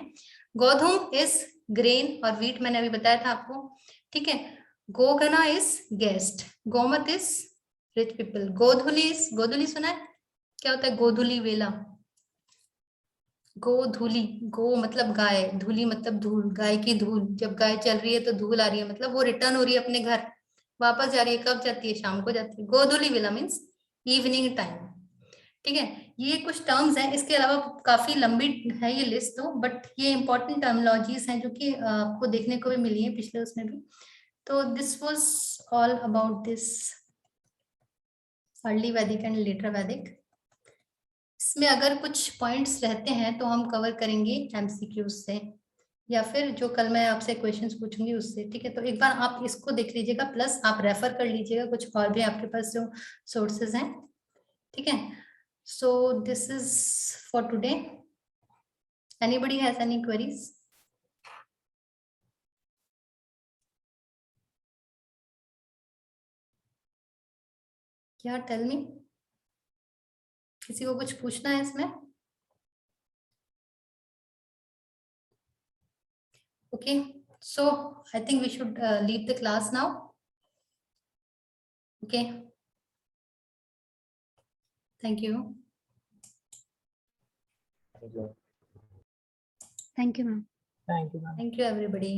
Speaker 1: गोधूम इज ग्रेन और व्हीट मैंने अभी बताया था आपको, ठीक है। Goghna is guest. Gomat is rich people. गोधुली सुना है? क्या होता है गोधुली वेला? गोधुली, गो मतलब गाय, धूली मतलब धूल, गाय की धूल। जब गाय चल रही है तो धूल आ रही है, मतलब वो रिटर्न हो रही है अपने घर, वापस जा रही है। कब जाती है? शाम को जाती है। गोधुली वेला मीन्स इवनिंग टाइम, ठीक है। ये कुछ टर्म्स हैं, इसके अलावा काफी लंबी है ये लिस्ट तो, बट ये इंपॉर्टेंट टर्मिनोलॉजीज हैं जो कि आपको देखने को भी मिली है पिछले उसमें भी। तो this was all about this early वैदिक एंड लेटर वैदिक। इसमें अगर कुछ पॉइंट्स रहते हैं तो हम कवर करेंगे एमसीक्यूज से, या फिर जो कल मैं आपसे क्वेश्चंस पूछूंगी उससे, ठीक है। तो एक बार आप इसको देख लीजिएगा, प्लस आप रेफर कर लीजिएगा कुछ और भी आपके पास जो सोर्सेज हैं, ठीक है। So this is for today. Anybody has any queries? क्या? Tell me. किसी को कुछ पूछना है इसमें? Okay. So I think we should leave the class now. Okay. Thank you.
Speaker 7: Thank you, ma'am.
Speaker 8: Thank you, ma'am.
Speaker 1: Thank you, everybody.